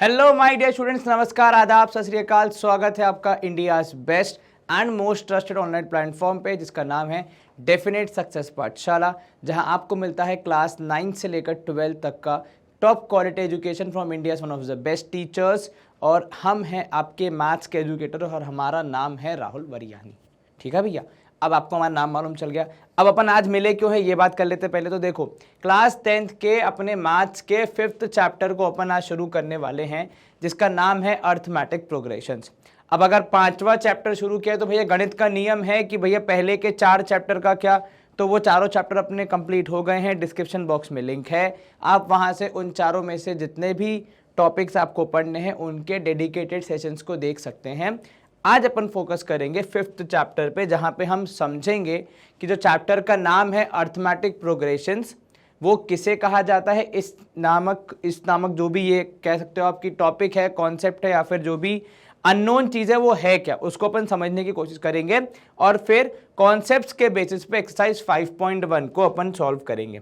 Hello my dear students, नमस्कार, आदाब, सत श्री अकाल। स्वागत है आपका India's best and most trusted online platform पे जिसका नाम है डेफिनेट सक्सेस पाठशाला, जहां आपको मिलता है क्लास 9 से लेकर 12 तक का top quality education from India one of the best teachers. और हम हैं आपके मैथ्स के एजुकेटर और हमारा नाम है राहुल वरियानी। ठीक है भैया, अब आपको हमारा नाम मालूम चल गया। अब अपन आज मिले क्यों है ये बात कर लेते। पहले तो देखो, क्लास 10th के अपने मैथ्स के 5th चैप्टर को अपन आज शुरू करने वाले हैं जिसका नाम है अर्थमेटिक प्रोग्रेशंस। अब अगर 5वां चैप्टर शुरू किया तो भैया गणित का नियम है कि भैया पहले के 4 चैप्टर का क्या, तो वो चारों चैप्टर अपने कंप्लीट हो गए हैं। डिस्क्रिप्शन बॉक्स में लिंक है, आप वहाँ से उन चारों में से जितने भी टॉपिक्स आपको पढ़ने हैं उनके डेडिकेटेड सेशंस को देख सकते हैं। आज अपन फोकस करेंगे 5th चैप्टर पे, जहाँ पे हम समझेंगे कि जो चैप्टर का नाम है अर्थमेटिक प्रोग्रेशंस वो किसे कहा जाता है। इस नामक जो भी ये कह सकते हो आपकी टॉपिक है, कॉन्सेप्ट है, या फिर जो भी अननोन चीज़ है वो है क्या, उसको अपन समझने की कोशिश करेंगे। और फिर कॉन्सेप्ट्स के बेसिस पे एक्सरसाइज 5.1 को अपन सॉल्व करेंगे।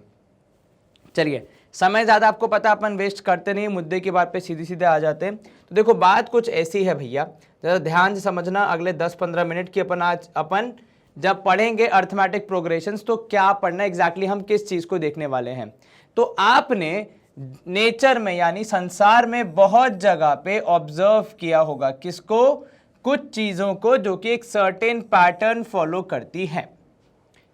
चलिए, समय ज़्यादा आपको पता अपन वेस्ट करते नहीं, मुद्दे की बात पे सीधे सीधे आ जाते हैं। तो देखो, बात कुछ ऐसी है भैया, ज़रा ध्यान से समझना। अगले 10-15 मिनट की अपन जब पढ़ेंगे अर्थमेटिक प्रोग्रेशंस तो क्या पढ़ना एग्जैक्टली हम किस चीज़ को देखने वाले हैं। तो आपने नेचर में यानी संसार में बहुत जगह पे ऑब्जर्व किया होगा किसको, कुछ चीज़ों को जो कि एक सर्टेन पैटर्न फॉलो करती हैं।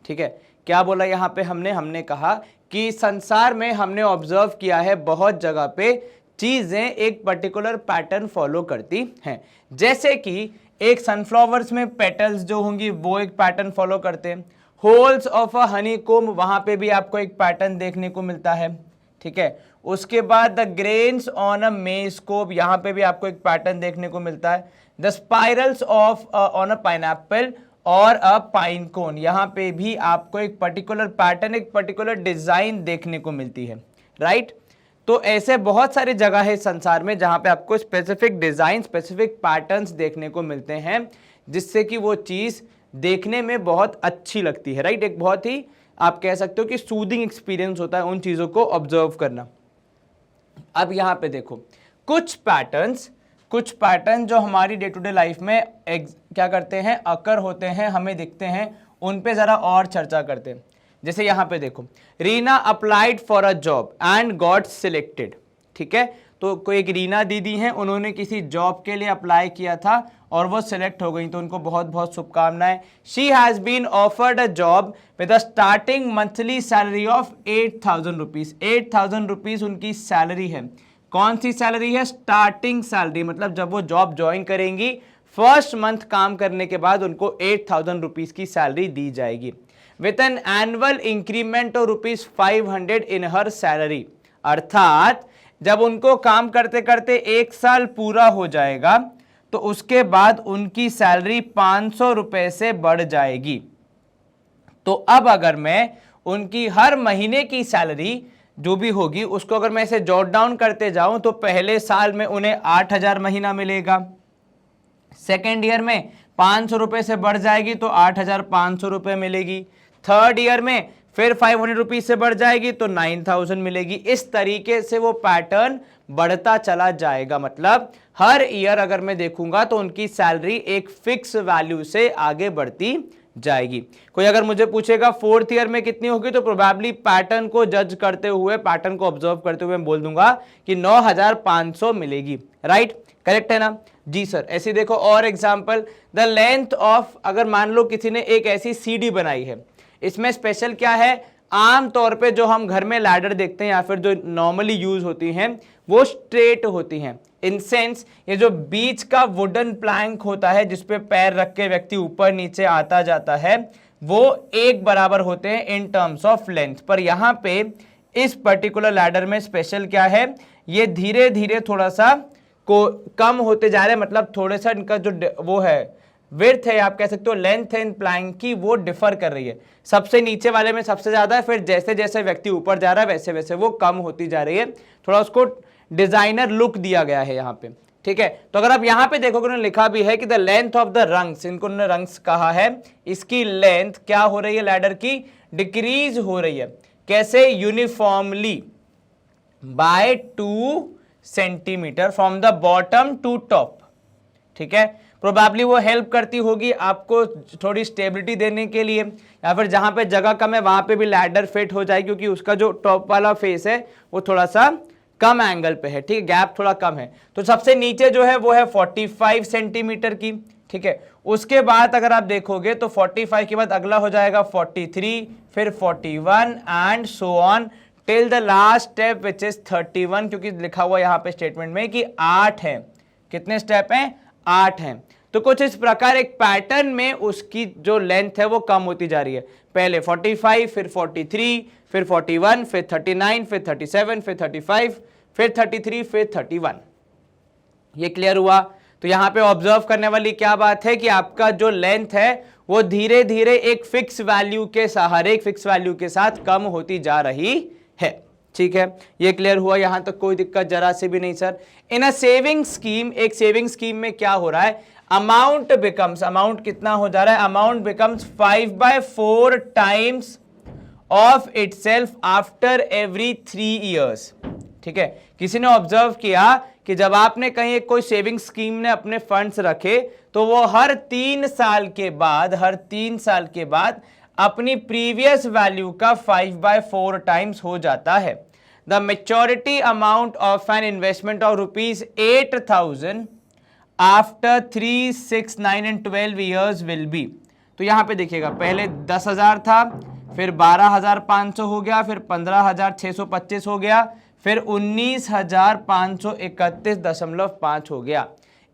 ठीक है, क्या बोला यहाँ पे हमने कहा कि संसार में हमने ऑब्जर्व किया है बहुत जगह पे चीजें एक पर्टिकुलर पैटर्न फॉलो करती हैं। जैसे कि एक सनफ्लावर्स में पेटल्स जो होंगी वो एक पैटर्न फॉलो करते हैं। होल्स ऑफ अ हनी कोम, वहां पे भी आपको एक पैटर्न देखने को मिलता है। ठीक है, उसके बाद द ग्रेन्स ऑन अ मेज कोब, यहाँ पे भी आपको एक पैटर्न देखने को मिलता है। The spirals of on a pineapple और अ पाइन कोन, यहाँ पे भी आपको एक पर्टिकुलर पैटर्न, एक पर्टिकुलर डिजाइन देखने को मिलती है। राइट, तो ऐसे बहुत सारी जगह है संसार में जहां पे आपको स्पेसिफिक डिजाइन, स्पेसिफिक पैटर्न्स देखने को मिलते हैं जिससे कि वो चीज देखने में बहुत अच्छी लगती है। राइट, एक बहुत ही आप कह सकते हो कि सूदिंग एक्सपीरियंस होता है उन चीजों को ऑब्जर्व करना। अब यहाँ पे देखो, कुछ पैटर्न जो हमारी डे टू डे लाइफ में क्या करते हैं, अकर होते हैं, हमें दिखते हैं, उन पे जरा और चर्चा करते हैं। जैसे यहाँ पे देखो, Reena applied for a job and got selected. ठीक है, तो कोई एक रीना दीदी हैं, उन्होंने किसी जॉब के लिए अप्लाई किया था और वो सिलेक्ट हो गई, तो उनको बहुत बहुत शुभकामनाएं। She has been offered a job with a starting monthly salary of 8,000 rupees. 8,000 rupees उनकी सैलरी है। कौन सी सैलरी है? स्टार्टिंग सैलरी, मतलब जब वो जॉब ज्वाइन करेंगी फर्स्ट मंथ काम करने के बाद उनको 8,000 रुपीज की सैलरी दी जाएगी with an annual increment of ₹500 in her salary. अर्थात जब उनको काम करते करते 1 साल पूरा हो जाएगा तो उसके बाद उनकी सैलरी 500 रुपए से बढ़ जाएगी। तो अब अगर मैं उनकी हर महीने की सैलरी जो भी होगी उसको अगर मैं इसे जॉट डाउन करते जाऊं तो पहले साल में उन्हें 8,000 महीना मिलेगा, सेकेंड ईयर में 500 रुपए से बढ़ जाएगी तो 8,500 रुपए मिलेगी, थर्ड ईयर में फिर 500 रुपीज से बढ़ जाएगी तो 9,000 मिलेगी। इस तरीके से वो पैटर्न बढ़ता चला जाएगा। मतलब हर ईयर अगर मैं देखूंगा तो उनकी सैलरी एक फिक्स वैल्यू से आगे बढ़ती जाएगी। कोई अगर मुझे पूछेगा 4th ईयर में कितनी होगी तो प्रोबेबली पैटर्न को जज करते हुए, पैटर्न को ऑब्जर्व करते हुए मैं बोल दूंगा कि 9,500 मिलेगी। राइट, करेक्ट है ना जी सर। ऐसे देखो और एग्जांपल, द लेंथ ऑफ, अगर मान लो किसी ने एक ऐसी सीढ़ी बनाई है, इसमें स्पेशल क्या है, आम तौर पे जो हम घर में लैडर देखते हैं या फिर जो नॉर्मली यूज होती हैं वो स्ट्रेट होती हैं। इन सेंस ये जो बीच का वुडन प्लैंक होता है जिसपे पैर रख के व्यक्ति ऊपर नीचे आता जाता है वो एक बराबर होते हैं इन टर्म्स ऑफ लेंथ। पर यहाँ पे इस पर्टिकुलर लैडर में स्पेशल क्या है, ये धीरे धीरे थोड़ा सा को कम होते जा रहे हैं। मतलब थोड़े सा इनका जो वो है विड्थ है, आप कह सकते हो लेंथ है इन प्लैंक की, वो डिफर कर रही है। सबसे नीचे वाले में सबसे ज्यादा है, फिर जैसे जैसे व्यक्ति ऊपर जा रहा है वैसे वैसे वो कम होती जा रही है। थोड़ा उसको डिजाइनर लुक दिया गया है यहाँ पे। ठीक है, तो अगर आप यहाँ पे देखोगे उन्होंने लिखा भी है कि the length of the rungs, इनको उन्होंने रंग्स कहा है, इसकी लेंथ क्या हो रही है, लैडर की डिक्रीज हो रही है। कैसे? Uniformly by 2 centimetre from the bottom to top. ठीक है, प्रोबेबली वो हेल्प करती होगी आपको थोड़ी स्टेबिलिटी देने के लिए, या फिर जहां पे जगह कम है वहां पे भी लैडर फिट हो जाए, क्योंकि उसका जो टॉप वाला फेस है वो थोड़ा सा कम एंगल पे है। ठीक है, गैप थोड़ा कम है। तो सबसे नीचे जो है वो है 45 सेंटीमीटर की। ठीक है, उसके बाद अगर आप देखोगे तो 45 के बाद अगला हो जाएगा 43, फिर 41 and so on till the last step which is 31, क्योंकि लिखा हुआ यहाँ पे स्टेटमेंट में कि 8 है। कितने स्टेप हैं? 8 हैं। तो कुछ इस प्रकार एक पैटर्न में उसकी जो लेंथ है वो कम होती जा रही है। पहले 45, फिर 43, फिर 41, फिर 39, फिर 37, फिर 35, फिर 33, फिर 31। ये क्लियर हुआ? तो यहां पे ऑब्जर्व करने वाली क्या बात है कि आपका जो लेंथ है वो धीरे धीरे एक फिक्स वैल्यू के सहारे, एक फिक्स वैल्यू के साथ कम होती जा रही है। ठीक है, ये क्लियर हुआ? यहां तक कोई दिक्कत जरा से भी नहीं sir. In a saving scheme, एक सेविंग स्कीम में क्या हो रहा है? अमाउंट बिकम्स, अमाउंट कितना हो जा रहा है? Amount becomes 5/4 times of itself after every 3 years. ठीक है, किसी ने ऑब्जर्व किया कि जब आपने कहीं एक कोई सेविंग स्कीम ने अपने फंड्स रखे तो वो हर 3 साल के बाद अपनी प्रीवियस वैल्यू का 5/4 टाइम्स हो जाता है। The maturity amount of an investment of ₹8,000 after 3, 6, 9 and 12 years will be. तो यहां पे देखिएगा, पहले 10,000 था, फिर 12,500 हो गया, फिर 15,625 हो गया, फिर 19,531.5 हो गया।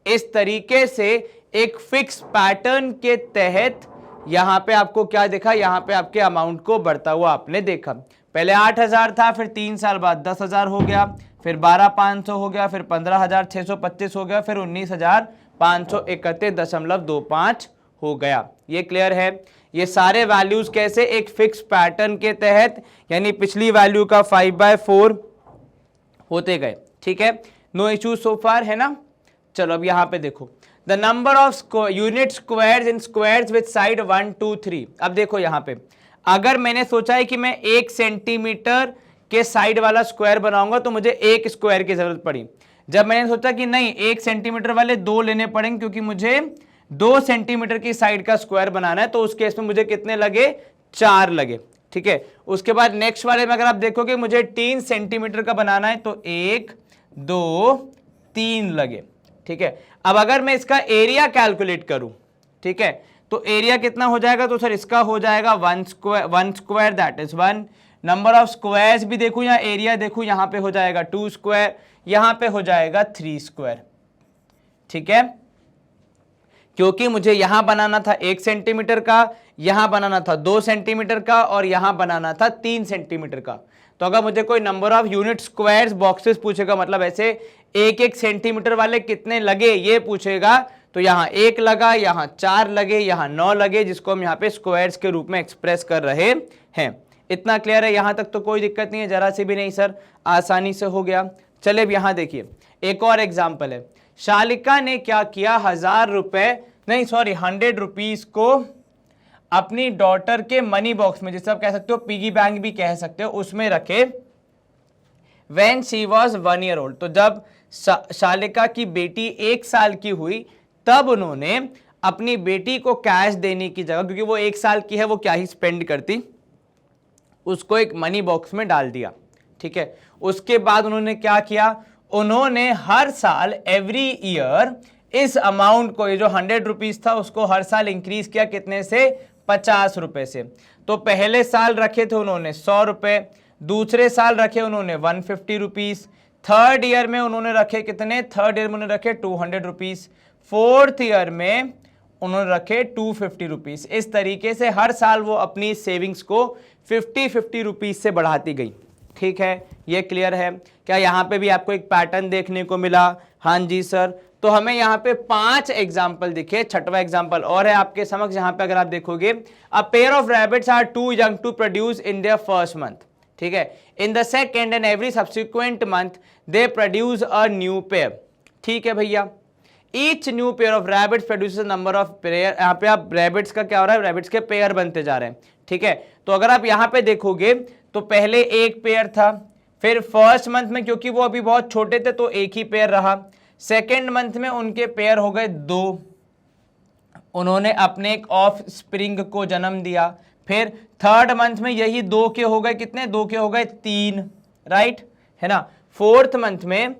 इस तरीके से एक फिक्स पैटर्न के तहत यहां पे आपको क्या देखा? यहां पे आपके अमाउंट को बढ़ता हुआ आपने देखा। पहले 8,000 था, फिर 3 साल बाद 10,000 हो गया, फिर 12,500 हो गया, फिर 15,625 हो गया, फिर 19,531.25 हो गया। ये क्लियर है? ये सारे वैल्यूज कैसे? एक फिक्स पैटर्न के तहत, यानी पिछली वैल्यू का 5/4 होते गए। ठीक है, नो इश्यू सो फार, है ना? चलो अब यहां पे देखो, the number of unit squares in squares with side 1, 2, 3। अब देखो यहां पे, अगर मैंने सोचा है कि मैं 1 सेंटीमीटर के साइड वाला स्क्वायर बनाऊंगा तो मुझे 1 स्क्वायर की जरूरत पड़ी। जब मैंने सोचा कि नहीं 1 सेंटीमीटर वाले 2 लेने पड़ेंगे क्योंकि मुझे 2 सेंटीमीटर की साइड का स्क्वायर बनाना है, तो उस केस में मुझे कितने लगे? 4 लगे। ठीक है, उसके बाद नेक्स्ट वाले में अगर आप देखोगे मुझे 3 सेंटीमीटर का बनाना है तो 1, 2, 3 लगे। ठीक है, अब अगर मैं इसका एरिया कैलकुलेट करूं, ठीक है, तो एरिया कितना हो जाएगा? तो सर इसका हो जाएगा 1 square that is 1। Number of squares भी देखूं या एरिया देखूं, यहां पे हो जाएगा 2 स्क्वायर, यहां पे हो जाएगा 3 स्क्वायर। ठीक है, क्योंकि मुझे यहां बनाना था 1 सेंटीमीटर का, यहां बनाना था 2 सेंटीमीटर का, और यहां बनाना था 3 सेंटीमीटर का। तो अगर मुझे कोई number of unit squares boxes पूछेगा, मतलब ऐसे 1-1 सेंटीमीटर वाले कितने लगे ये पूछेगा, तो यहां 1 लगा, यहां 4 लगे, यहां 9 लगे, जिसको हम यहां पे स्क्वायर्स के रूप में एक्सप्रेस कर रहे हैं। इतना क्लियर है? यहां तक तो कोई दिक्कत नहीं है, जरा से भी नहीं सर, आसानी से हो गया। चले अब यहां देखिए, एक और एग्जाम्पल है। शालिका ने क्या किया? 100 रुपीज को अपनी डॉटर के मनी बॉक्स में, जिसे आप कह सकते हो पिगी बैंक भी कह सकते हो, उसमें रखे when she was 1 year old. तो जब शालिका की बेटी 1 साल की हुई तब उन्होंने अपनी बेटी को कैश देने की जगह, क्योंकि वो 1 साल की है, वो क्या ही स्पेंड करती, उसको एक मनी बॉक्स में डाल दिया। ठीक है, उसके बाद उन्होंने क्या किया? उन्होंने हर साल एवरी ईयर इस अमाउंट को, ये जो 100 रुपीज था उसको हर साल इंक्रीज किया, कितने से? 50 रुपए से। तो पहले साल रखे थे उन्होंने 100 रुपए, दूसरे साल रखे उन्होंने 150 रुपीज, थर्ड ईयर में उन्होंने रखे कितने? थर्ड ईयर में उन्होंने रखे 200 रुपीज, फोर्थ ईयर में उन्होंने रखे 250 रुपीज। इस तरीके से हर साल वो अपनी सेविंग्स को 50-50 रुपीज से बढ़ाती गई। ठीक है, ये क्लियर है? क्या यहाँ पे भी आपको एक पैटर्न देखने को मिला? हाँ जी सर। तो हमें यहाँ पे 5 एग्जाम्पल दिखे, छठवां एग्जाम्पल और है आपके समक्ष। यहाँ पे अगर आप देखोगे, a pair of rabbits are too young to produce in their first month. ठीक है, in the second and every subsequent month they produce a new pair. ठीक है भैया, each new pair of rabbits produces number of pair. यहाँ पे आप rabbits का क्या हो रहा है? रैबिट्स के पेयर बनते जा रहे हैं। ठीक है, तो अगर आप यहाँ पे देखोगे तो पहले 1 पेयर था, फिर फर्स्ट मंथ में क्योंकि वो अभी बहुत छोटे थे तो एक ही पेयर रहा, सेकेंड मंथ में उनके पेयर हो गए 2, उन्होंने अपने एक ऑफ स्प्रिंग को जन्म दिया। फिर थर्ड मंथ में यही 2 के हो गए कितने, 2 के हो गए 3, राइट है ना। फोर्थ मंथ में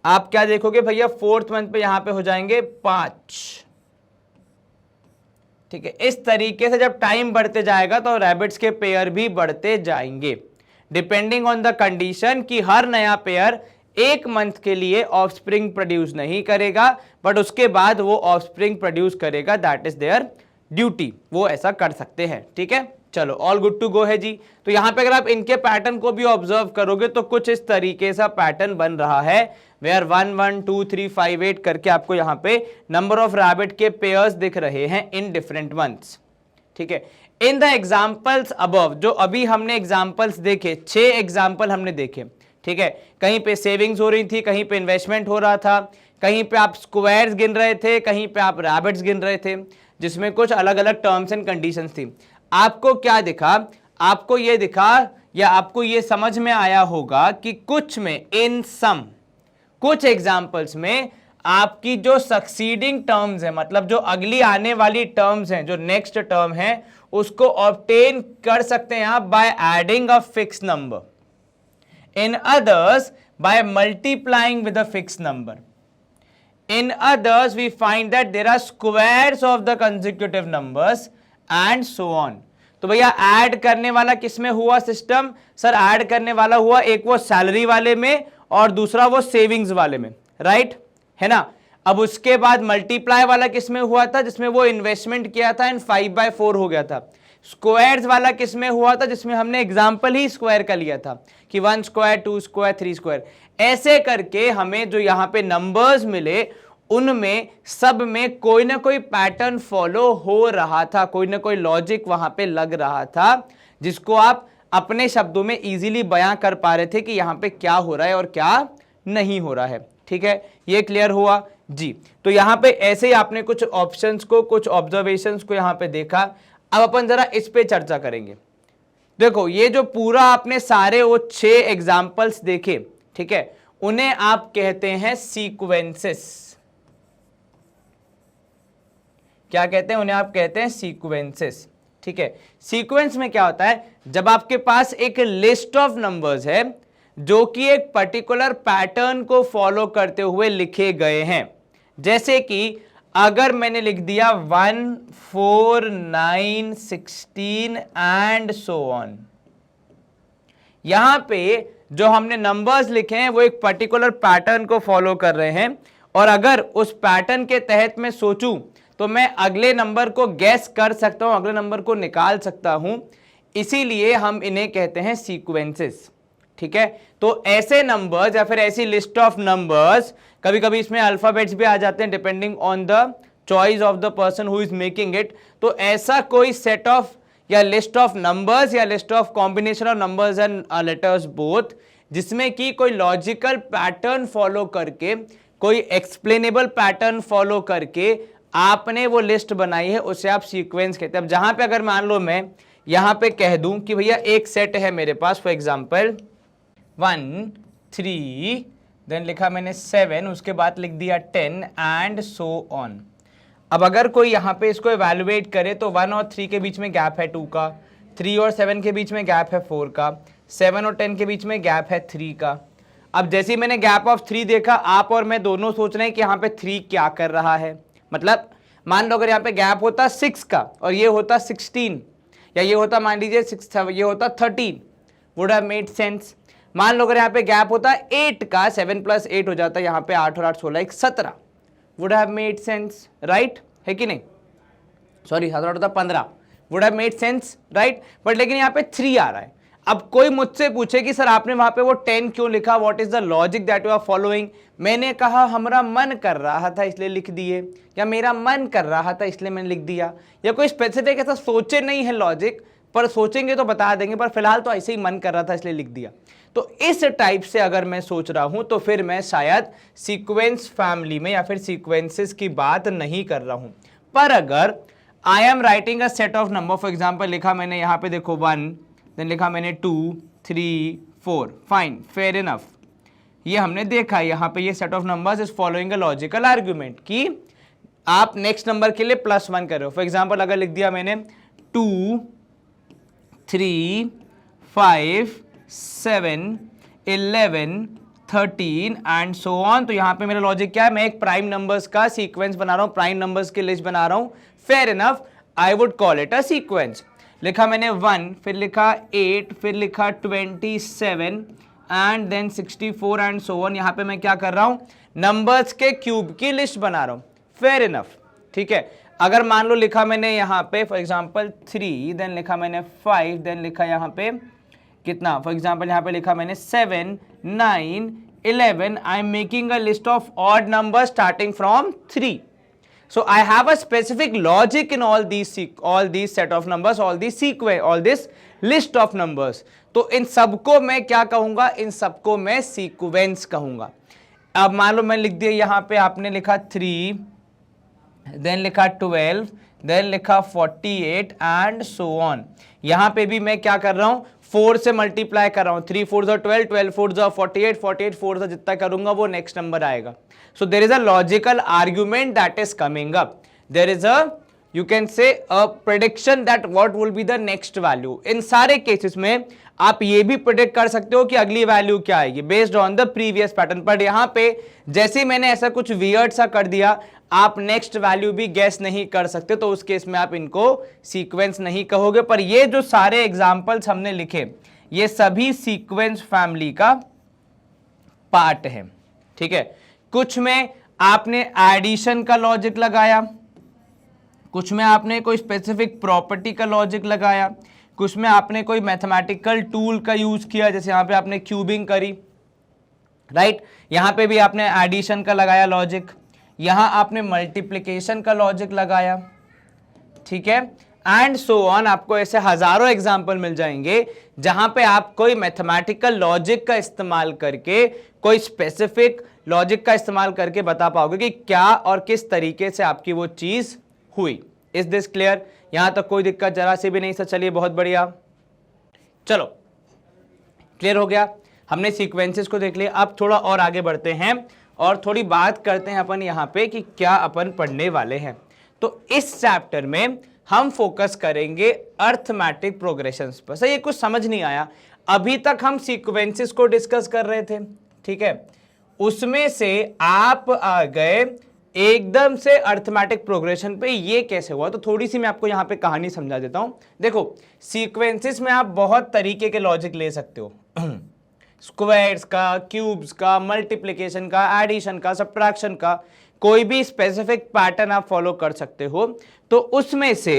आप क्या देखोगे भैया, फोर्थ मंथ पे यहां पे हो जाएंगे 5, ठीक है। इस तरीके से जब टाइम बढ़ते जाएगा तो रैबिट्स के पेयर भी बढ़ते जाएंगे, डिपेंडिंग ऑन द कंडीशन कि हर नया पेयर एक मंथ के लिए ऑफस्प्रिंग प्रोड्यूस नहीं करेगा, बट उसके बाद वो ऑफस्प्रिंग प्रोड्यूस करेगा, दैट इज देयर ड्यूटी, वो ऐसा कर सकते हैं, ठीक है। चलो ऑल गुड टू गो है जी। तो यहां पे अगर आप इनके पैटर्न को भी ऑब्जर्व करोगे तो कुछ इस तरीके से पैटर्न बन रहा है, वेयर 1 1 2 3 5 8 करके आपको यहां पे नंबर ऑफ रैबिट के पेयर्स दिख रहे हैं इन डिफरेंट मंथ्स, ठीक है। इन द एग्जाम्पल्स अबव, जो अभी हमने एग्जाम्पल्स देखे, 6 एग्जाम्पल हमने देखे, ठीक है। कहीं पे सेविंग्स हो रही थी, कहीं पे इन्वेस्टमेंट हो रहा था, कहीं पे आप स्क्वायर्स गिन रहे थे, कहीं पे आप रैबिट्स गिन रहे थे, जिसमें कुछ अलग अलग टर्म्स एंड कंडीशंस थी। आपको क्या दिखा, आपको ये दिखा या आपको ये समझ में आया होगा कि कुछ में इन सम, कुछ एग्जाम्पल्स में आपकी जो सक्सीडिंग टर्म्स है, मतलब जो अगली आने वाली टर्म्स हैं, जो नेक्स्ट टर्म है, उसको ऑब्टेन कर सकते हैं आप bye adding a fix number, in others by multiplying with a fixed number. In others we find that there are squares of the consecutive numbers and so on. तो भैया add करने वाला किसमें हुआ सिस्टम, सर ऐड करने वाला हुआ एक वो सैलरी वाले में और दूसरा वो सेविंग्स वाले में, राइट है ना। अब उसके बाद मल्टीप्लाई वाला किसमें हुआ था, जिसमें वो इन्वेस्टमेंट किया था एंड 5/4 हो गया था। स्क्वायर्स वाला किसमें हुआ था, जिसमें हमने एग्जाम्पल ही स्क्वायर का लिया था कि 1 स्क्वायर 2 स्क्वायर 3 स्क्वायर, ऐसे करके हमें जो यहां पे नंबर्स मिले उनमें सब में कोई ना कोई पैटर्न फॉलो हो रहा था, कोई ना कोई लॉजिक वहां पे लग रहा था, जिसको आप अपने शब्दों में इजीली बयां कर पा रहे थे कि यहां पे क्या हो रहा है और क्या नहीं हो रहा है, ठीक है। ये क्लियर हुआ जी। तो यहां पे ऐसे ही आपने कुछ ऑप्शंस को, कुछ ऑब्जर्वेशंस को यहां पे देखा। अब अपन जरा इस पे चर्चा करेंगे। देखो ये जो पूरा आपने सारे वो 6 एग्जाम्पल्स देखे, ठीक है, उन्हें आप कहते हैं सीक्वेंसेस। क्या कहते हैं उन्हें, आप कहते हैं सीक्वेंसेस, ठीक है। सीक्वेंस में क्या होता है, जब आपके पास एक लिस्ट ऑफ नंबर्स है जो कि एक पर्टिकुलर पैटर्न को फॉलो करते हुए लिखे गए हैं, जैसे कि अगर मैंने लिख दिया 1 4 9 16 एंड सो ऑन, यहां पे जो हमने नंबर्स लिखे हैं वो एक पर्टिकुलर पैटर्न को फॉलो कर रहे हैं, और अगर उस पैटर्न के तहत मैं सोचूं तो मैं अगले नंबर को गैस कर सकता हूं, अगले नंबर को निकाल सकता हूं, इसीलिए हम इन्हें कहते हैं सीक्वेंसेस, ठीक है। तो ऐसे नंबर्स या फिर ऐसी लिस्ट ऑफ नंबर्स, कभी कभी इसमें अल्फाबेट्स भी आ जाते हैं depending on the choice of the person who is making it. तो ऐसा कोई सेट ऑफ या लिस्ट ऑफ नंबर्स या list of combination of numbers and letters both, जिसमें कि कोई लॉजिकल पैटर्न फॉलो करके, कोई एक्सप्लेनेबल पैटर्न फॉलो करके आपने वो लिस्ट बनाई है, उसे आप सीक्वेंस कहते हैं। अब जहां पे अगर मान लो मैं यहां पे कह दूं कि भैया एक सेट है मेरे पास, फॉर एग्जांपल 1 3 देन लिखा मैंने 7, उसके बाद लिख दिया 10 एंड सो ऑन। अब अगर कोई यहां पे इसको इवैल्यूएट करे तो 1 और 3 के बीच में गैप है 2 का, 3 और 7 के बीच में गैप है 4 का, 7 और 10 के बीच में गैप है 3 का। अब जैसे ही मैंने गैप ऑफ 3 देखा, आप और मैं दोनों सोच रहे हैं कि यहाँ पे 3 क्या कर रहा है। मतलब मान लो अगर यहाँ पे गैप होता 6 का और ये होता 16, या ये होता मान लीजिए 6 ये होता 13, वुड हैव मेड सेंस। मान लो अगर यहाँ पे गैप होता 8 का, 7 + 8 हो जाता, यहाँ पे 8 और 8 16 1 17, would have made sense, right है कि नहीं। सॉरी 17 होता 15, would have made sense, right. But लेकिन यहाँ पे 3 आ रहा है। अब कोई मुझसे पूछे कि सर आपने वहां पे वो 10 क्यों लिखा, what is the logic that you are following, मैंने कहा हमारा मन कर रहा था इसलिए लिख दिए, या मेरा मन कर रहा था इसलिए मैंने लिख दिया, या कोई स्पेसिफिक ऐसा सोचे नहीं है लॉजिक, पर सोचेंगे तो बता देंगे, पर फिलहाल तो ऐसे ही मन कर रहा था इसलिए लिख दिया। तो इस टाइप से अगर मैं सोच रहा हूं तो फिर मैं शायद सीक्वेंस फैमिली में या फिर सीक्वेंसेस की बात नहीं कर रहा हूं। पर अगर I am writing a set of number, for example लिखा मैंने यहाँ पे देखो 1, देन लिखा मैंने 2 3 4, फाइन, फेयर इनफ। ये हमने देखा यहाँ पे, ये set of numbers is following a logical argument कि आप नेक्स्ट नंबर के लिए +1 कर रहे हो। फॉर एग्जाम्पल अगर लिख दिया मैंने 2, 3, 5, 7, 11, 13 एंड सो ऑन, तो यहाँ पे मेरा लॉजिक क्या है, मैं एक प्राइम नंबर्स का सीक्वेंस बना रहा हूँ, प्राइम नंबर्स की लिस्ट बना रहा हूँ। Fair enough, I would call it a sequence. लिखा मैंने 1, फिर लिखा 8, फिर लिखा 27 and then 64 and so on. यहाँ पे मैं क्या कर रहा हूँ, नंबर्स के क्यूब की लिस्ट बना रहा हूँ। फेयर इनफ, ठीक है। अगर मान लो लिखा मैंने यहाँ पे फॉर एग्जाम्पल 3, देन लिखा मैंने 5, देन लिखा यहाँ पे कितना, फॉर एग्जाम्पल यहाँ पे लिखा मैंने 7, 9, 11, I am making a list of odd number starting from 3. So I have a specific logic in all these set of numbers, all these sequence, all this list of numbers. तो इन सबको मैं क्या कहूंगा, इन सबको मैं सीक्वेंस कहूंगा। अब मान लो मैं लिख दिया यहाँ पे, आपने लिखा 3, देन लिखा 12, देन लिखा 48 एंड सो ऑन। यहाँ पे भी मैं क्या कर रहा हूँ, 4 से मल्टीप्लाई कर रहा हूँ, 3 4 12, 12 4 48, 48 4 जितना करूंगा वो नेक्स्ट नंबर आएगा। So there is a logical argument that is coming up. There is a, you can say, a prediction that what will be the next value. इन सारे केसेस में आप ये भी प्रेडिक्ट कर सकते हो कि अगली वैल्यू क्या आएगी based on the previous pattern. पर यहाँ पे जैसे मैंने ऐसा कुछ वियर्ड सा कर दिया, आप नेक्स्ट वैल्यू भी गेस नहीं कर सकते, तो उस केस में आप इनको सीक्वेंस नहीं कहोगे। पर ये जो सारे एग्जाम्पल्स हमने लिखे, ये सभी सीक्वेंस फैमिली का पार्ट है, ठीक है। कुछ में आपने एडिशन का लॉजिक लगाया, कुछ में आपने कोई स्पेसिफिक प्रॉपर्टी का लॉजिक लगाया, कुछ में आपने कोई मैथमेटिकल टूल का यूज किया, जैसे यहां पे आपने क्यूबिंग करी, राइट। यहां पे भी आपने एडिशन का लगाया लॉजिक, यहां आपने मल्टीप्लिकेशन का लॉजिक लगाया, ठीक है, एंड सो ऑन। आपको ऐसे हजारों एग्जाम्पल मिल जाएंगे जहां पे आप कोई मैथमेटिकल लॉजिक का इस्तेमाल करके, कोई स्पेसिफिक लॉजिक का इस्तेमाल करके बता पाओगे कि क्या और किस तरीके से आपकी वो चीज हुई। Is this clear? यहां तक कोई दिक्कत जरा से भी नहीं। सर चलिए, बहुत बढ़िया, चलो क्लियर हो गया। हमने सीक्वेंसेस को देख लिया। अब थोड़ा और आगे बढ़ते हैं और थोड़ी बात करते हैं अपन यहाँ पे कि क्या अपन पढ़ने वाले हैं। तो इस चैप्टर में हम फोकस करेंगे अर्थमेटिक प्रोग्रेशंस पर। सर ये कुछ समझ नहीं आया, अभी तक हम सीक्वेंसेस को डिस्कस कर रहे थे, ठीक है, उसमें से आप आ गए एकदम से अर्थमेटिक प्रोग्रेशन पे। ये कैसे हुआ? तो थोड़ी सी मैं आपको यहाँ पे कहानी समझा देता हूँ। देखो, सीक्वेंसेस में आप बहुत तरीके के लॉजिक ले सकते हो स्क्वायर्स का, क्यूब्स का, मल्टीप्लिकेशन का, एडिशन का, सब्ट्रैक्शन का, कोई भी स्पेसिफिक पैटर्न आप फॉलो कर सकते हो। तो उसमें से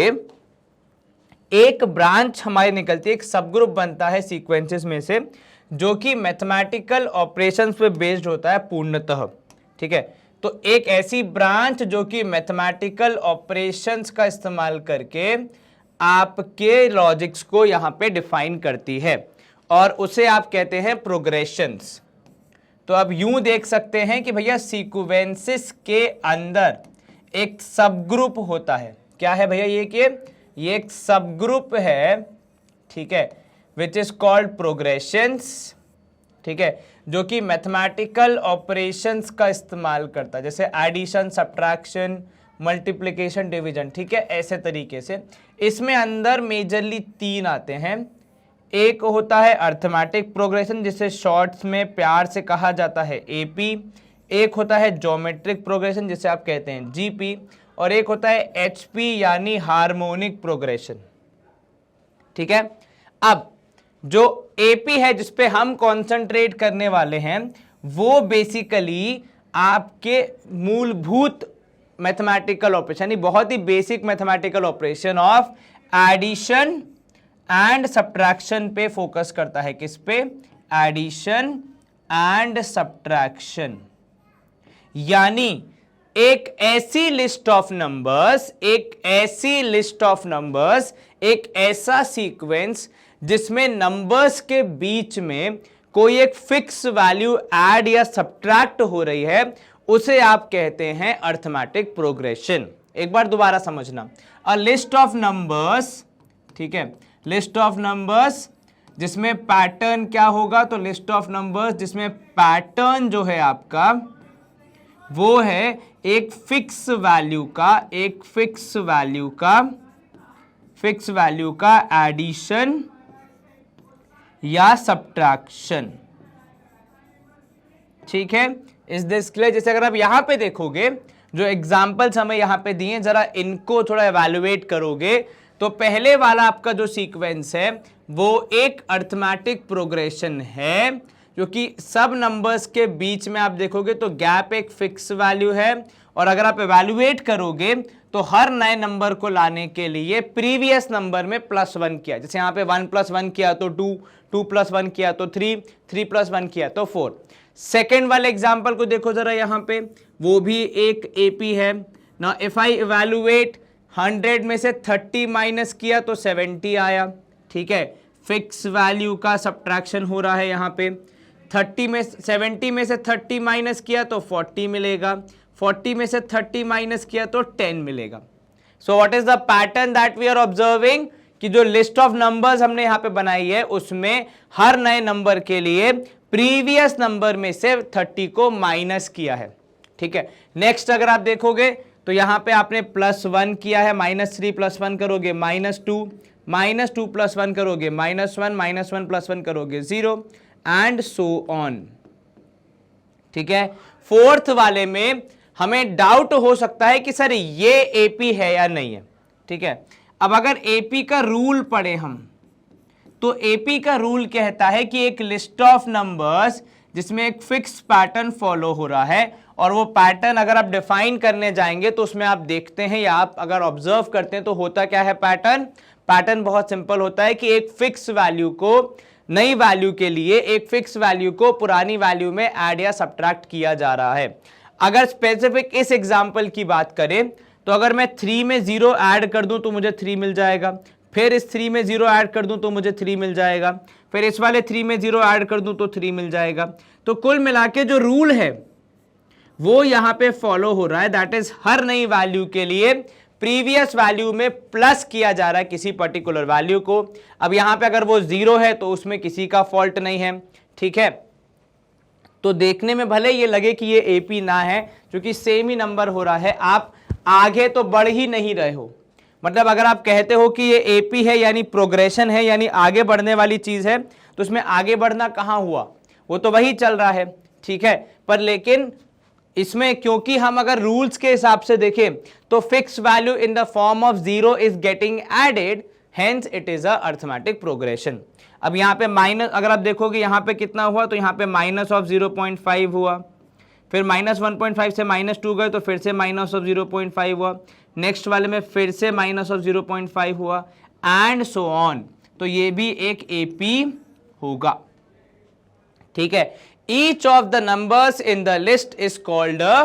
एक ब्रांच हमारी निकलती है, एक सब ग्रुप बनता है सीक्वेंसेस में से, जो कि मैथमेटिकल ऑपरेशंस पे बेस्ड होता है पूर्णतः, ठीक है। तो एक ऐसी ब्रांच जो कि मैथमेटिकल ऑपरेशंस का इस्तेमाल करके आपके लॉजिक्स को यहां पे डिफाइन करती है और उसे आप कहते हैं प्रोग्रेशंस। तो अब यूं देख सकते हैं कि भैया सीक्वेंसेस के अंदर एक सब ग्रुप होता है। क्या है भैया? ये एक सब ग्रुप है, ठीक है, विच इज कॉल्ड प्रोग्रेशंस, ठीक है, जो कि मैथमेटिकल ऑपरेशंस का इस्तेमाल करता है, जैसे एडिशन, सब्ट्रैक्शन, मल्टीप्लिकेशन, डिवीजन, ठीक है, ऐसे तरीके से। इसमें अंदर मेजरली 3 आते हैं। एक होता है अर्थमेटिक प्रोग्रेशन, जिसे शॉर्ट्स में प्यार से कहा जाता है एपी। एक होता है ज्योमेट्रिक प्रोग्रेशन, जिसे आप कहते हैं जीपी, और एक होता है एचपी यानी हार्मोनिक प्रोग्रेशन, ठीक है। अब जो एपी है जिसपे हम कंसंट्रेट करने वाले हैं, वो बेसिकली आपके मूलभूत मैथमेटिकल ऑपरेशन, यानी बहुत ही basic mathematical operation of addition and subtraction पे फोकस करता है। किस पे? Addition and subtraction. यानी एक ऐसी लिस्ट ऑफ नंबर्स, एक ऐसा सीक्वेंस जिसमें नंबर्स के बीच में कोई एक फिक्स वैल्यू ऐड या सब्ट्रैक्ट हो रही है, उसे आप कहते हैं अर्थमेटिक प्रोग्रेशन। एक बार दोबारा समझना, अ लिस्ट ऑफ नंबर्स, ठीक है, लिस्ट ऑफ नंबर्स जिसमें पैटर्न क्या होगा, तो लिस्ट ऑफ नंबर्स जिसमें पैटर्न जो है आपका वो है एक फिक्स वैल्यू का एडिशन या सब्ट्रैक्शन। ठीक है, इज दिस क्लियर? जैसे अगर आप यहां पे देखोगे जो एग्जांपल्स हमें यहां पे दिए, जरा इनको थोड़ा एवेलुएट करोगे तो पहले वाला आपका जो सीक्वेंस है वो एक अरिथमेटिक प्रोग्रेशन है, क्योंकि सब नंबर्स के बीच में आप देखोगे तो गैप एक फिक्स वैल्यू है, और अगर आप एवेलुएट करोगे तो हर नए नंबर को लाने के लिए प्रीवियस नंबर में +1 किया। जैसे यहाँ पे 1 + 1 किया तो 2, 2 + 1 किया तो 3, 3 + 1 किया तो 4। सेकेंड वाले एग्जाम्पल को देखो जरा, यहाँ पे वो भी एक एपी है ना। इफ आई इवेलुएट 100 में से 30 माइनस किया तो 70 आया। ठीक है, फिक्स वैल्यू का सब्ट्रैक्शन हो रहा है यहाँ पे। 70 में से 30 माइनस किया तो 40 मिलेगा, 40 में से 30 माइनस किया तो 10 मिलेगा। So what is the pattern that we are observing, कि जो लिस्ट ऑफ नंबर्स हमने यहाँ पे बनाई है उसमें हर नए नंबर के लिए प्रीवियस नंबर में से 30 को माइनस किया है। ठीक है, नेक्स्ट अगर आप देखोगे तो यहाँ पे आपने +1 किया है, -3 + 1 करोगे -2, -2 + 1 करोगे -1, -1 + 1 करोगे 0 एंड सो ऑन। ठीक है, फोर्थ वाले में हमें डाउट हो सकता है कि सर ये एपी है या नहीं है। ठीक है, अब अगर एपी का रूल पढ़े हम तो एपी का रूल कहता है कि एक लिस्ट ऑफ नंबर्स जिसमें एक फिक्स पैटर्न फॉलो हो रहा है, और वो पैटर्न अगर आप डिफाइन करने जाएंगे तो उसमें आप देखते हैं या आप अगर ऑब्जर्व करते हैं तो होता क्या है पैटर्न बहुत सिंपल होता है कि एक फिक्स वैल्यू को नई वैल्यू के लिए एक फिक्स वैल्यू को पुरानी वैल्यू में ऐड या सब्ट्रैक्ट किया जा रहा है। अगर स्पेसिफिक इस एग्जांपल की बात करें तो अगर मैं 3 में 0 ऐड कर दूं तो मुझे 3 मिल जाएगा, फिर इस 3 में 0 ऐड कर दूं तो मुझे 3 मिल जाएगा, फिर इस वाले 3 में 0 ऐड कर दूं तो 3 मिल जाएगा। तो कुल मिला के जो रूल है वो यहां पे फॉलो हो रहा है, दैट इज हर नई वैल्यू के लिए प्रीवियस वैल्यू में प्लस किया जा रहा है किसी पर्टिकुलर वैल्यू को। अब यहां पे अगर वो 0 है तो उसमें किसी का फॉल्ट नहीं है। ठीक है, तो देखने में भले ये लगे कि ये एपी ना है, क्योंकि सेम ही नंबर हो रहा है, आप आगे तो बढ़ ही नहीं रहे हो। मतलब अगर आप कहते हो कि ये एपी है यानी प्रोग्रेशन है यानी आगे बढ़ने वाली चीज है, तो उसमें आगे बढ़ना कहां हुआ, वो तो वही चल रहा है। ठीक है, पर लेकिन इसमें क्योंकि हम अगर रूल्स के हिसाब से देखें तो fix value in the form of 0 is getting added, hence it is a arithmetic progression. अब यहाँ पे माइनस अगर आप देखोगे यहाँ पे कितना हुआ, तो यहाँ पे -0.5 हुआ, फिर -1.5 से -2 गए तो फिर से -0.5 हुआ, नेक्स्ट वाले में फिर से -0.5 हुआ एंड सो ऑन। तो ये भी एक एपी होगा। ठीक है, each of the numbers in the list is called a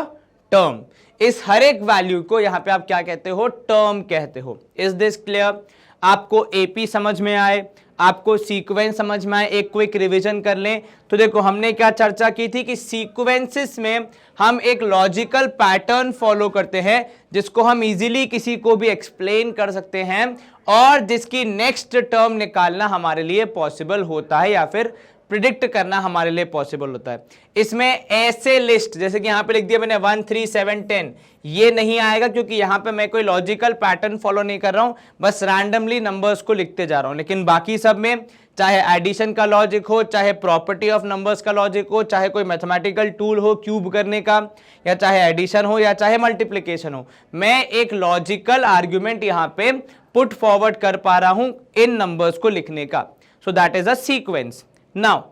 term. इस हर एक वैल्यू को यहां पे आप क्या कहते हो, टर्म कहते हो। Is this clear? आपको एपी समझ में आए, आपको सीक्वेंस समझ में आए, एक क्विक रिवीजन कर लें तो देखो हमने क्या चर्चा की थी कि सीक्वेंसेस में हम एक लॉजिकल पैटर्न फॉलो करते हैं जिसको हम इजीली किसी को भी एक्सप्लेन कर सकते हैं और जिसकी नेक्स्ट टर्म निकालना हमारे लिए पॉसिबल होता है या फिर प्रिडिक्ट करना हमारे लिए पॉसिबल होता है। इसमें ऐसे लिस्ट जैसे कि यहां पे लिख दिया मैंने 1 3 7 10, ये नहीं आएगा क्योंकि यहां पे मैं कोई लॉजिकल पैटर्न फॉलो नहीं कर रहा हूं, बस रैंडमली नंबर्स को लिखते जा रहा हूं। लेकिन बाकी सब में चाहे एडिशन का लॉजिक हो, चाहे प्रॉपर्टी ऑफ नंबर्स का लॉजिक हो, चाहे कोई मैथमेटिकल टूल हो क्यूब करने का, या चाहे एडिशन हो या चाहे मल्टीप्लीकेशन हो, मैं एक लॉजिकल आर्ग्यूमेंट यहां पे पुट फॉरवर्ड कर पा रहा हूं इन नंबर्स को लिखने का। So that is a sequence. Now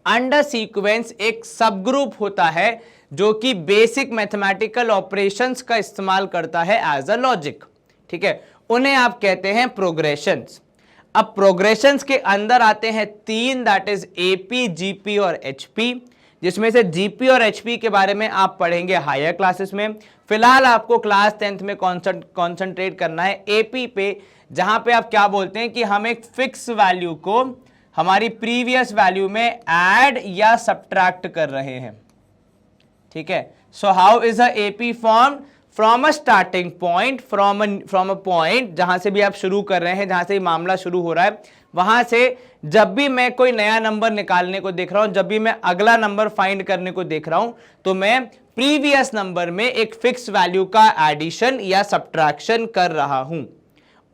under sequence एक सब ग्रुप होता है जो कि बेसिक मैथमेटिकल ऑपरेशंस का इस्तेमाल करता है एज अ लॉजिक। ठीक है, उन्हें आप कहते हैं प्रोग्रेशंस। अब प्रोग्रेशंस के अंदर आते हैं 3, दैट इज एपी, जीपी और एचपी, जिसमें से जीपी और एचपी के बारे में आप पढ़ेंगे हायर क्लासेस में। फिलहाल आपको क्लास 10th में कॉन्सेंट्रेट करना है एपी पे, जहां पे आप क्या बोलते हैं कि हम एक फिक्स वैल्यू को हमारी प्रीवियस वैल्यू में ऐड या सब्ट्रैक्ट कर रहे हैं। ठीक है, so how is a AP form? From a starting point, from a point जहां से भी आप शुरू कर रहे हैं, जहां से मामला शुरू हो रहा है, वहां से जब भी मैं कोई नया नंबर निकालने को देख रहा हूं, जब भी मैं अगला नंबर फाइंड करने को देख रहा हूं, तो मैं प्रीवियस नंबर में एक फिक्स वैल्यू का एडिशन या सब्ट्रैक्शन कर रहा हूं।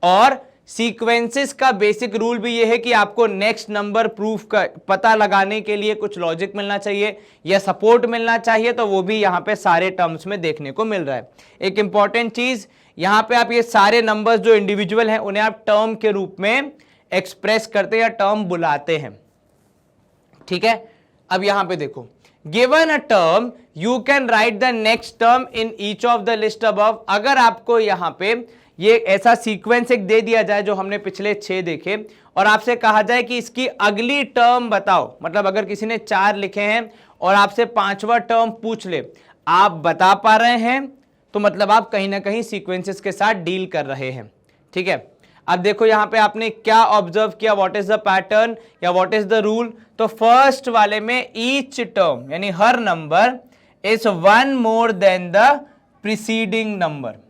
और सीक्वेंसेस का बेसिक रूल भी यह है कि आपको नेक्स्ट नंबर प्रूफ का पता लगाने के लिए कुछ लॉजिक मिलना चाहिए या सपोर्ट मिलना चाहिए, तो वो भी यहां पे सारे टर्म्स में देखने को मिल रहा है। एक इंपॉर्टेंट चीज, यहां पे आप ये सारे नंबर्स जो इंडिविजुअल हैं उन्हें आप टर्म के रूप में एक्सप्रेस करते या टर्म बुलाते हैं, ठीक है। अब यहां पे देखो, given a term you can write the next term in each of the list above. अगर आपको यहां पे ये ऐसा सीक्वेंस एक दे दिया जाए जो हमने पिछले 6 देखे, और आपसे कहा जाए कि इसकी अगली टर्म बताओ, मतलब अगर किसी ने 4 लिखे हैं और आपसे 5वां टर्म पूछ ले, आप बता पा रहे हैं, तो मतलब आप कहीं ना कहीं सीक्वेंसेस के साथ डील कर रहे हैं, ठीक है। अब देखो यहां पे आपने क्या ऑब्जर्व किया, व्हाट इज द पैटर्न या व्हाट इज द रूल। तो फर्स्ट वाले में ईच टर्म यानी हर number is 1 more than the preceding number,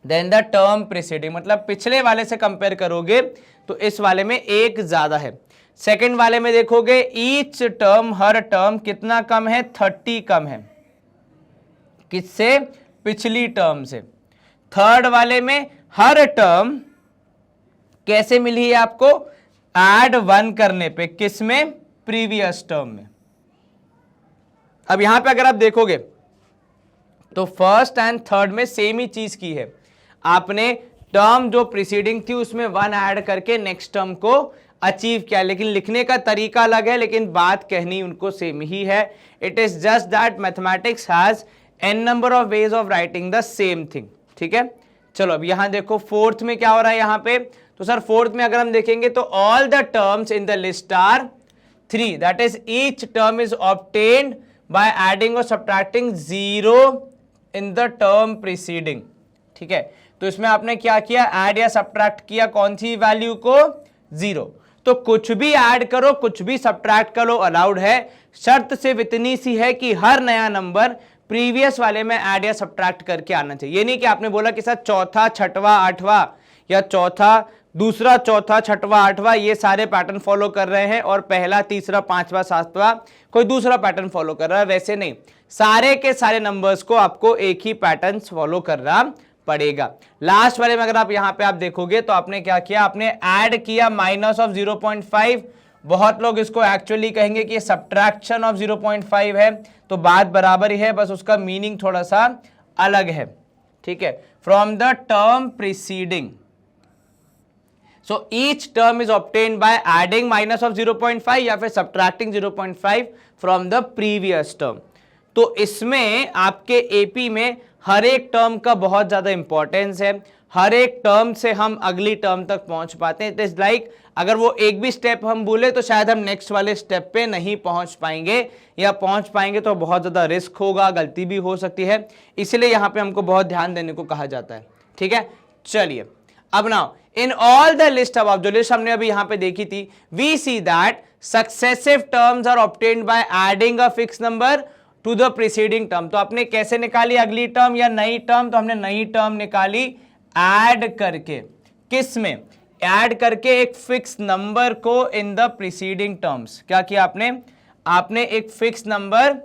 then the term preceding, मतलब पिछले वाले से कंपेयर करोगे तो इस वाले में एक ज्यादा है। सेकंड वाले में देखोगे ईच टर्म, हर टर्म कितना कम है, 30 कम है, किससे, पिछली टर्म से। थर्ड वाले में हर टर्म कैसे मिली है आपको, ऐड 1 करने पे, किसमें, प्रीवियस टर्म में। अब यहां पे अगर आप देखोगे तो फर्स्ट एंड थर्ड में सेम ही चीज की है, आपने टर्म जो प्रीसीडिंग थी उसमें 1 ऐड करके नेक्स्ट टर्म को अचीव किया, लेकिन लिखने का तरीका अलग है, लेकिन बात कहनी उनको सेम ही है। It is just that mathematics has n number of ways of writing the same thing, ठीक है। चलो अब यहां देखो फोर्थ में क्या हो रहा है यहां पे, तो सर फोर्थ में अगर हम देखेंगे तो all the terms in the list are 3, that is each term is obtained by adding or subtracting 0 in the term preceding, ठीक है। तो इसमें आपने क्या किया, ऐड या सब्ट्रैक्ट किया, कौन सी वैल्यू को, 0। तो कुछ भी ऐड करो, कुछ भी सब्ट्रैक्ट करो, अलाउड है, शर्त सिर्फ इतनी सी है कि हर नया नंबर प्रीवियस वाले में ऐड या सब्ट्रैक्ट करके आना चाहिए। ये नहीं कि आपने बोला कि सर चौथा, छठवां, आठवां, या चौथा, दूसरा, चौथा, छठवां, आठवां ये सारे पैटर्न फॉलो कर रहे हैं और पहला, तीसरा, पांचवा, सातवां कोई दूसरा पैटर्न फॉलो कर रहा है, वैसे नहीं, सारे के सारे नंबर्स को आपको एक ही पैटर्न फॉलो करना पड़ेगा। लास्ट वाले में अगर आप यहां पे आप देखोगे तो आपने क्या किया, आपने ऐड किया माइनस ऑफ 0.5, बहुत लोग इसको एक्चुअली कहेंगे कि सब्ट्रैक्शन ऑफ 0.5 है, तो बात बराबर ही है, बस उसका मीनिंग थोड़ा सा अलग है, ठीक है। From the term preceding, so each term is obtained by adding minus of 0.5 या फिर subtracting 0.5 from the previous term. तो इसमें आपके एपी में हर एक टर्म का बहुत ज्यादा इंपॉर्टेंस है, हर एक टर्म से हम अगली टर्म तक पहुंच पाते हैं। इट इज लाइक अगर वो एक भी स्टेप हम बोले तो शायद हम नेक्स्ट वाले स्टेप पे नहीं पहुंच पाएंगे, या पहुंच पाएंगे तो बहुत ज्यादा रिस्क होगा, गलती भी हो सकती है, इसलिए यहां पे हमको बहुत ध्यान देने को कहा जाता है, ठीक है। चलिए अब now in all the list above, जो लिस्ट हमने अभी यहां पे देखी थी, we see that successive terms are obtained by adding a fix number to the preceding term. तो आपने कैसे निकाली अगली टर्म या नई टर्म, तो हमने नई टर्म निकाली ऐड करके, किस में, ऐड करके एक फिक्स नंबर को इन द प्रीसीडिंग टर्म्स। क्या किया आपने, आपने एक फिक्स नंबर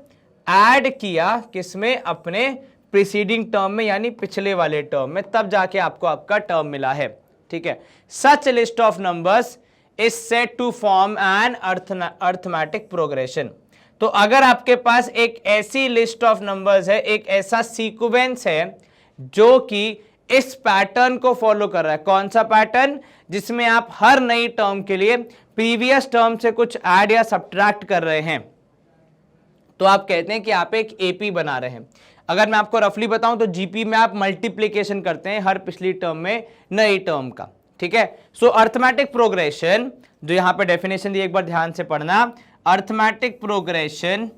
ऐड किया किसमें, अपने प्रीसीडिंग टर्म में, यानी पिछले वाले टर्म में, तब जाके आपको आपका टर्म मिला है, ठीक है। Such list of numbers is said to form an arithmetic progression. तो अगर आपके पास एक ऐसी लिस्ट ऑफ नंबर्स है, एक ऐसा सीक्वेंस है जो कि इस पैटर्न को फॉलो कर रहा है, कौन सा पैटर्न, जिसमें आप हर नई टर्म के लिए प्रीवियस टर्म से कुछ ऐड या सब्ट्रैक्ट कर रहे हैं, तो आप कहते हैं कि आप एक एपी बना रहे हैं। अगर मैं आपको रफली बताऊं तो जीपी में आप मल्टीप्लीकेशन करते हैं हर पिछली टर्म में नई टर्म का, ठीक है। सो अर्थमेटिक प्रोग्रेशन, जो यहां पे डेफिनेशन दी एक बार ध्यान से पढ़ना, arithmetic progression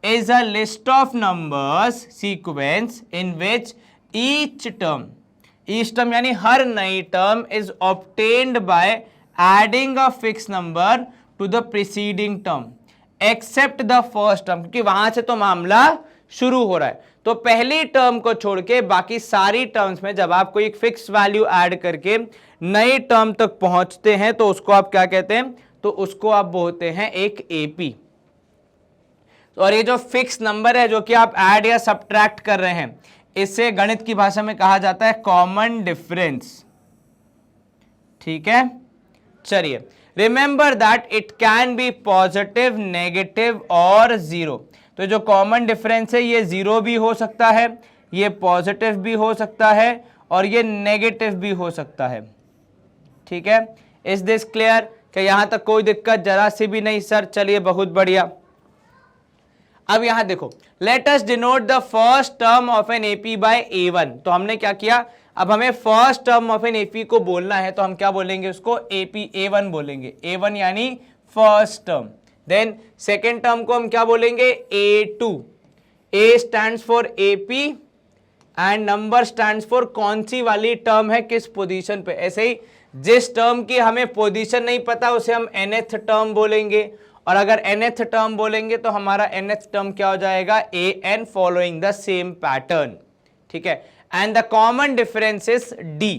is a list of numbers sequence in which each term यानी हर नई term is obtained by adding a fix number to the preceding term except the first term, क्योंकि वहां से तो मामला शुरू हो रहा है। तो पहली टर्म को छोड़ के बाकी सारी टर्म्स में जब आप कोई एक फिक्स वैल्यू ऐड करके नई टर्म तक पहुंचते हैं तो उसको आप क्या कहते हैं, तो उसको आप बोलते हैं एक एपी। और ये जो फिक्स नंबर है जो कि आप ऐड या सब्ट्रैक्ट कर रहे हैं, इसे गणित की भाषा में कहा जाता है कॉमन डिफरेंस। ठीक है, चलिए, remember that it can B positive, negative और जीरो। तो जो कॉमन डिफरेंस है ये जीरो भी हो सकता है, ये पॉजिटिव भी हो सकता है और ये नेगेटिव भी हो सकता है। ठीक है, इज दिस क्लियर? कि यहां तक कोई दिक्कत जरा सी भी नहीं सर? चलिए, बहुत बढ़िया। अब यहां देखो, let us denote the first term of an AP by A1। तो हमने क्या किया, अब हमें first term of an AP को बोलना है, तो हम क्या बोलेंगे उसको, एपी A1 बोलेंगे। A1 यानी first term. Then second term को हम क्या बोलेंगे, A2। A stands for AP and number stands for कौन सी वाली टर्म है, किस पोजीशन पे। ऐसे ही जिस टर्म की हमें पोजीशन नहीं पता उसे हम nth टर्म बोलेंगे, और अगर nth टर्म बोलेंगे तो हमारा nth टर्म क्या हो जाएगा, an following the same pattern. ठीक है, and the common difference is d।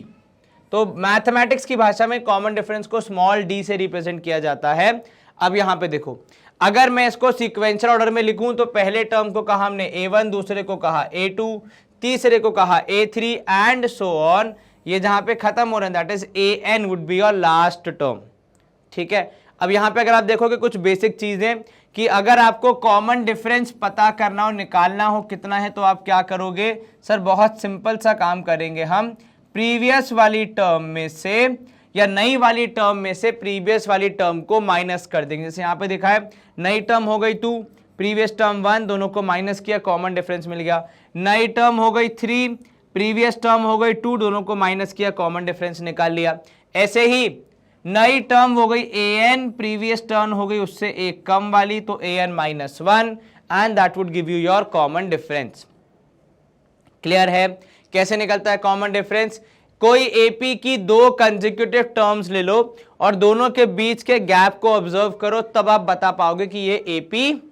तो मैथमेटिक्स की भाषा में कॉमन डिफरेंस को स्मॉल d से रिप्रेजेंट किया जाता है। अब यहां पे देखो, अगर मैं इसको सीक्वेंशियल ऑर्डर में लिखूं तो पहले टर्म को कहा हमने A1, दूसरे को कहा A2, तीसरे को कहा A3 एंड सो ऑन। ये जहां पे खत्म हो रहा है that is an would be your last term. ठीक है, अब यहां पे अगर आप देखोगे कुछ बेसिक चीजें कि अगर आपको कॉमन डिफरेंस पता करना हो, निकालना हो कितना है, तो आप क्या करोगे सर, बहुत सिंपल सा काम करेंगे हम, प्रीवियस वाली टर्म में से या नई वाली टर्म में से प्रीवियस वाली टर्म को माइनस कर देंगे। जैसे यहाँ पे दिखा है, नई टर्म हो गई 2, प्रीवियस टर्म 1, दोनों को माइनस किया, कॉमन डिफरेंस मिल गया। नई टर्म हो गई 3, प्रीवियस टर्म हो गई 2, दोनों को माइनस किया, कॉमन डिफरेंस निकाल लिया। ऐसे ही नई टर्म हो गई an, प्रीवियस टर्म हो गई उससे एक कम वाली, तो an -1 and that would give you your common difference. Clear है कैसे निकलता है कॉमन डिफरेंस? कोई एपी की दो कंसेक्यूटिव टर्म्स ले लो और दोनों के बीच के गैप को ऑब्जर्व करो, तब आप बता पाओगे कि ये एपी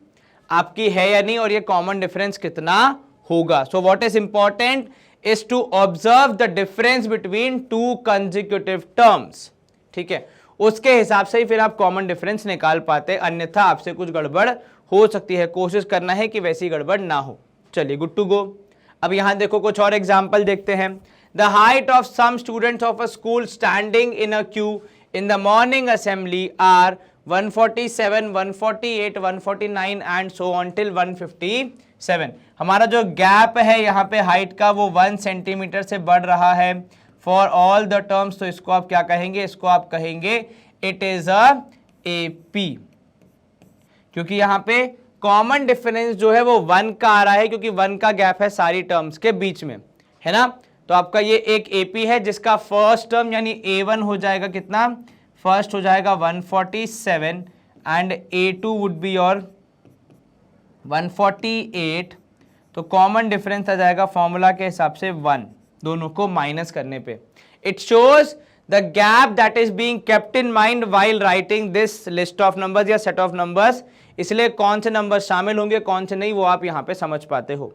आपकी है या नहीं और ये कॉमन डिफरेंस कितना होगा। So what is important is to observe the difference between two consecutive terms. ठीक है, उसके हिसाब से ही फिर आप कॉमन डिफरेंस निकाल पाते, अन्यथा आपसे कुछ गड़बड़ हो सकती है। कोशिश करना है कि वैसी गड़बड़ ना हो। चलिए, गुड टू गो। अब यहां देखो कुछ और एग्जाम्पल देखते हैं। The height of some students of a school standing in a queue in the morning assembly are 147, 148, 149 and so on till 157। हमारा जो गैप है यहाँ पे हाइट का वो 1 सेंटीमीटर से बढ़ रहा है फॉर ऑल द टर्म्स। तो इसको आप क्या कहेंगे, इसको आप कहेंगे इट इज अ एपी, क्योंकि यहाँ पे कॉमन डिफरेंस जो है वो 1 का आ रहा है, क्योंकि 1 का गैप है सारी टर्म्स के बीच में, है ना। तो आपका ये एक एपी है जिसका फर्स्ट टर्म यानी A1 हो जाएगा कितना, फर्स्ट हो जाएगा 147 and A2 would be your 148। तो कॉमन डिफरेंस आ जाएगा फॉर्मूला के हिसाब से 1, दोनों को माइनस करने पे। It shows the gap that is being kept in mind while writing this list of numbers या सेट ऑफ नंबर्स। इसलिए कौन से नंबर शामिल होंगे कौन से नहीं वो आप यहां पे समझ पाते हो।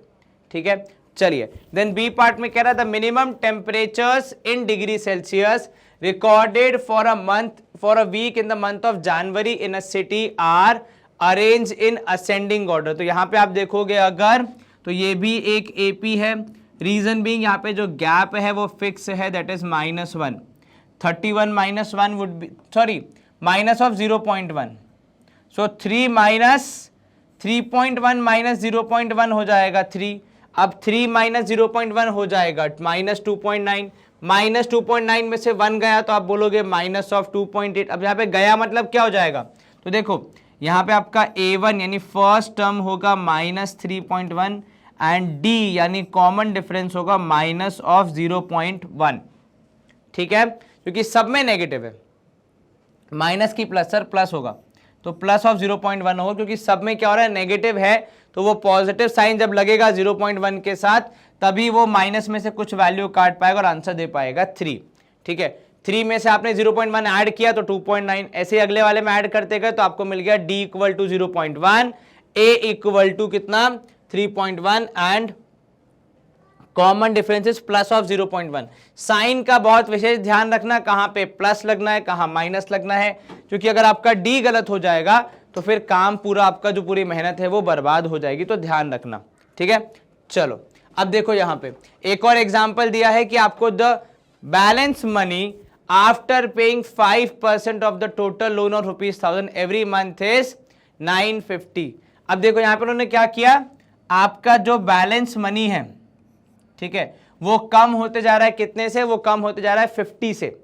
ठीक है, चलिए देन बी पार्ट में कह रहा था minimum temperatures in degree Celsius recorded for a month for a week in the month of January in a city are arrange in ascending order. तो यहां पे आप देखोगे अगर, तो ये भी एक एपी है। रीजन बीइंग यहाँ पे जो गैप है वो फिक्स है, that is -1। 31 - 1 would B sorry minus of 0.1, सो 3 - 3.1 - 0.1 हो जाएगा 3। अब 3 - 0.1 हो जाएगा -2.9। -2.9 में से 1 गया तो आप बोलोगे -2.8। अब यहाँ पे गया मतलब क्या हो जाएगा, तो देखो यहाँ पे आपका A1 यानी फर्स्ट टर्म होगा -3.1 एंड D यानी कॉमन डिफरेंस होगा -0.1। ठीक है, क्योंकि सब में नेगेटिव है, माइनस की प्लस सर प्लस होगा तो +0.1 होगा, क्योंकि सब में क्या हो रहा है नेगेटिव है, तो वो पॉजिटिव साइन जब लगेगा 0.1 के साथ तभी वो माइनस में से कुछ वैल्यू काट पाएगा और आंसर दे पाएगा 3। ठीक है, 3 में से आपने 0.1 ऐड किया तो 2.9, ऐसे अगले वाले में ऐड करते गए तो आपको मिल गया D = 0.1, A = कितना 3.1 and common difference is plus of 0.1। Sign का बहुत विशेष ध्यान रखना, कहां पे प्लस लगना है कहां माइनस लगना है, क्योंकि अगर आपका डी गलत हो जाएगा तो फिर काम पूरा आपका जो पूरी मेहनत है वो बर्बाद हो जाएगी, तो ध्यान रखना, ठीक है। चलो अब देखो यहां पे एक और एग्जांपल दिया है कि आपको the balance money after paying 5% of the total loan और ₹1000 एवरी मंथ इज 950। अब देखो यहां पर उन्होंने क्या किया, आपका जो बैलेंस मनी है, ठीक है, वो कम होते जा रहा है, कितने से, वो कम होते जा रहा है 50 से,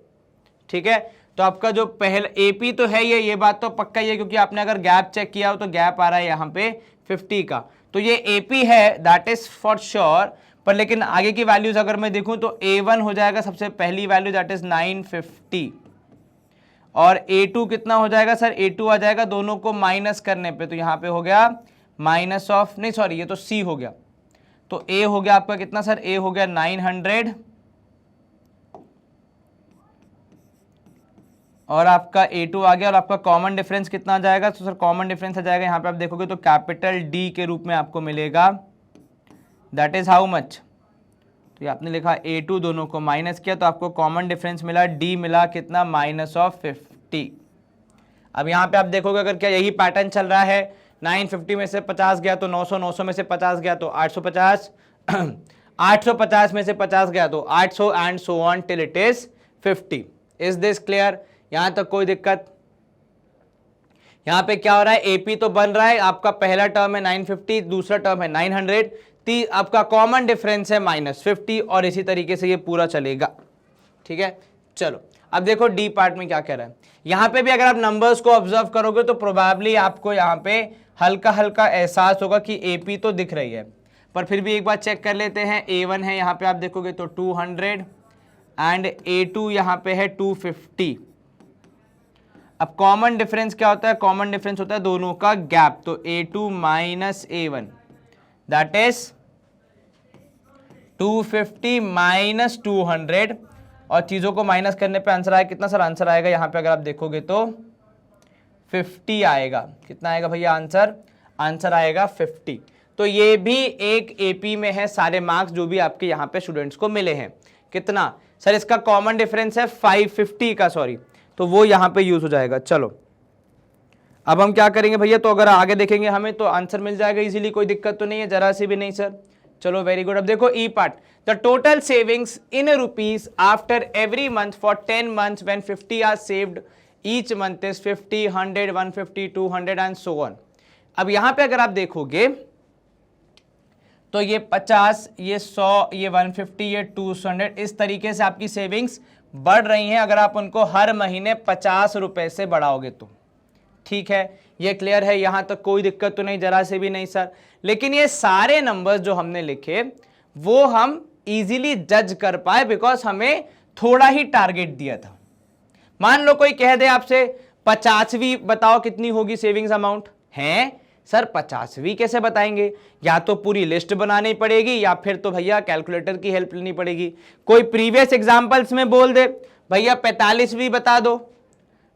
ठीक है। तो आपका जो पहला एपी तो है ये बात तो पक्का ही है, क्योंकि आपने अगर गैप चेक किया हो तो गैप आ रहा है यहाँ पे 50 का, तो ये एपी है, दैट इज फॉर श्योर। पर लेकिन आगे की वैल्यूज अगर मैं देखूं तो A1 हो जाएगा सबसे पहली वैल्यू, दैट इज 950, और A2 कितना हो जाएगा सर, A2 आ जाएगा दोनों को माइनस करने पे, तो यहाँ पे हो गया माइनस ऑफ, नहीं सॉरी ये तो C हो गया, तो A हो गया आपका कितना सर, A हो गया 900, और आपका A2 आ गया, और आपका कॉमन डिफरेंस कितना आ जाएगा, तो सर कॉमन डिफरेंस आ जाएगा यहाँ पे आप देखोगे तो कैपिटल D के रूप में आपको मिलेगा, दैट इज हाउ मच, तो ये आपने लिखा A2, दोनों को माइनस किया तो आपको कॉमन डिफरेंस मिला D मिला कितना, माइनस ऑफ 50। अब यहाँ पे आप देखोगे अगर क्या यही पैटर्न चल रहा है, 950 में से 50 गया तो 900, 900 में से 50 गया तो 850, 850 में से 50 गया तो 800 and so on till it is 50। Is this clear, यहां तक कोई दिक्कत। यहां पे क्या हो रहा है, एपी तो बन रहा है, आपका पहला टर्म है 950, दूसरा टर्म है 900, आपका कॉमन डिफरेंस है -50, और इसी तरीके से ये पूरा चलेगा, ठीक है। चलो अब देखो डी पार्ट में क्या कह रहा है, यहां पे भी अगर आप नंबर्स को ऑब्जर्व करोगे तो प्रोबेबली आपको यहां पे हल्का हल्का एहसास होगा कि एपी तो दिख रही है, पर फिर भी एक बार चेक कर लेते हैं। A1 है यहाँ पे आप देखोगे तो 200 एंड A2 यहाँ पे है 250। अब कॉमन डिफरेंस क्या होता है, कॉमन डिफरेंस होता है दोनों का गैप, तो A2 minus A1 that is 250 minus 200, और चीजों को माइनस करने पे आंसर आएगा कितना सर, आंसर आएगा यहाँ पे अगर आप देखोगे तो 50 आएगा। कितना आएगा भैया आंसर, आंसर आएगा 50। तो ये भी एक एपी में है सारे मार्क्स जो भी आपके यहाँ पे स्टूडेंट्स को मिले हैं। कितना सर, इसका कॉमन डिफरेंस है 550 का, सॉरी, तो वो यहाँ पे यूज हो जाएगा। चलो अब हम क्या करेंगे भैया, तो अगर आगे देखेंगे हमें तो आंसर मिल जाएगा इजीली, कोई दिक्कत तो नहीं है, जरा सी भी नहीं सर। चलो वेरी गुड। अब देखो E part, the total savings in rupees after every month for 10 months when 50 are saved each month is 50, 100, 150, 200 and so on. अब यहां पे अगर आप देखोगे तो ये 50, ये 100, ये 150, ये 200, इस तरीके से आपकी सेविंग्स बढ़ रही हैं अगर आप उनको हर महीने 50 रुपए से बढ़ाओगे तो। ठीक है, ये क्लियर है, यहां तक कोई दिक्कत तो नहीं, जरा से भी नहीं सर। लेकिन ये सारे नंबर्स जो हमने लिखे वो हम इजीली जज कर पाए बिकॉज हमें थोड़ा ही टारगेट दिया था। मान लो कोई कह दे आपसे 50वीं बताओ कितनी होगी सेविंग्स अमाउंट, है सर 50वीं कैसे बताएंगे, या तो पूरी लिस्ट बनानी पड़ेगी या फिर तो भैया कैलकुलेटर की हेल्प लेनी पड़ेगी। कोई प्रीवियस एग्जांपल्स में बोल दे भैया 45वीं बता दो,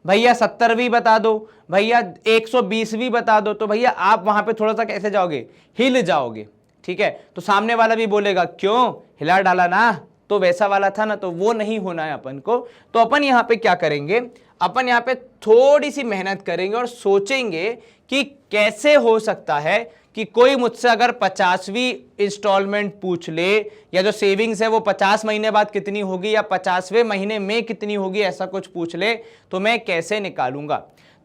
भैया 70वीं बता दो, भैया 120वीं बता दो, तो भैया आप वहां पे थोड़ा सा कैसे जाओगे, हिल जाओगे। ठीक है, तो सामने वाला भी बोलेगा क्यों हिला डाला ना, तो वैसा वाला था ना, तो वो नहीं होना है अपन को। तो अपन यहां पे क्या करेंगे, अपन यहां पे थोड़ी सी मेहनत करेंगे और सोचेंगे कि कैसे हो सकता है कि कोई मुझसे अगर 50वीं इंस्टॉलमेंट पूछ ले, या जो सेविंग्स है वो 50 महीने बाद कितनी होगी या 50वें महीने में कितनी होगी, ऐसा कुछ पूछ ले तो मैं कैसे निकालूंगा।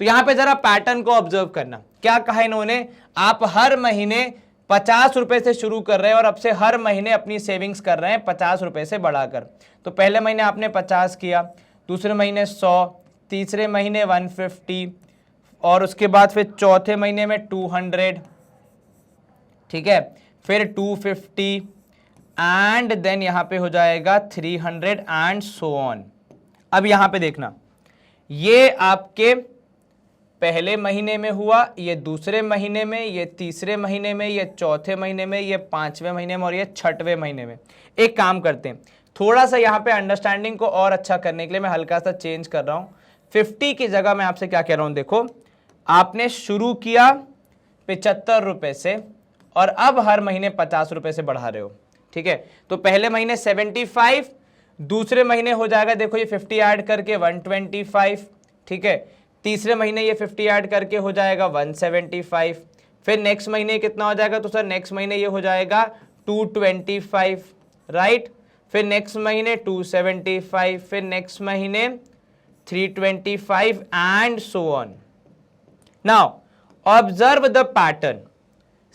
तो यहां पे जरा पैटर्न को ऑब्जर्व करना, क्या कहा इन्होंने, आप हर महीने 50 रुपए से शुरू कर रहे हैं और अब से हर महीने अपनी सेविंग्स कर रहे हैं 50 रुपए से बढ़ाकर। तो पहले महीने आपने 50 किया, दूसरे महीने 100, तीसरे महीने 150, और उसके बाद फिर चौथे महीने में 200, ठीक है, फिर 250 एंड देन यहां पे हो जाएगा 300 एंड सो ऑन। अब यहां पे देखना, ये आपके पहले महीने में हुआ, ये दूसरे महीने में, ये तीसरे महीने में, ये चौथे महीने में, ये 5वें महीने में और ये 6वें महीने में। एक काम करते हैं, थोड़ा सा यहाँ पे अंडरस्टैंडिंग को और अच्छा करने के लिए मैं हल्का सा चेंज कर रहा हूं। 50 की जगह मैं आपसे क्या कह रहा हूं, देखो आपने शुरू किया 75 रुपए से और अब हर महीने 50 रुपए से बढ़ा रहे हो, ठीक है। तो पहले महीने 75, दूसरे महीने हो जाएगा देखो ये 50 ऐड करके 125, ठीक है। तीसरे महीने ये 50 ऐड करके हो जाएगा 175, फिर नेक्स्ट महीने कितना हो जाएगा, तो सर नेक्स्ट महीने ये हो जाएगा 225, राइट। फिर नेक्स्ट महीने 275, फिर नेक्स्ट महीने 325 and so on. Now observe the pattern,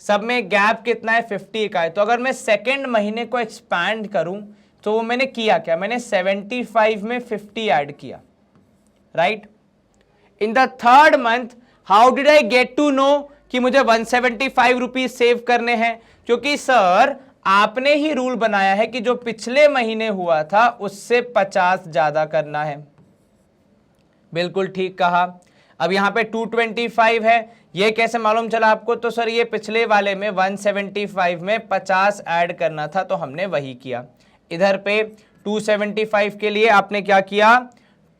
सब में गैप कितना है, 50 का है। तो अगर मैं सेकेंड महीने को एक्सपैंड करूं तो वो मैंने किया क्या, मैंने 75 में 50 ऐड किया, right. In the third month how did I get to know कि मुझे 175 रुपीज सेव करने हैं, क्योंकि सर आपने ही रूल बनाया है कि जो पिछले महीने हुआ था उससे 50 ज्यादा करना है। बिल्कुल ठीक कहा। अब यहां पे 225 है, ये कैसे मालूम चला आपको, तो सर ये पिछले वाले में 175 में 50 ऐड करना था तो हमने वही किया। इधर पे 275 के लिए आपने क्या किया,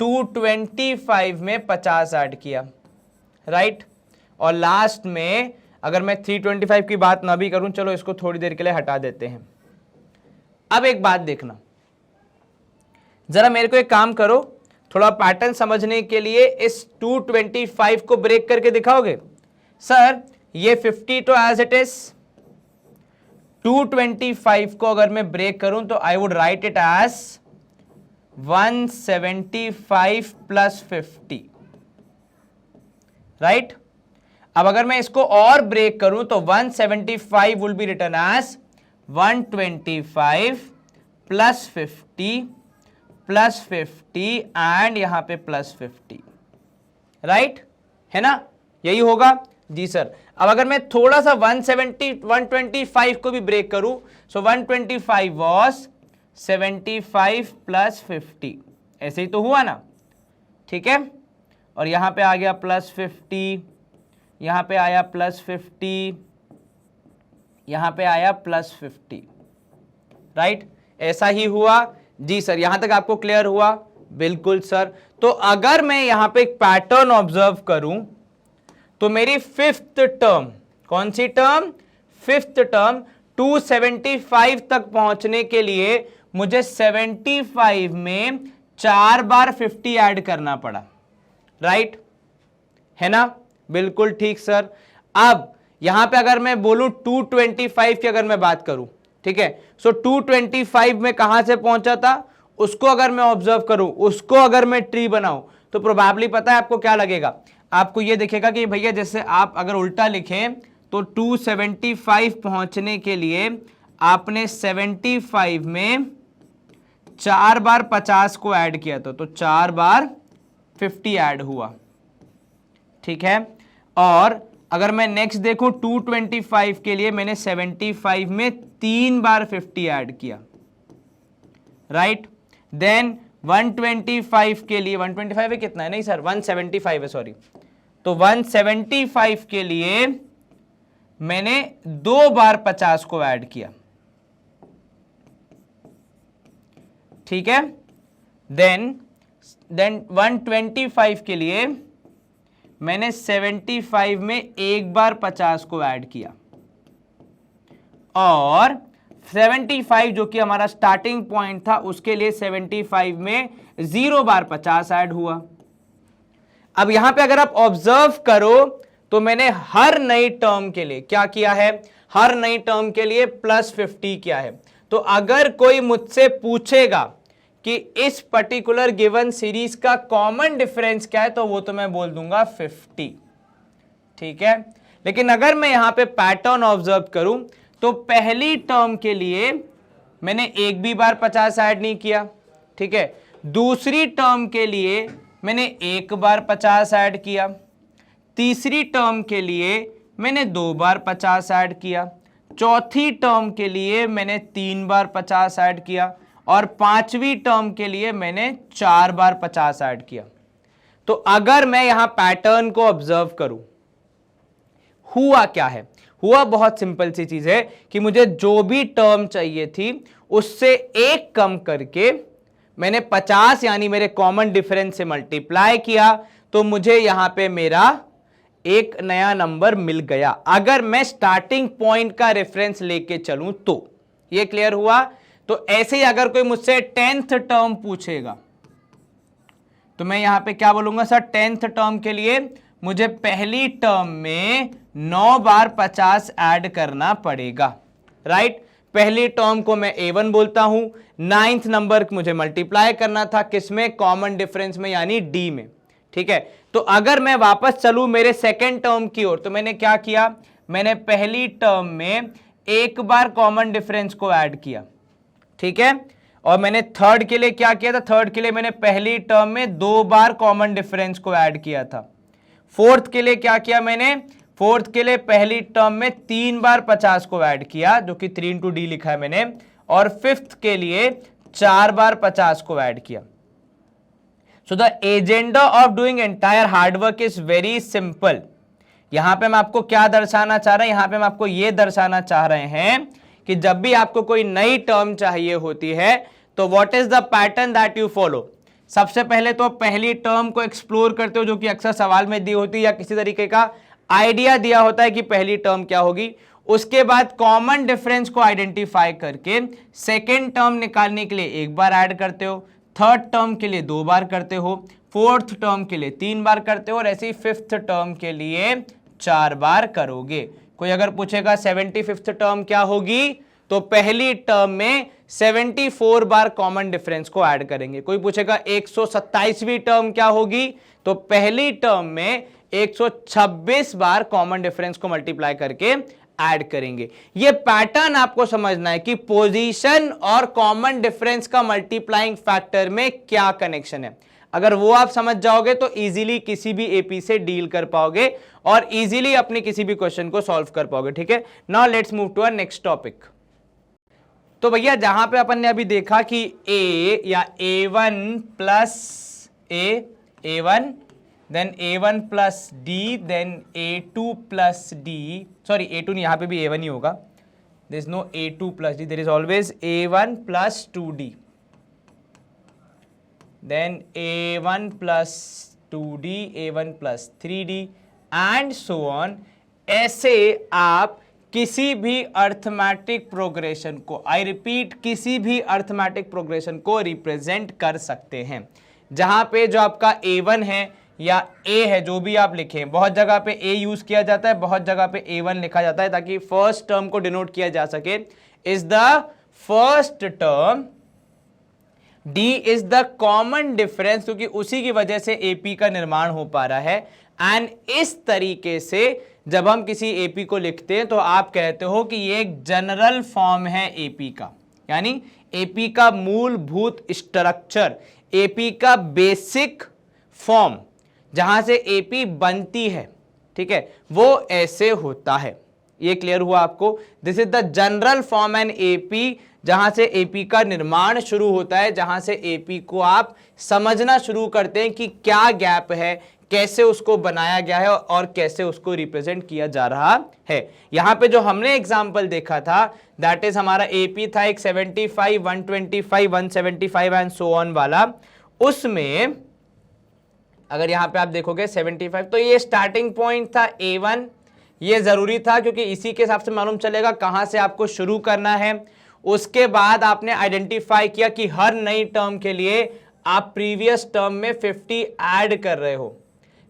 225 में 50 ऐड किया, राइट। और लास्ट में अगर मैं 325 की बात ना भी करूं, चलो इसको थोड़ी देर के लिए हटा देते हैं। अब एक बात देखना, जरा मेरे को एक काम करो, थोड़ा पैटर्न समझने के लिए इस 225 को ब्रेक करके दिखाओगे। सर ये 50 तो एज इट इज, 225 को अगर मैं ब्रेक करूं तो I would write it as 175 plus 50, right. अब अगर मैं इसको और ब्रेक करूं तो 175 will be written as 125 plus 50 plus 50 and यहां पे प्लस 50, राइट, है ना, यही होगा जी सर। अब अगर मैं थोड़ा सा 125 को भी ब्रेक करूं, सो 125 वॉज 75 प्लस 50, ऐसे ही तो हुआ ना, ठीक है। और यहां पे आ गया प्लस 50, यहां पे आया प्लस 50, यहां पे आया प्लस 50, राइट, ऐसा ही हुआ जी सर। यहां तक आपको क्लियर हुआ? बिल्कुल सर। तो अगर मैं यहां पे एक पैटर्न ऑब्जर्व करूं तो मेरी फिफ्थ टर्म, कौन सी टर्म, फिफ्थ टर्म 275 तक पहुंचने के लिए मुझे 75 में 4 बार 50 ऐड करना पड़ा, राइट, है ना, बिल्कुल ठीक सर। अब यहां पे अगर मैं बोलूं 225 की अगर मैं बात करूं, ठीक है, सो 225 में कहां से पहुंचा था, उसको अगर मैं ऑब्जर्व करूं, उसको अगर मैं ट्री बनाऊं तो प्रोबेबली पता है आपको क्या लगेगा, आपको ये दिखेगा कि भैया जैसे आप अगर उल्टा लिखें तो 275 पहुंचने के लिए आपने 75 में 4 बार 50 को ऐड किया था, तो 4 बार 50 ऐड हुआ, ठीक है। और अगर मैं नेक्स्ट देखूं 225 के लिए मैंने 75 में 3 बार 50 ऐड किया, राइट। देन 125 के लिए, 125 है कितना है, नहीं सर 175 है, सॉरी, तो 175 के लिए मैंने 2 बार 50 को ऐड किया, ठीक है। देन 125 के लिए मैंने 75 में 1 बार 50 को ऐड किया, और 75 जो कि हमारा स्टार्टिंग पॉइंट था उसके लिए 75 में 0 बार 50 ऐड हुआ। अब यहां पे अगर आप ऑब्जर्व करो तो मैंने हर नई टर्म के लिए क्या किया है, हर नई टर्म के लिए प्लस 50 किया है। तो अगर कोई मुझसे पूछेगा कि इस पर्टिकुलर गिवन सीरीज का कॉमन डिफरेंस क्या है, तो वो तो मैं बोल दूंगा 50, ठीक है। लेकिन अगर मैं यहां पे पैटर्न ऑब्जर्व करूं तो पहली टर्म के लिए मैंने एक भी बार 50 ऐड नहीं किया, ठीक है। दूसरी टर्म के लिए मैंने 1 बार 50 ऐड किया, तीसरी टर्म के लिए मैंने 2 बार 50 ऐड किया, चौथी टर्म के लिए मैंने 3 बार 50 ऐड किया, और पांचवी टर्म के लिए मैंने 4 बार 50 ऐड किया। तो अगर मैं यहां पैटर्न को ऑब्जर्व करूं, हुआ क्या है, हुआ बहुत सिंपल सी चीज है कि मुझे जो भी टर्म चाहिए थी उससे एक कम करके मैंने 50 यानी मेरे कॉमन डिफरेंस से मल्टीप्लाई किया, तो मुझे यहां पे मेरा एक नया नंबर मिल गया अगर मैं स्टार्टिंग पॉइंट का रेफरेंस लेके चलूं तो। ये क्लियर हुआ? तो ऐसे ही अगर कोई मुझसे 10th टर्म पूछेगा तो मैं यहां पे क्या बोलूंगा सर, 10th टर्म के लिए मुझे पहली टर्म में 9 बार 50 ऐड करना पड़ेगा, राइट। पहली टर्म को मैं A1 बोलता हूं, 9th नंबर मुझे मल्टीप्लाई करना था किसमें, कॉमन डिफरेंस में यानी D में, ठीक है। तो अगर मैं वापस चलूं मेरे सेकेंड टर्म की ओर तो मैंने क्या किया, मैंने पहली टर्म में एक बार कॉमन डिफरेंस को ऐड किया, ठीक है। और मैंने थर्ड के लिए क्या किया था, थर्ड के लिए मैंने पहली टर्म में 2 बार कॉमन डिफरेंस को ऐड किया था। फोर्थ के लिए क्या किया मैंने, फोर्थ के लिए पहली टर्म में 3 बार 50 को ऐड किया जो कि 3 into D लिखा है मैंने, और फिफ्थ के लिए 4 बार 50 को ऐड किया। So the agenda of doing entire hard work is very simple. यहां पे मैं आपको क्या दर्शाना चाह रहे हैं, यहां पे मैं आपको यह दर्शाना चाह रहे हैं कि जब भी आपको कोई नई टर्म चाहिए होती है तो what is the pattern that you follow. सबसे पहले तो पहली टर्म को एक्सप्लोर करते हो जो कि अक्सर सवाल में दी होती है या किसी तरीके का आइडिया दिया होता है कि पहली टर्म क्या होगी। उसके बाद कॉमन डिफरेंस को आइडेंटिफाई करके सेकेंड टर्म निकालने के लिए एक बार ऐड करते हो, थर्ड टर्म के लिए 2 बार करते हो, फोर्थ टर्म के लिए 3 बार करते हो और ऐसे ही फिफ्थ टर्म के लिए 4 बार करोगे। कोई अगर पूछेगा 75th टर्म क्या होगी तो पहली टर्म में 74 बार कॉमन डिफरेंस को ऐड करेंगे। कोई पूछेगा 127वीं टर्म क्या होगी तो पहली टर्म में 126 बार कॉमन डिफरेंस को मल्टीप्लाई करके ऐड करेंगे। यह पैटर्न आपको समझना है कि पोजीशन और कॉमन डिफरेंस का मल्टीप्लाइंग फैक्टर में क्या कनेक्शन है। अगर वो आप समझ जाओगे तो इजीली किसी भी एपी से डील कर पाओगे और इजीली अपने किसी भी क्वेश्चन को सॉल्व कर पाओगे, ठीक है। Now let's move to our next topic. तो भैया जहां पे अपन ने अभी देखा कि A या A1 plus A1 then A1 plus D then A2 plus D, sorry A2 नहीं, यहां पे भी A1 ही होगा, there is no A2 plus D, there is always A1 plus 2D then A1 plus 2D, A1 plus 3D and so on. ऐसे आप किसी भी अर्थमेटिक प्रोग्रेशन को, आई रिपीट, किसी भी अर्थमेटिक प्रोग्रेशन को रिप्रेजेंट कर सकते हैं। जहां पे जो आपका A1 है या A है, जो भी आप लिखें, बहुत जगह पे A यूज किया जाता है, बहुत जगह पे A1 लिखा जाता है ताकि फर्स्ट टर्म को डिनोट किया जा सके। Is the first term, D is the common difference, क्योंकि उसी की वजह से AP का निर्माण हो पा रहा है। एंड इस तरीके से जब हम किसी एपी को लिखते हैं तो आप कहते हो कि ये एक जनरल फॉर्म है एपी का, यानी एपी का मूलभूत स्ट्रक्चर, एपी का बेसिक फॉर्म जहां से एपी बनती है, ठीक है, वो ऐसे होता है। ये क्लियर हुआ आपको? This is the general form and AP, जहां से एपी का निर्माण शुरू होता है, जहां से एपी को आप समझना शुरू करते हैं कि क्या गैप है, कैसे उसको बनाया गया है और कैसे उसको रिप्रेजेंट किया जा रहा है। यहां पे जो हमने एग्जांपल देखा था दैट इज हमारा एपी था एक 75, 125, 175 एंड सो ऑन वाला। उसमें अगर यहां पे आप देखोगे 75, तो ये स्टार्टिंग पॉइंट था A1। ये जरूरी था क्योंकि इसी के हिसाब से मालूम चलेगा कहां से आपको शुरू करना है। उसके बाद आपने आइडेंटिफाई किया कि हर नई टर्म के लिए आप प्रीवियस टर्म में 50 ऐड कर रहे हो,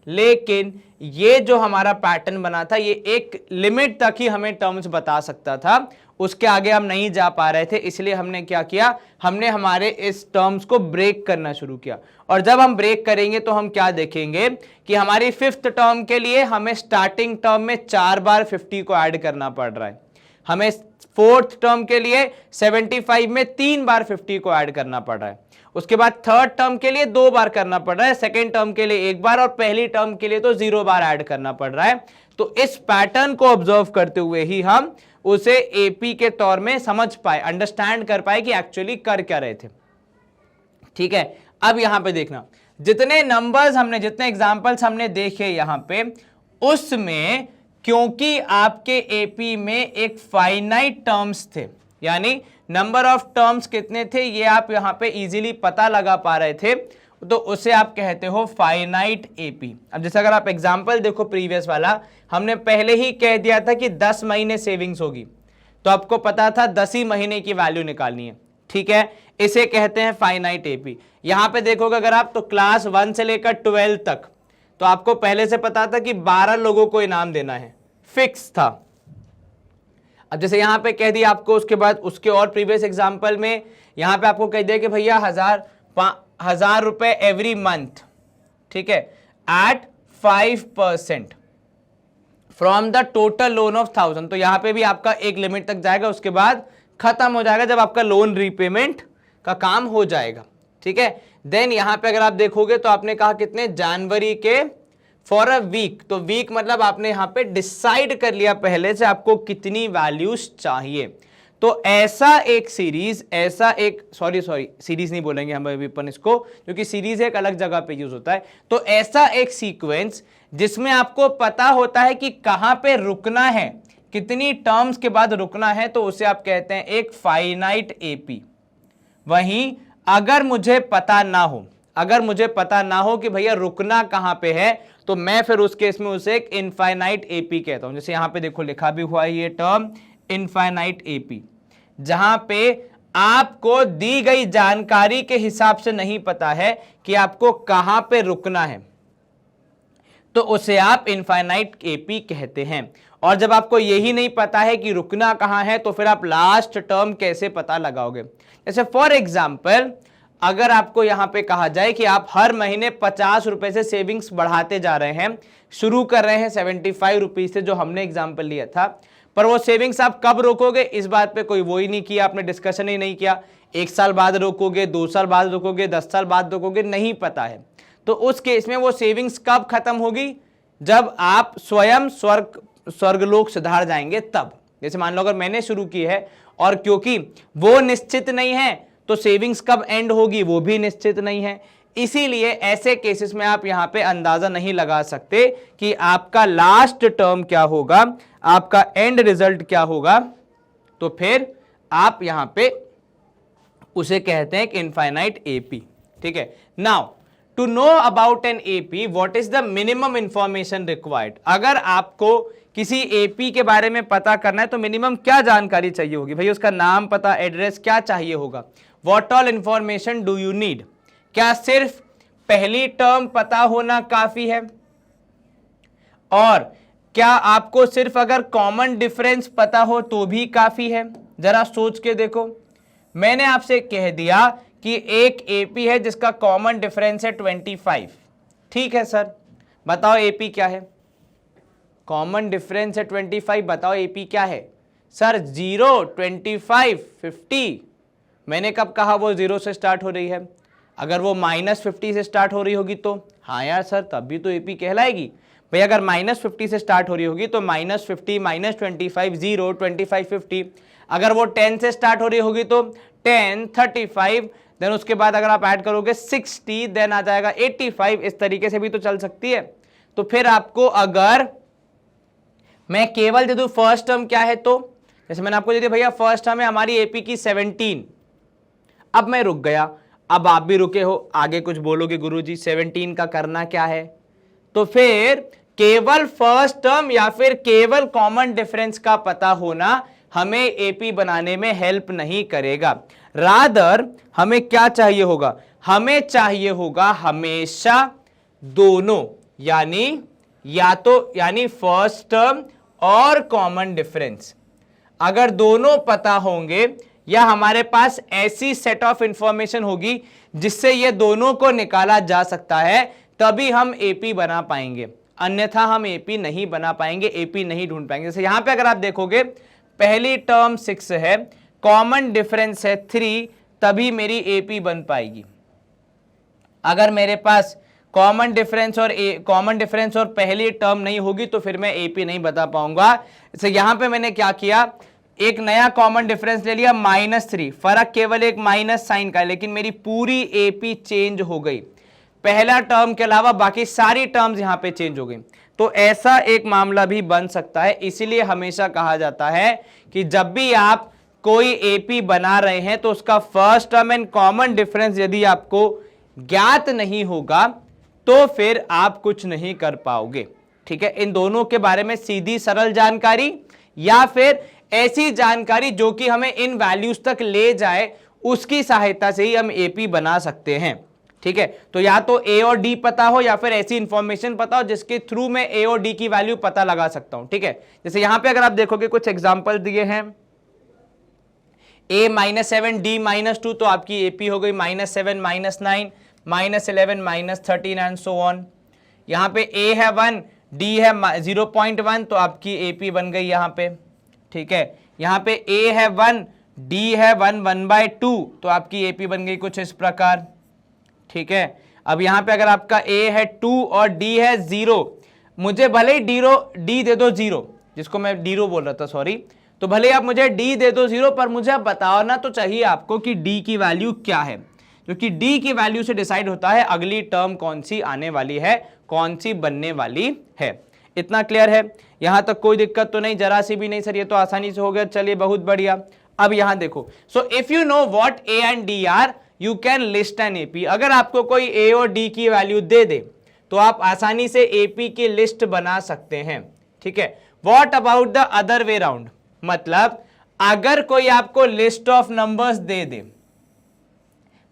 लेकिन ये जो हमारा पैटर्न बना था ये एक लिमिट तक ही हमें टर्म्स बता सकता था, उसके आगे हम नहीं जा पा रहे थे। इसलिए हमने क्या किया, हमने हमारे इस टर्म्स को ब्रेक करना शुरू किया। और जब हम ब्रेक करेंगे तो हम क्या देखेंगे कि हमारी फिफ्थ टर्म के लिए हमें स्टार्टिंग टर्म में 4 बार 50 को ऐड करना पड़ रहा है, हमें फोर्थ टर्म के लिए 75 में 3 बार 50 को ऐड करना पड़ रहा है, उसके बाद थर्ड टर्म के लिए 2 बार करना पड़ रहा है, सेकेंड टर्म के लिए 1 बार और पहली टर्म के लिए तो 0 बार ऐड करना पड़ रहा है। तो इस पैटर्न को ऑब्जर्व करते हुए ही हम उसे एपी के तौर में समझ पाए, अंडरस्टैंड कर पाए कि एक्चुअली कर क्या रहे थे, ठीक है। अब यहां पे देखना, जितने नंबर्स हमने, जितने एग्जांपल्स हमने देखे यहां पे, उसमें क्योंकि आपके एपी में एक फाइनाइट टर्म्स थे, यानी नंबर ऑफ टर्म्स कितने थे ये आप यहां पे इजीली पता लगा पा रहे थे, तो उसे आप कहते हो फाइनाइट एपी। अब जैसे अगर आप एग्जांपल देखो प्रीवियस वाला, हमने पहले ही कह दिया था कि 10 महीने सेविंग्स होगी, तो आपको पता था 10 ही महीने की वैल्यू निकालनी है, ठीक है, इसे कहते हैं फाइनाइट एपी। यहां पे देखोगे अगर आप तो क्लास 1 से लेकर 12 तक, तो आपको पहले से पता था कि 12 लोगों को इनाम देना है, फिक्स था। अब जैसे यहां पे कह दिया आपको, उसके बाद उसके और प्रीवियस एग्जांपल में यहां पे आपको कह दिया कि भैया 1000 रुपए एवरी मंथ, ठीक है, at 5% from the total loan of 1000। तो यहां पे भी आपका एक लिमिट तक जाएगा, उसके बाद खत्म हो जाएगा जब आपका लोन रीपेमेंट का काम हो जाएगा, ठीक है। देन यहां पे अगर आप देखोगे तो आपने कहा कितने, जनवरी के फॉर अ वीक, तो वीक मतलब आपने यहां पे डिसाइड कर लिया पहले से आपको कितनी वैल्यूज चाहिए। तो ऐसा एक सीरीज, ऐसा एक सॉरी सीरीज नहीं बोलेंगे हम अभी अपन इसको, क्योंकि सीरीज एक अलग जगह पे यूज होता है। तो ऐसा एक सीक्वेंस जिसमें आपको पता होता है कि कहां पे रुकना है, कितनी टर्म्स के बाद रुकना है, तो उसे आप कहते हैं एक फाइनाइट एपी। वहीं अगर मुझे पता ना हो, अगर मुझे पता ना हो कि भैया रुकना कहां पे है, तो मैं फिर उस केस में उसे एक इनफाइनाइट एपी कहता हूं। जैसे यहां पे देखो लिखा भी हुआ है ये टर्म इनफाइनाइट एपी, जहां पे आपको दी गई जानकारी के हिसाब से नहीं पता है कि आपको कहां पे रुकना है, तो उसे आप इनफाइनाइट एपी कहते हैं। और जब आपको यही नहीं पता है कि रुकना कहां है, तो फिर आप लास्ट टर्म कैसे पता लगाओगे। जैसे फॉर एग्जाम्पल अगर आपको यहां पे कहा जाए कि आप हर महीने 50 रुपए से सेविंग्स बढ़ाते जा रहे हैं, शुरू कर रहे हैं 75 रुपीज से, जो हमने एग्जाम्पल लिया था, पर वो सेविंग्स आप कब रोकोगे, इस बात पे कोई वो ही नहीं किया, आपने डिस्कशन ही नहीं किया। 1 साल बाद रोकोगे, 2 साल बाद रोकोगे, 10 साल बाद रोकोगे, नहीं पता है। तो उस केस में वो सेविंग्स कब खत्म होगी, जब आप स्वयं स्वर्गलोक सुधार जाएंगे तब। जैसे मान लो अगर मैंने शुरू की है और क्योंकि वो निश्चित नहीं है, तो सेविंग्स कब एंड होगी वो भी निश्चित नहीं है। इसीलिए ऐसे केसेस में आप यहां पे अंदाजा नहीं लगा सकते कि आपका लास्ट टर्म क्या होगा, आपका एंड रिजल्ट क्या होगा। तो फिर आप यहां पे उसे कहते हैं इनफाइनाइट एपी, ठीक है। Now to know about an AP, what is the minimum information required. अगर आपको किसी एपी के बारे में पता करना है तो मिनिमम क्या जानकारी चाहिए होगी, भाई उसका नाम, पता, एड्रेस क्या चाहिए होगा। What all information do you need. क्या सिर्फ पहली टर्म पता होना काफी है, और क्या आपको सिर्फ अगर कॉमन डिफरेंस पता हो तो भी काफी है। जरा सोच के देखो, मैंने आपसे कह दिया कि एक एपी है जिसका कॉमन डिफरेंस है 25, ठीक है सर, बताओ एपी क्या है। कॉमन डिफरेंस है 25, बताओ एपी क्या है। सर 0, 25, 50। मैंने कब कहा वो 0 से स्टार्ट हो रही है, अगर वो -50 से स्टार्ट हो रही होगी तो हाँ यार सर तब भी तो एपी कहलाएगी। भाई अगर -50 से स्टार्ट हो रही होगी तो -50, -25, 0, 25, 50। अगर वो 10 से स्टार्ट हो रही होगी तो 10, 35, देन उसके बाद अगर आप ऐड करोगे 60, देन आ जाएगा 85। इस तरीके से भी तो चल सकती है। तो फिर आपको अगर मैं केवल दे दूं फर्स्ट टर्म क्या है, तो जैसे मैंने आपको दे दिया भैया फर्स्ट टर्म है हमारी एपी की 17। अब मैं रुक गया, अब आप भी रुके हो, आगे कुछ बोलोगे गुरुजी 17 का करना क्या है, तो फिर केवल फर्स्ट टर्म या फिर केवल कॉमन डिफरेंस का पता होना हमें एपी बनाने में हेल्प नहीं करेगा। रादर हमें क्या चाहिए होगा, हमें चाहिए होगा हमेशा दोनों, यानी फर्स्ट टर्म और कॉमन डिफरेंस। अगर दोनों पता होंगे या हमारे पास ऐसी सेट ऑफ इंफॉर्मेशन होगी जिससे ये दोनों को निकाला जा सकता है, तभी हम एपी बना पाएंगे, अन्यथा हम एपी नहीं बना पाएंगे, एपी नहीं ढूंढ पाएंगे। जैसे यहां पे अगर आप देखोगे पहली टर्म 6 है, कॉमन डिफरेंस है 3, तभी मेरी एपी बन पाएगी। अगर मेरे पास कॉमन डिफरेंस और पहली टर्म नहीं होगी तो फिर मैं एपी नहीं बता पाऊंगा। जैसे यहां पे मैंने क्या किया, एक नया कॉमन डिफरेंस ले लिया -3, फर्क केवल एक माइनस साइन का है, लेकिन मेरी पूरी एपी चेंज हो गई। पहला टर्म के अलावा बाकी सारी टर्म्स यहां पे चेंज हो गई। तो ऐसा एक मामला भी बन सकता है। इसीलिए हमेशा कहा जाता है कि जब भी आप कोई एपी बना रहे हैं तो उसका first term and common difference यदि आपको ज्ञात नहीं होगा तो फिर आप कुछ नहीं कर पाओगे। ठीक है, इन दोनों के बारे में सीधी सरल जानकारी या फिर ऐसी जानकारी जो कि हमें इन वैल्यूज तक ले जाए, उसकी सहायता से ही हम एपी बना सकते हैं। ठीक है, तो या तो ए और डी पता हो या फिर ऐसी इंफॉर्मेशन पता हो जिसके थ्रू मैं ए और डी की वैल्यू पता लगा सकता हूं। ठीक है, जैसे यहां पे अगर आप देखोगे कुछ एग्जांपल दिए हैं, a -7 d -2, तो आपकी एपी हो गई -7 -9 -11 -13 एंड सो ऑन। यहां पे a है 1, d है 0.1, तो आपकी एपी बन गई यहां पे। ठीक है, यहां पे a है 1, d है 1/2, तो आपकी एपी बन गई कुछ इस प्रकार। ठीक है, अब यहां पे अगर आपका a है 2 और d है 0, मुझे भले ही d दे दो 0, जिसको मैं d बोल रहा था, सॉरी, तो भले आप मुझे d दे दो 0, पर मुझे अब बताना तो चाहिए आपको कि d की वैल्यू क्या है, क्योंकि d की वैल्यू से डिसाइड होता है अगली टर्म कौन सी आने वाली है, कौन सी बनने वाली है। इतना क्लियर है? यहां तक कोई दिक्कत तो नहीं, जरा सी भी नहीं सर, ये तो आसानी से हो गया। चलिए, बहुत बढ़िया। अब यहां देखो, so if you know what a and d are, you can list an AP. अगर आपको कोई a और d की वैल्यू दे दे तो आप आसानी से एपी की लिस्ट बना सकते हैं। ठीक है, what about the other way round, मतलब अगर कोई आपको लिस्ट ऑफ नंबर्स दे दे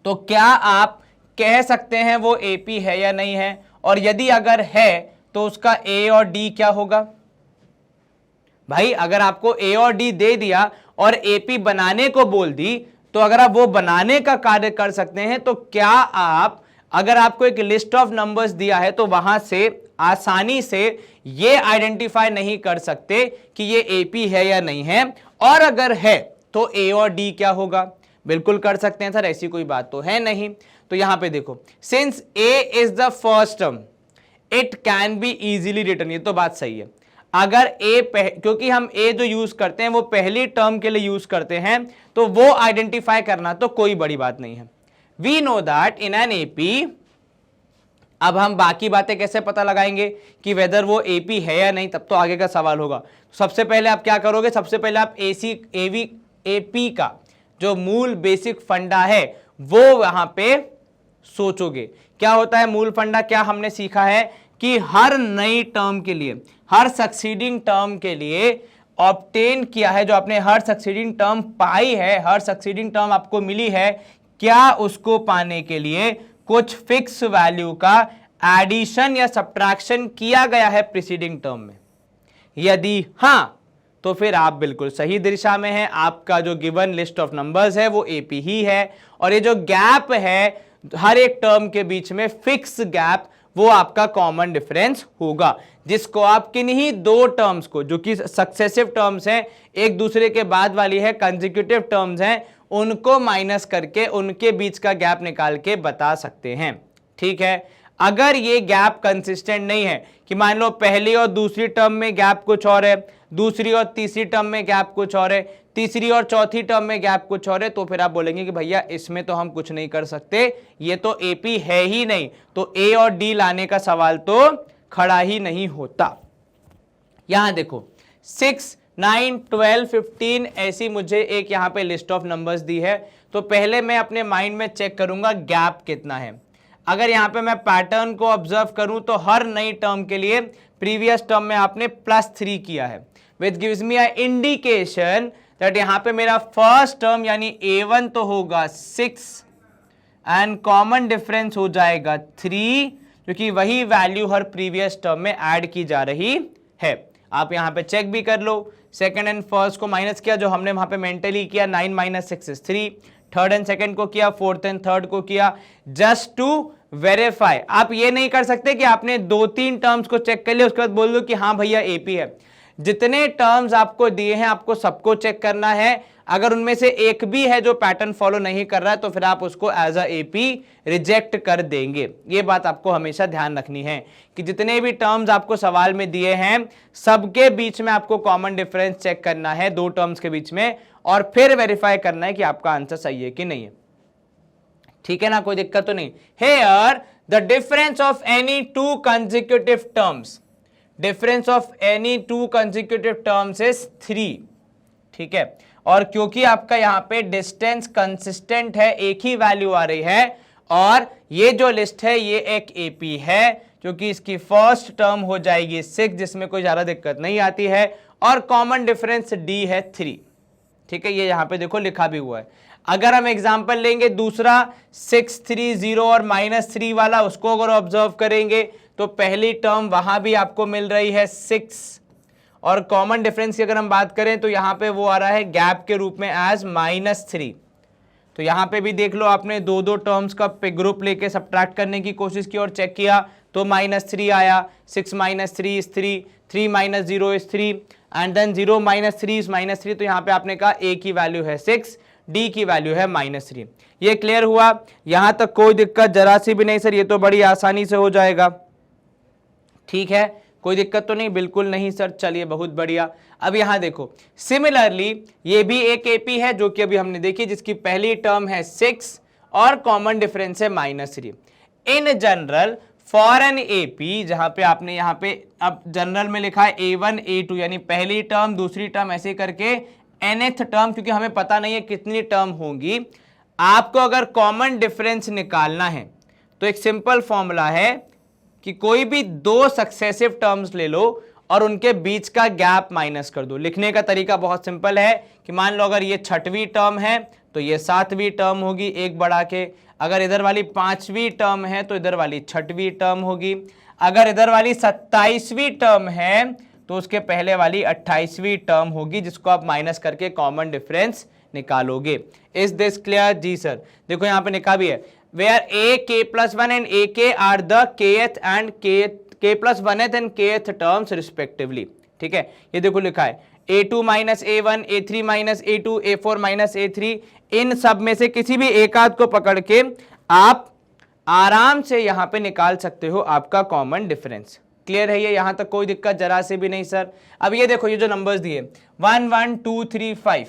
तो क्या आप कह सकते हैं वो एपी है या नहीं है, और यदि अगर है तो उसका ए और डी क्या होगा? भाई अगर आपको ए और डी दे दिया और एपी बनाने को बोल दी, तो अगर आप वो बनाने का कार्य कर सकते हैं, तो क्या आप, अगर आपको एक लिस्ट ऑफ नंबर्स दिया है, तो वहां से आसानी से ये आइडेंटिफाई नहीं कर सकते कि ये एपी है या नहीं है, और अगर है तो ए और डी क्या होगा? बिल्कुल कर सकते हैं सर, ऐसी कोई बात तो है नहीं। तो यहां पे देखो, since A is the first term it can be easily written, ये तो बात सही है। अगर क्योंकि हम ए जो यूज करते हैं वो पहली टर्म के लिए यूज करते हैं, तो वो आइडेंटिफाई करना तो कोई बड़ी बात नहीं है। We know that in an AP. अब हम बाकी बातें कैसे पता लगाएंगे कि वेदर वो एपी है या नहीं, तब तो आगे का सवाल होगा। सबसे पहले आप क्या करोगे, सबसे पहले आप एपी का जो मूल बेसिक फंडा है वो वहां पे सोचोगे। क्या होता है मूल फंडा? क्या हमने सीखा है कि हर नई टर्म के लिए, हर सक्सीडिंग टर्म के लिए ऑब्टेन किया है, जो आपने हर सक्सीडिंग टर्म पाई है, हर सक्सीडिंग टर्म आपको मिली है, क्या उसको पाने के लिए कुछ फिक्स वैल्यू का एडिशन या सब्ट्रैक्शन किया गया है प्रीसीडिंग टर्म में? यदि हां, तो फिर आप बिल्कुल सही दिशा में हैं। आपका जो गिवन लिस्ट ऑफ नंबर्स है वो एपी ही है, और ये जो गैप है हर एक टर्म के बीच में, फिक्स गैप, वो आपका कॉमन डिफरेंस होगा, जिसको आप किन्हीं दो टर्म्स को, जो कि सक्सेसिव टर्म्स हैं, एक दूसरे के बाद वाली है, कंसेक्यूटिव टर्म्स हैं, उनको माइनस करके उनके बीच का गैप निकाल के बता सकते हैं। ठीक है, अगर ये गैप कंसिस्टेंट नहीं है कि मान लो पहली और दूसरी टर्म में गैप कुछ और है, दूसरी और तीसरी टर्म में गैप कुछ और है, तीसरी और चौथी टर्म में गैप कुछ और है, तो फिर आप बोलेंगे कि भैया इसमें तो हम कुछ नहीं कर सकते, ये तो एपी है ही नहीं, तो ए और डी लाने का सवाल तो खड़ा ही नहीं होता। यहां देखो 6, 9, 12, 15 ऐसी मुझे एक यहां पे लिस्ट ऑफ नंबर्स दी है, तो पहले मैं अपने माइंड में चेक करूंगा गैप कितना है। अगर यहां पे मैं पैटर्न को ऑब्जर्व करूं तो हर नई टर्म के लिए प्रीवियस टर्म में आपने +3 किया है, which gives me a indication that यहां पे मेरा फर्स्ट टर्म यानी A1 तो होगा 6 एंड कॉमन डिफरेंस हो जाएगा 3, क्योंकि वही वैल्यू हर प्रीवियस टर्म में ऐड की जा रही है। आप यहां पे चेक भी कर लो, सेकंड एंड फर्स्ट को माइनस किया जो हमने वहां पे मेंटली किया, 9 - 6 = 3, थर्ड एंड सेकंड को किया, फोर्थ एंड थर्ड को किया, जस्ट टू वेरीफाई। आप ये नहीं कर सकते कि आपने 2-3 टर्म्स को चेक कर लिया उसके बाद बोल दो कि हाँ भैया एपी है। जितने टर्म्स आपको दिए हैं आपको सबको चेक करना है। अगर उनमें से एक भी है जो पैटर्न फॉलो नहीं कर रहा है तो फिर आप उसको एज अ एपी रिजेक्ट कर देंगे। ये बात आपको हमेशा ध्यान रखनी है कि जितने भी टर्म्स आपको सवाल में दिए हैं सबके बीच में आपको कॉमन डिफरेंस चेक करना है, दो टर्म्स के बीच में, और फिर वेरीफाई करना है कि आपका आंसर सही है कि नहीं है। ठीक है ना, कोई दिक्कत तो नहीं। Here the difference of any two consecutive terms, difference of any two consecutive terms is 3। ठीक है, और क्योंकि आपका यहां पे डिस्टेंस कंसिस्टेंट है, एक ही वैल्यू आ रही है, और ये जो लिस्ट है ये एक एपी है, क्योंकि इसकी फर्स्ट टर्म हो जाएगी 6, जिसमें कोई ज्यादा दिक्कत नहीं आती है, और कॉमन डिफरेंस डी है 3। ठीक है, ये यहां पे देखो लिखा भी हुआ है। अगर हम एग्जांपल लेंगे दूसरा 6, 3, 0 और -3 वाला, उसको अगर ऑब्जर्व करेंगे तो पहली टर्म वहां भी आपको मिल रही है 6, और कॉमन डिफरेंस की अगर हम बात करें तो यहां पे वो आ रहा है गैप के रूप में एज -3। तो यहां पे भी देख लो, आपने दो दो टर्म्स का ग्रुप लेके सब्ट्रैक्ट करने की कोशिश की और चेक किया तो -3 आया, 6 - 3 is 3, 3 - 0 is 3, and then 0 - 3 is -3। तो यहां पे आपने कहा a की वैल्यू है 6, d की वैल्यू है -3। ये क्लियर हुआ? यहां तक कोई दिक्कत जरा सी भी नहीं सर, ये तो बड़ी आसानी से हो जाएगा। ठीक है, कोई दिक्कत तो नहीं? बिल्कुल नहीं सर, चलिए बहुत बढ़िया। अब यहां देखो, सिमिलरली ये भी एक एपी है जो कि अभी हमने देखी, जिसकी पहली टर्म है 6 और कॉमन डिफरेंस है -3। In general for an AP, जहां पे आपने यहां पे अब जनरल में लिखा है A1 A2, यानी पहली टर्म दूसरी टर्म ऐसे करके nth टर्म, क्योंकि हमें पता नहीं है कितनी टर्म होंगी। आपको अगर कॉमन डिफरेंस निकालना है तो एक सिंपल फॉर्मूला है कि कोई भी दो सक्सेसिव टर्म्स ले लो और उनके बीच का गैप माइनस कर दो। लिखने का तरीका बहुत सिंपल है कि मान लो अगर ये 6वीं टर्म है तो ये 7वीं टर्म होगी, एक बढ़ा के। अगर इधर वाली 5वीं टर्म है तो इधर वाली 6वीं टर्म होगी। अगर इधर वाली 27वीं टर्म है तो उसके पहले वाली 28वीं टर्म होगी, जिसको आप माइनस करके कॉमन डिफरेंस निकालोगे। Is this clear? जी सर। देखो यहां पे लिखा भी है, where a k plus 1 and a k are the kth and k plus 1th and kth terms respectively। ठीक है, ये देखो लिखा है a2 minus a1, a3 minus a2, a4 minus a3। इन सब में से किसी भी एक आध को पकड़ के आप आराम से यहां पे निकाल सकते हो आपका कॉमन डिफरेंस। क्लियर है ये? यहां तक कोई दिक्कत जरा से भी नहीं सर। अब ये देखो, ये जो नंबर्स दिए 1 1 2 3 5,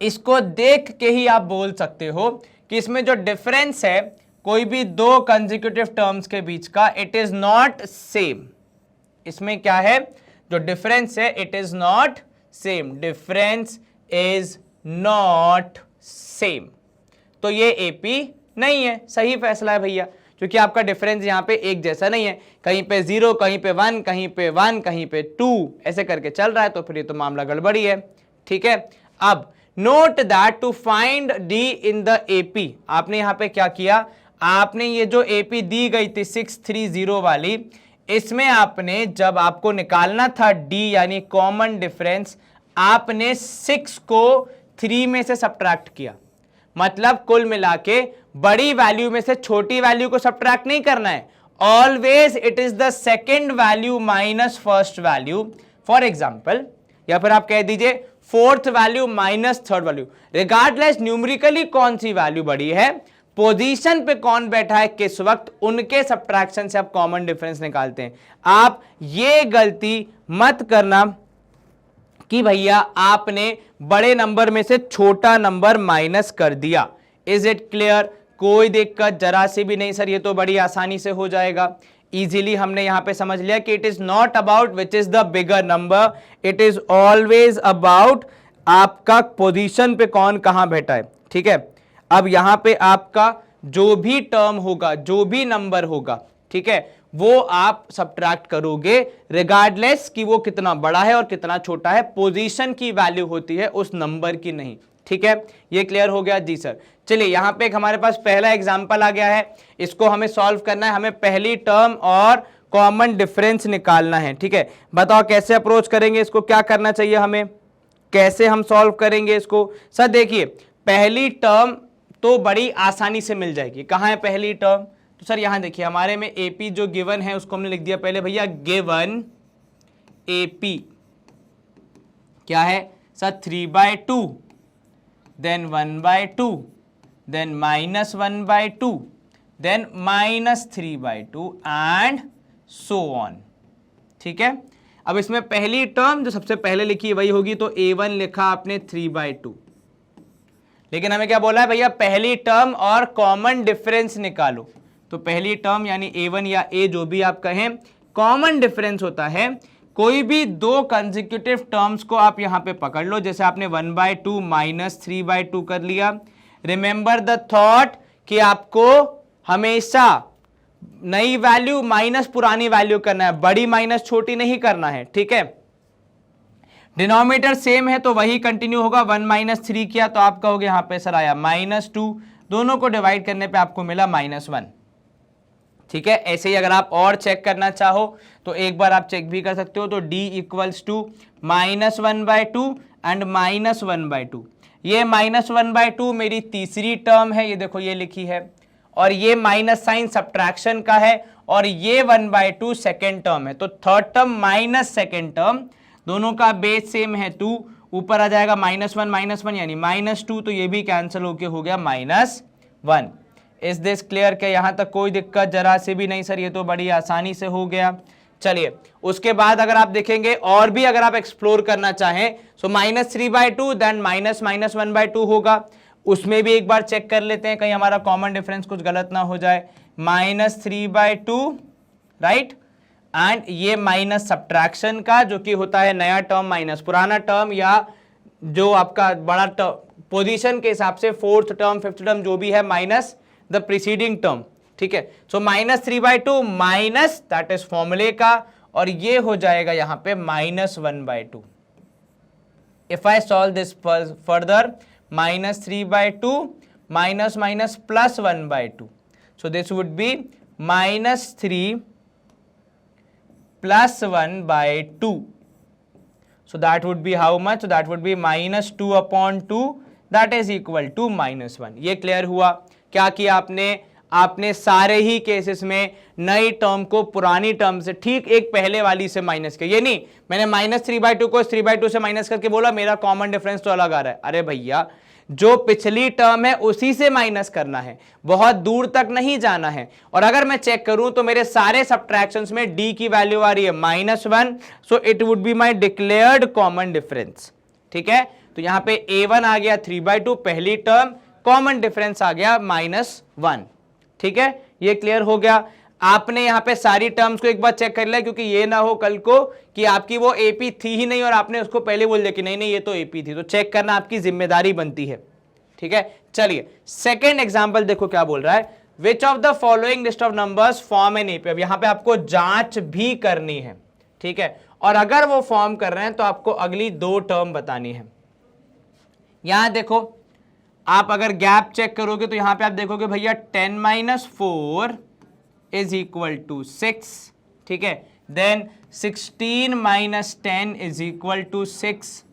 इसको देख के ही आप बोल सकते हो कि इसमें जो डिफरेंस है कोई भी दो कंसेक्यूटिव टर्म्स के बीच का, इट इज नॉट सेम। इसमें क्या है, जो डिफरेंस है it is not same, difference is not same. तो ये एपी नहीं है। सही फैसला है भैया, क्योंकि आपका डिफरेंस यहां पे एक जैसा नहीं है, कहीं पे 0, कहीं पे 1, कहीं पे 1, कहीं पे 2, ऐसे करके चल रहा है, तो फिर ये तो मामला गड़बड़ी है। ठीक है, अब note that to find D in the AP, आपने यहां पे क्या किया, आपने ये जो एपी दी गई थी 630 वाली, इसमें आपने जब आपको निकालना था डी यानी कॉमन डिफरेंस, आपने 6 को 3 में से सब्ट्रैक्ट किया। मतलब कुल मिला के बड़ी वैल्यू में से छोटी वैल्यू को सब्ट्रैक्ट नहीं करना है, always it is the second value minus first value. For example, या फिर आप कह दीजिए fourth value minus third value, regardless numerically कौन सी वैल्यू बड़ी है, पोजीशन पे कौन बैठा है किस वक्त, उनके सब्ट्रैक्शन से आप कॉमन डिफरेंस निकालते हैं। आप ये गलती मत करना कि भैया आपने बड़े नंबर में से छोटा नंबर माइनस कर दिया। Is it clear? कोई दिक्कत जरा सी भी नहीं सर, ये तो बड़ी आसानी से हो जाएगा। इजीली हमने यहां पे समझ लिया कि it is not about which is the bigger number, it is always about आपका पोजीशन पे कौन कहां बैठा है। ठीक है, अब यहां पे आपका जो भी टर्म होगा, जो भी नंबर होगा, ठीक है, वो आप सब्ट्रैक्ट करोगे रिगार्डलेस कि वो कितना बड़ा है और कितना छोटा है। पोजीशन की वैल्यू होती है उस नंबर की नहीं। ठीक है, ये क्लियर हो गया? जी सर। चलिए, यहां पे एक हमारे पास पहला एग्जांपल आ गया है, इसको हमें सॉल्व करना है। हमें पहली टर्म और कॉमन डिफरेंस निकालना है। ठीक है, बताओ कैसे अप्रोच करेंगे इसको, क्या करना चाहिए हमें, कैसे हम सॉल्व करेंगे इसको। सर देखिए, पहली टर्म तो बड़ी आसानी से मिल जाएगी। कहां है पहली टर्म? तो सर यहां देखिए, हमारे में एपी जो गिवन है उसको हमने लिख दिया पहले भैया, गिवन एपी क्या है sir, 3/2, then 1/2, then -1/2, then -3/2 and so on. ठीक है, अब इसमें पहली टर्म जो सबसे पहले लिखी वही होगी, तो A1 लिखा आपने 3/2। लेकिन हमें क्या बोला है भैया, पहली टर्म और कॉमन डिफरेंस निकालो। तो पहली टर्म यानी A1 या A जो भी आप कहें, कॉमन डिफरेंस होता है कोई भी दो कंसेक्यूटिव टर्म्स को आप यहां पे पकड़ लो। जैसे आपने 1/2 -3/2 कर लिया। रिमेंबर द थॉट कि आपको हमेशा नई वैल्यू माइनस पुरानी वैल्यू करना है, बड़ी माइनस छोटी नहीं करना है, ठीक है। डिनोमिनेटर सेम है तो वही कंटिन्यू होगा, 1 माइनस 3 किया तो आप कहोगे यहां पे सर आया -2, दोनों को डिवाइड करने पे आपको मिला -1, ठीक है। ऐसे ही अगर आप और चेक करना चाहो तो एक बार आप चेक भी कर सकते हो, तो d इक्वल्स टू -1/2 एंड -1/2। ये -1/2 मेरी तीसरी टर्म है, ये देखो ये लिखी है, और ये माइनस साइन सब्ट्रैक्शन का है, और ये 1/2 सेकेंड टर्म है। तो third term minus second term, दोनों का बेस सेम है 2, ऊपर आ जाएगा -1 यानी -2, तो ये भी कैंसिल होके हो गया -1। Is this clear? के यहां तक कोई दिक्कत जरा से भी नहीं सर, ये तो बड़ी आसानी से हो गया। चलिए उसके बाद अगर आप देखेंगे और भी अगर आप एक्सप्लोर करना चाहें, सो -3/2 देन -1/2 होगा, उसमें भी एक बार चेक कर लेते हैं कहीं हमारा कॉमन डिफरेंस कुछ गलत ना हो जाए। -3/2 राइट, एंड ये माइनस सब्ट्रैक्शन का जो कि होता है नया टर्म माइनस पुराना टर्म, या जो आपका बड़ा टर्म पोजीशन के हिसाब से फोर्थ टर्म फिफ्थ टर्म जो भी है माइनस द प्रीसीडिंग टर्म, ठीक है। सो -3/2 माइनस दैट इज फॉर्मूले का, और ये हो जाएगा यहां पे -1/2। If I solve this further, -3/2 minus minus plus 1/2, so this would be -3 plus 1/2. So that would be how much? So that would be -2/2, that is equal to -1. ये क्लियर हुआ? क्या किया आपने सारे ही केसेस में नई टर्म को पुरानी टर्म से ठीक एक पहले वाली से माइनस किया। ये नहीं मैंने -3/2 को 3/2 से माइनस करके बोला मेरा कॉमन डिफरेंस तो अलग आ रहा है। अरे भैया जो पिछली टर्म है उसी से माइनस करना है, बहुत दूर तक नहीं जाना है। और अगर मैं चेक करूं तो मेरे सारे सब्ट्रैक्शंस में d की वैल्यू आ रही है -1, so it would be my declared common difference, ठीक है। तो यहां पे a1 आ गया 3/2 पहली टर्म, कॉमन डिफरेंस आ गया -1, ठीक है। ये क्लियर हो गया? आपने यहां पे सारी टर्म्स को एक बार चेक कर लिया, क्योंकि ये ना हो कल को कि आपकी वो एपी थी ही नहीं और आपने उसको पहले बोल दिया कि नहीं नहीं ये तो एपी थी, तो चेक करना आपकी जिम्मेदारी बनती है, ठीक है। चलिए सेकेंड एग्जांपल देखो क्या बोल रहा है, which of the following list of numbers form an AP. अब यहां पे आपको जांच भी करनी है, ठीक है, और अगर वो फॉर्म कर रहे हैं तो आपको अगली दो टर्म बतानी है। यहां देखो आप अगर गैप चेक करोगे तो यहां पे आप देखोगे भैया 10 - 4 इज इक्वल टू 6, ठीक है। Then 16 - 10 is equal to 6,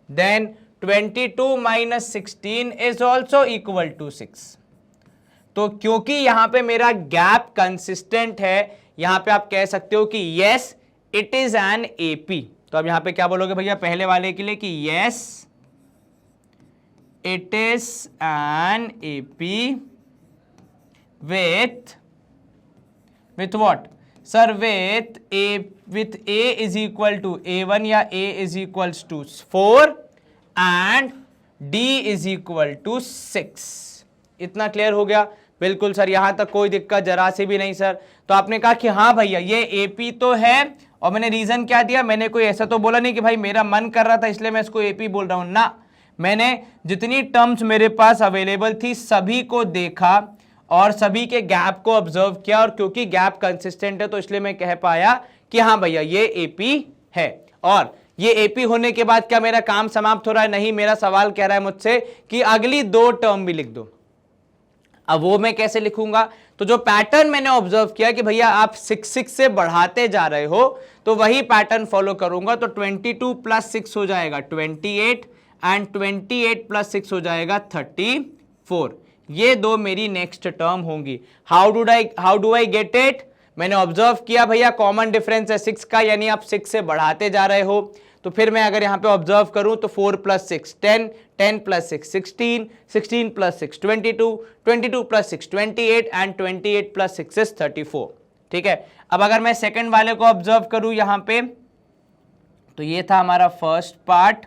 then 22 - 16 is also equal to 6। तो क्योंकि यहां पे मेरा गैप कंसिस्टेंट है, यहां पे आप कह सकते हो कि yes it is an AP. तो अब यहां पे क्या बोलोगे भैया पहले वाले के लिए कि yes it is an AP with what sir, with a is equal to a1 या a is equals to 4 and d is equal to 6। इतना क्लियर हो गया? बिल्कुल सर, यहां तक कोई दिक्कत जरा से भी नहीं सर। तो आपने कहा कि हाँ भैया ये एपी तो है, और मैंने रीजन क्या दिया, मैंने कोई ऐसा तो बोला नहीं कि भाई मेरा मन कर रहा था इसलिए मैं इसको एपी बोल रहा हूं ना, मैंने जितनी टर्म्स मेरे पास अवेलेबल थी सभी को देखा और सभी के गैप को ऑब्जर्व किया, और क्योंकि गैप कंसिस्टेंट है तो इसलिए मैं कह पाया कि हाँ भैया ये एपी है। और ये एपी होने के बाद क्या मेरा काम समाप्त हो रहा है? नहीं, मेरा सवाल कह रहा है मुझसे कि अगली दो टर्म भी लिख दो। अब वो मैं कैसे लिखूंगा? तो जो पैटर्न मैंने ऑब्जर्व किया कि भैया आप 6 से बढ़ाते जा रहे हो, तो वही पैटर्न फॉलो करूंगा। तो 22 + 6 हो जाएगा 28 एंड 28 + 6 हो जाएगा 34। ये दो मेरी नेक्स्ट टर्म होंगी। How do I get it? मैंने ऑब्जर्व किया भैया कॉमन डिफरेंस है 6 का, यानी आप 6 से बढ़ाते जा रहे हो। तो फिर मैं अगर यहां पे ऑब्जर्व करूं तो 4 + 6 10, 10 + 6 16, 16 + 6 22, 22 + 6 28 एंड 28 + 6 इज 34, ठीक है। अब अगर मैं सेकंड वाले को ऑब्जर्व करूं यहां पे, तो ये था हमारा फर्स्ट पार्ट,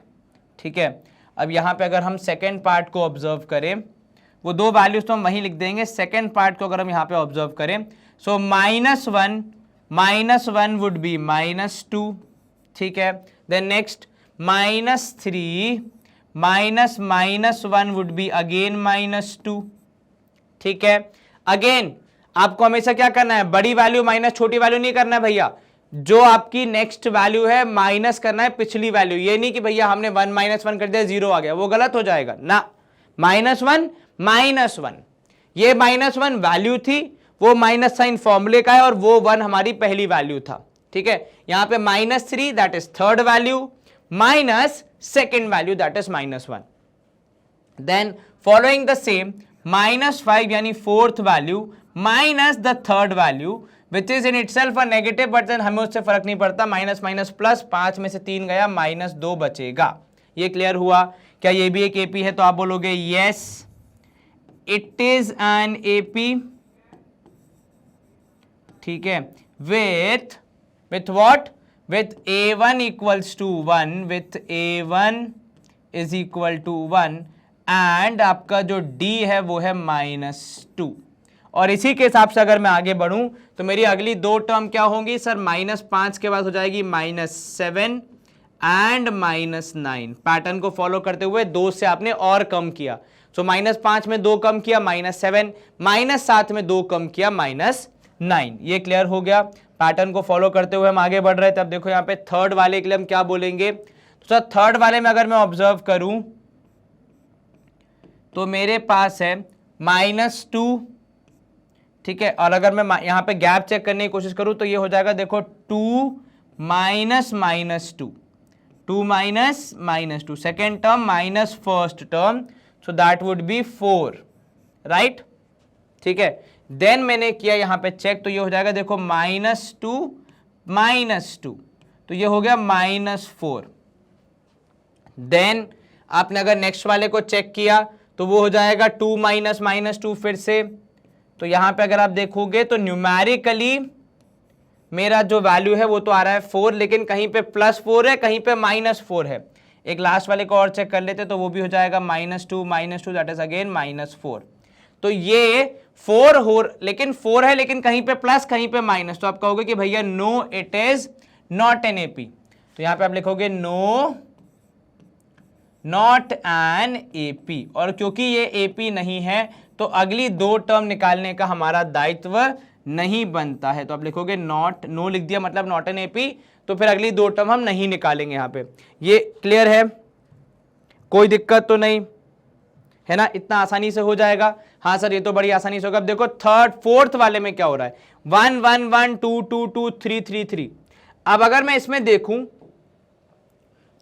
ठीक है। अब यहां पे अगर हम सेकंड पार्ट को ऑब्जर्व करें, वो दो वैल्यूज तो हम वहीं लिख देंगे। सेकंड पार्ट को अगर हम यहां पे ऑब्जर्व करें, सो -1 वुड बी -2, ठीक है। Then next -3 -1 would be again -2, ठीक है। अगेन आपको हमेशा क्या करना है, बड़ी वैल्यू माइनस छोटी वैल्यू नहीं करना है भैया, जो आपकी नेक्स्ट वैल्यू है माइनस करना है पिछली वैल्यू। ये नहीं कि भैया हमने 1 - 1 कर दिया 0 आ गया, वो गलत हो जाएगा ना। -1 -1, ये -1 वैल्यू थी, वो माइनस साइन फॉर्मूले का है और वो 1 हमारी पहली वैल्यू था, ठीक है। यहां पे -3 that is third value, minus second value that is -1। Then following the same -5 यानी fourth value minus the third value which is in itself a negative, but then हमें उससे फर्क नहीं पड़ता, माइनस माइनस प्लस, 5 में से 3 गया, -2 बचेगा। ये क्लियर हुआ? क्या ये भी एक एपी है? तो आप बोलोगे yes it is an AP, ठीक है, with what, with a1 equals to 1, with a1 is equal to 1 and आपका जो d है वो है -2। और इसी के हिसाब से अगर मैं आगे बढ़ूं तो मेरी अगली दो टर्म क्या होंगी सर, -5 के बाद हो जाएगी -7 एंड -9। पैटर्न को फॉलो करते हुए 2 से आपने और कम किया, सो -5 में 2 कम किया -7, -7 में 2 कम किया -9। ये क्लियर हो गया? पैटर्न को फॉलो करते हुए हम आगे बढ़ रहे थे। अब देखो यहाँ पे थर्ड वाले के लिए हम क्या बोलेंगे, तो सर थर्ड वाले में अगर मैं ऑब्जर्व करूं तो मेरे पास है -2, ठीक है, और अगर मैं यहां पे गैप चेक करने की कोशिश करूं तो ये हो जाएगा, देखो 2 -2, 2 -2, second term minus first term, so that would be 4, right, ठीक है। देन मैंने किया यहां पे चेक, तो ये हो जाएगा देखो -2 तो ये हो गया -4। देन आपने अगर नेक्स्ट वाले को चेक किया तो वो हो जाएगा 2 -2 फिर से। तो यहां पे अगर आप देखोगे तो न्यूमेरिकली मेरा जो वैल्यू है वो तो आ रहा है 4, लेकिन कहीं पे +4 है, कहीं पे -4 है। एक लास्ट वाले को और चेक कर लेते तो वो भी हो जाएगा -2 दैट इज अगेन -4। तो ये 4 हो, लेकिन 4 है लेकिन कहीं पे प्लस कहीं पे माइनस, तो आप कहोगे कि भैया no it is not an AP. तो यहां पे आप लिखोगे नो नॉट एन एपी, और क्योंकि ये एपी नहीं है तो अगली दो टर्म निकालने का हमारा दायित्व नहीं बनता है। तो आप लिखोगे नॉट, नो लिख दिया मतलब नॉट एन एपी, तो फिर अगली दो टर्म हम नहीं निकालेंगे यहां पे। ये क्लियर है? कोई दिक्कत तो नहीं है ना? इतना आसानी से हो जाएगा? हाँ सर ये तो बड़ी आसानी से होगा। अब देखो फोर्थ वाले में क्या हो रहा है, 1 1 1 2 2 2 3 3 3। अब अगर मैं इसमें देखूं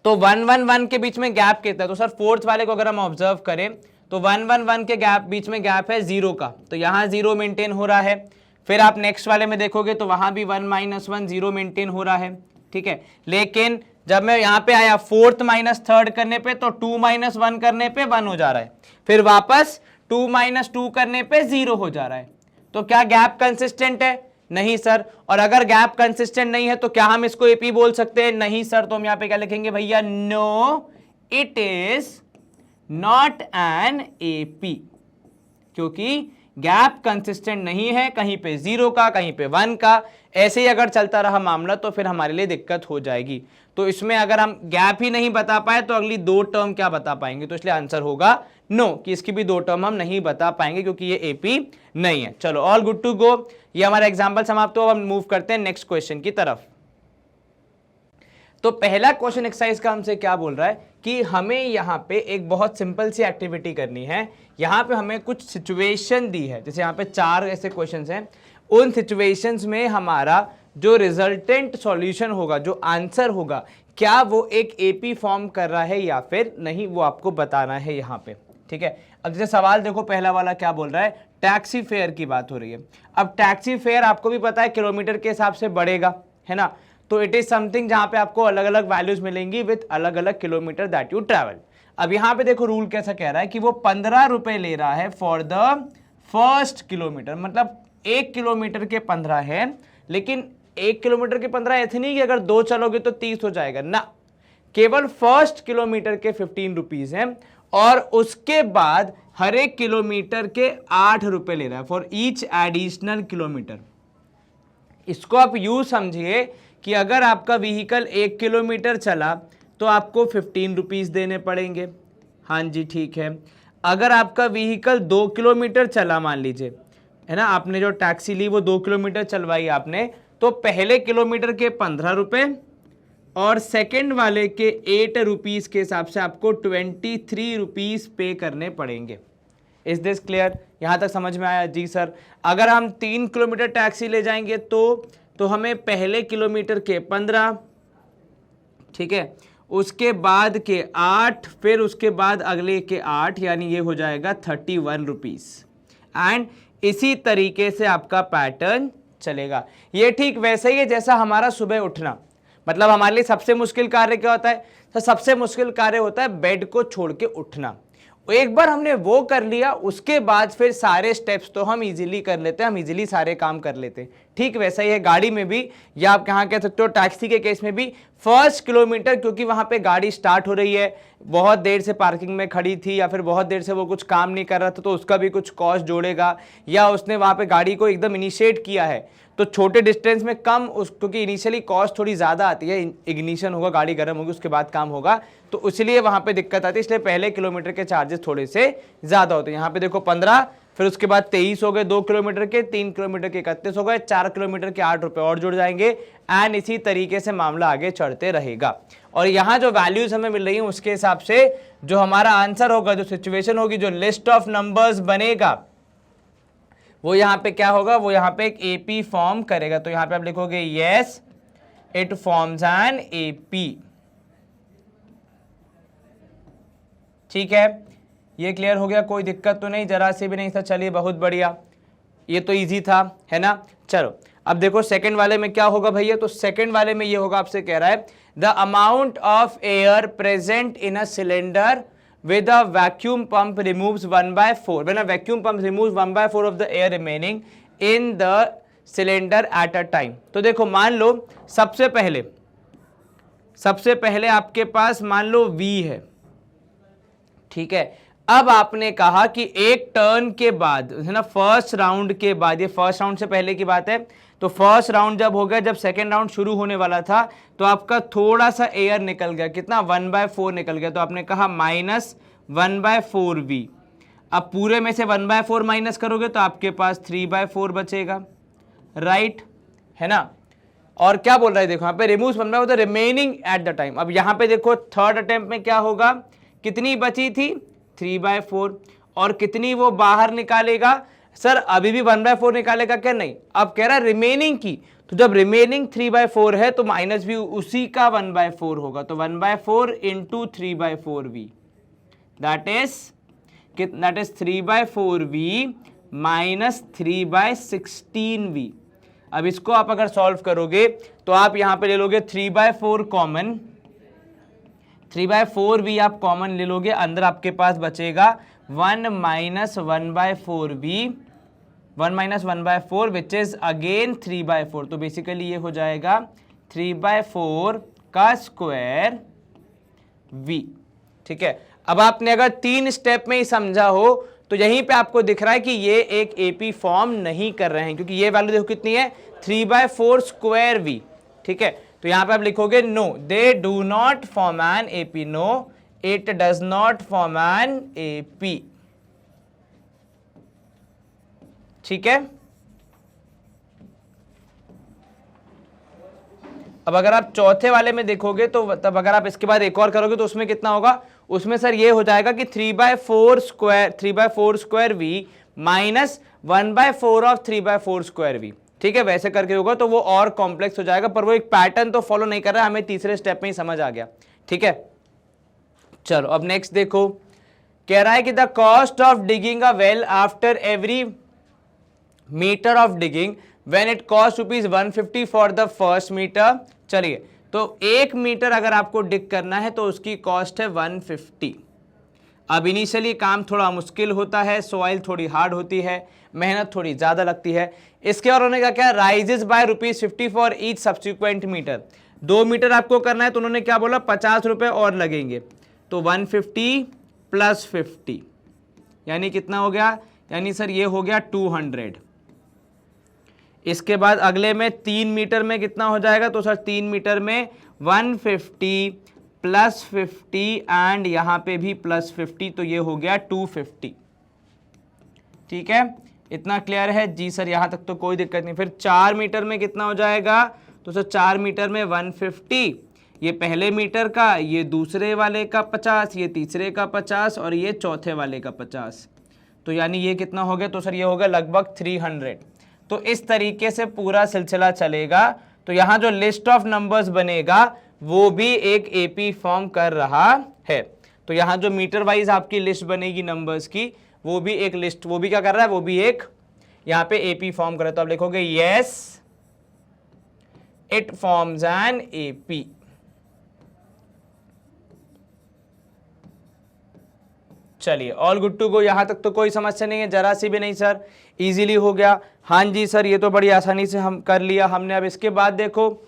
तो 1 1 1 के बीच में गैप कितना है, तो सर फोर्थ वाले को अगर हम ऑब्जर्व करें तो 1 1 1 के गैप बीच में गैप है 0 का, तो यहां 0 मेंटेन हो रहा है। फिर आप नेक्स्ट वाले में देखोगे तो वहां भी 1 -1 0 मेंटेन हो रहा है, ठीक है। लेकिन जब मैं यहां पे आया फोर्थ माइनस थर्ड करने पे तो 2 -1 करने पे 1 हो जा रहा है, फिर वापस 2 -2 करने पे 0 हो जा रहा है। तो क्या गैप कंसिस्टेंट है? नहीं सर। और अगर गैप कंसिस्टेंट नहीं है तो क्या हम इसको एपी बोल सकते हैं? नहीं सर। तो हम यहां पे क्या लिखेंगे भैया, no it is not an AP, क्योंकि गैप कंसिस्टेंट नहीं है, कहीं पे 0 का कहीं पे 1 का। ऐसे ही अगर चलता रहा मामला तो फिर हमारे लिए दिक्कत हो जाएगी। तो इसमें अगर हम गैप ही नहीं बता पाए तो अगली दो टर्म क्या बता पाएंगे, तो इसलिए आंसर होगा नो, कि इसकी भी दो टर्म हम नहीं बता पाएंगे क्योंकि ये एपी नहीं है। चलो ऑल गुड टू गो, ये हमारा एग्जाम्पल समाप्त हो। अब हम मूव करते हैं नेक्स्ट क्वेश्चन की तरफ। तो पहला क्वेश्चन एक्सरसाइज का हमसे क्या बोल रहा है कि हमें यहाँ पे एक बहुत सिंपल सी एक्टिविटी करनी है। यहाँ पे हमें कुछ सिचुएशन दी है, जैसे यहाँ पे 4 ऐसे क्वेश्चंस हैं, उन सिचुएशंस में हमारा जो रिजल्टेंट सॉल्यूशन होगा, जो आंसर होगा, क्या वो एक एपी फॉर्म कर रहा है या फिर नहीं, वो आपको बताना है यहाँ पे, ठीक है। अब जैसे सवाल देखो, पहला वाला क्या बोल रहा है, टैक्सी फेयर की बात हो रही है। अब टैक्सी फेयर आपको भी पता है किलोमीटर के हिसाब से बढ़ेगा, है ना। तो इट इज समथिंग जहां पे आपको अलग अलग वैल्यूज मिलेंगी विथ अलग अलग किलोमीटर दैट यू ट्रैवल। अब यहां पे देखो रूल कैसा कह रहा है कि वो 15 रुपए ले रहा है फॉर द फर्स्ट किलोमीटर, मतलब 1 किलोमीटर के 15 है, लेकिन 1 किलोमीटर के 15 ऐसे नहीं कि अगर 2 चलोगे तो 30 हो जाएगा ना, केवल फर्स्ट किलोमीटर के 15 रुपीज है, और उसके बाद हर एक किलोमीटर के 8 रुपए ले रहा है फॉर ईच एडिशनल किलोमीटर। इसको आप यूं समझिए कि अगर आपका व्हीकल 1 किलोमीटर चला तो आपको 15 रुपीज देने पड़ेंगे। हाँ जी ठीक है। अगर आपका व्हीकल 2 किलोमीटर चला, मान लीजिए, है ना, आपने जो टैक्सी ली वो 2 किलोमीटर चलवाई आपने, तो पहले किलोमीटर के 15 रुपए और सेकंड वाले के 8 रुपीज़ के हिसाब से आपको 23 रुपीज़ पे करने पड़ेंगे। Is this clear? यहाँ तक समझ में आया? जी सर। अगर हम 3 किलोमीटर टैक्सी ले जाएंगे तो हमें पहले किलोमीटर के 15, ठीक है, उसके बाद के 8, फिर उसके बाद अगले के 8, यानी ये हो जाएगा 31 रुपीज़। एंड इसी तरीके से आपका पैटर्न चलेगा। ये ठीक वैसे ही है जैसा हमारा सुबह उठना। मतलब हमारे लिए सबसे मुश्किल कार्य क्या होता है? तो सबसे मुश्किल कार्य होता है बेड को छोड़ के उठना। एक बार हमने वो कर लिया, उसके बाद फिर सारे स्टेप्स तो हम इजीली कर लेते हैं, हम इजीली सारे काम कर लेते हैं। ठीक वैसा ही है गाड़ी में भी, या आप कहाँ कह सकते हो टैक्सी के केस में भी। फर्स्ट किलोमीटर क्योंकि वहाँ पे गाड़ी स्टार्ट हो रही है, बहुत देर से पार्किंग में खड़ी थी या फिर बहुत देर से वो कुछ काम नहीं कर रहा था, तो उसका भी कुछ कॉस्ट जोड़ेगा, या उसने वहाँ पे गाड़ी को एकदम इनिशिएट किया है तो छोटे डिस्टेंस में कम क्योंकि इनिशियली कॉस्ट थोड़ी ज़्यादा आती है, इग्निशन होगा, गाड़ी गर्म होगी, उसके बाद काम होगा, तो इसलिए वहाँ पे दिक्कत आती है। इसलिए पहले किलोमीटर के चार्जेस थोड़े से ज़्यादा होते हैं। यहाँ पे देखो 15, फिर उसके बाद 23 हो गए 2 किलोमीटर के, 3 किलोमीटर के 31 हो गए, 4 किलोमीटर के 8 रुपये और जुड़ जाएंगे। एंड इसी तरीके से मामला आगे चढ़ते रहेगा। और यहाँ जो वैल्यूज हमें मिल रही है उसके हिसाब से जो हमारा आंसर होगा, जो सिचुएशन होगी, जो लिस्ट ऑफ नंबर्स बनेगा, वो यहाँ पे क्या होगा? वो यहाँ पे एक एपी फॉर्म करेगा। तो यहाँ पे आप लिखोगे yes it forms an AP. ठीक है, ये क्लियर हो गया? कोई दिक्कत तो नहीं, जरा से भी नहीं था। चलिए बहुत बढ़िया, ये तो इजी था, है ना। चलो अब देखो सेकंड वाले में क्या होगा भैया। तो सेकंड वाले में ये होगा, आपसे कह रहा है the amount of air present in a cylinder with a vacuum pump removes 1/4 when a vacuum pump removes 1/4 of the air remaining in the cylinder at a time। तो देखो मान लो सबसे पहले आपके पास मान लो V है, ठीक है। अब आपने कहा कि एक टर्न के बाद, है ना, फर्स्ट राउंड के बाद, ये फर्स्ट राउंड से पहले की बात है, तो फर्स्ट राउंड जब हो गया, जब सेकेंड राउंड शुरू होने वाला था, तो आपका थोड़ा सा एयर निकल गया, कितना? 1/4 निकल गया। तो आपने कहा -1/4V। अब पूरे में से 1/4 माइनस करोगे तो आपके पास 3/4 बचेगा, राइट, है ना। और क्या बोल रहा है देखो यहाँ पे, remove 1/4 the remaining at the time. अब यहाँ पे देखो थर्ड अटेम्प्ट में क्या होगा, कितनी बची थी? 3/4। और कितनी वो बाहर निकालेगा? सर अभी भी 1/4 निकालेगा क्या? नहीं, अब कह रहा है रिमेनिंग की। तो जब रिमेनिंग 3/4 है तो माइनस भी उसी का 1/4 होगा। तो 1/4 into 3/4V, that is 3/4V minus 3/16V। अब इसको आप अगर सॉल्व करोगे तो आप यहां पे ले लोगे 3/4 कॉमन, 3/4V आप कॉमन ले लोगे, अंदर आपके पास बचेगा 1 - 1/4V, 1 - 1/4 विच इज अगेन 3/4। तो बेसिकली ये हो जाएगा 3/4 का स्क्वायर V। ठीक है, अब आपने अगर 3 स्टेप में ही समझा हो तो यहीं पे आपको दिख रहा है कि ये एक एपी फॉर्म नहीं कर रहे हैं, क्योंकि ये वैल्यू देखो कितनी है, 3/4 स्क्वायर V। ठीक है, तो यहां पे आप लिखोगे no they do not form an AP, no it does not form an AP. ठीक है, अब अगर आप चौथे वाले में देखोगे तो तब अगर आप इसके बाद एक और करोगे तो उसमें कितना होगा, उसमें सर ये हो जाएगा कि 3/4 square V minus 1/4 of 3/4 square V। ठीक है, वैसे करके होगा तो वो और कॉम्प्लेक्स हो जाएगा, पर वो एक पैटर्न तो फॉलो नहीं कर रहा है, हमें तीसरे स्टेप में ही समझ आ गया। ठीक है, चलो अब नेक्स्ट देखो, कह रहा है कि the cost of digging a well after every metre of digging when it cost ₹150 for the first metre. चलिए, तो 1 मीटर अगर आपको डिग करना है तो उसकी कॉस्ट है 150। अब इनिशियली काम थोड़ा मुश्किल होता है, सॉइल थोड़ी हार्ड होती है, मेहनत थोड़ी ज़्यादा लगती है। इसके और उन्होंने कहा क्या, rises by ₹50 for each subsequent metre. 2 metre आपको करना है तो उन्होंने क्या बोला, 50 रुपये और लगेंगे। तो 150 + 50 यानी कितना हो गया, यानी सर ये हो गया 200। इसके बाद अगले में 3 मीटर में कितना हो जाएगा, तो सर 3 मीटर में 150 +50 एंड यहाँ पे भी +50, तो ये हो गया 250। ठीक है, इतना क्लियर है जी सर, यहाँ तक तो कोई दिक्कत नहीं। फिर 4 मीटर में कितना हो जाएगा, तो सर 4 मीटर में 150, ये पहले मीटर का, ये दूसरे वाले का 50, ये तीसरे का 50 और ये चौथे वाले का 50, तो यानी ये कितना हो गया, तो सर ये होगा लगभग 300। तो इस तरीके से पूरा सिलसिला चलेगा। तो यहाँ जो लिस्ट ऑफ नंबर्स बनेगा वो भी एक एपी फॉर्म कर रहा है। तो यहाँ जो मीटर वाइज आपकी लिस्ट बनेगी नंबर्स की, वो भी एक लिस्ट, वो भी क्या कर रहा है, वो भी एक यहाँ पे एपी फॉर्म कर रहा है। तो आप लिखोगे yes it forms an AP. चलिए ऑल गुड टू गो, यहां तक तो कोई समस्या नहीं है, जरा सी भी नहीं सर, इजीली हो गया। हाँ जी सर, ये तो बड़ी आसानी से हम कर लिया हमने। अब इसके बाद देखो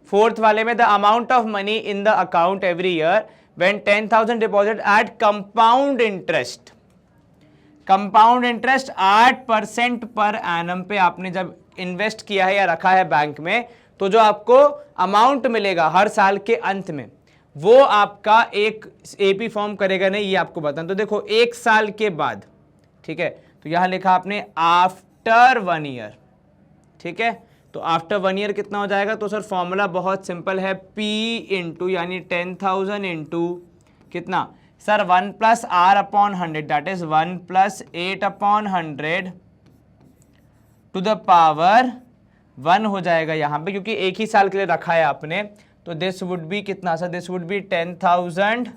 4th वाले में, the amount of money in the account every year when 10,000 deposit eight compound interest. Compound interest 8% per annum पे आपने जब इन्वेस्ट किया है या रखा है बैंक में, तो जो आपको अमाउंट मिलेगा हर साल के अंत में, वो आपका एक एपी फॉर्म करेगा नहीं, ये आपको बताना। तो देखो 1 साल के बाद, ठीक है, तो यहां लिखा आपने आफ्टर 1 ईयर। ठीक है, तो आफ्टर 1 ईयर कितना हो जाएगा, तो सर फॉर्मूला बहुत सिंपल है, P इंटू यानी 10,000 इंटू कितना sir 1 + R/100, that is 1 + 8/100 to the power 1 हो जाएगा यहाँ पे, क्योंकि एक ही साल के लिए रखा है आपने। तो दिस वुड बी कितना sir, this would be 10,000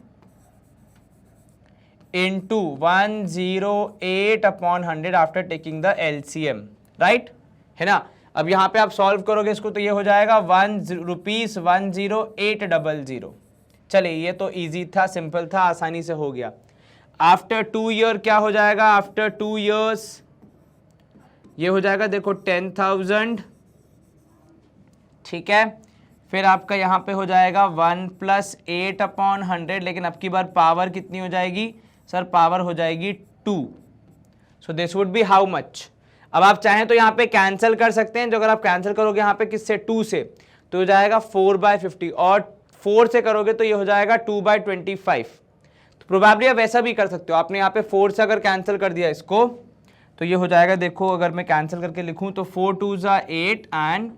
into 108/100 after taking the LCM, right है ना। अब यहाँ पे आप सॉल्व करोगे इसको, तो ये हो जाएगा ₹10800। चलिए ये तो इजी था, सिंपल था, आसानी से हो गया। आफ्टर 2 ईयर क्या हो जाएगा, आफ्टर 2 इयर्स ये हो जाएगा देखो 10,000। ठीक है, फिर आपका यहाँ पे हो जाएगा 1 + 8/100, लेकिन अब की बार पावर कितनी हो जाएगी सर, पावर हो जाएगी 2। So this would be how much. अब आप चाहें तो यहाँ पे कैंसिल कर सकते हैं, जो अगर आप कैंसिल करोगे यहाँ पे किससे, 2 से, तो हो जाएगा 4/50, और 4 से करोगे तो ये हो जाएगा 2/25। तो प्रोबेबली आप वैसा भी कर सकते हो, आपने यहाँ पे 4 से अगर कैंसिल कर दिया इसको, तो ये हो जाएगा, देखो अगर मैं कैंसिल करके लिखूँ तो 4 2 8 एंड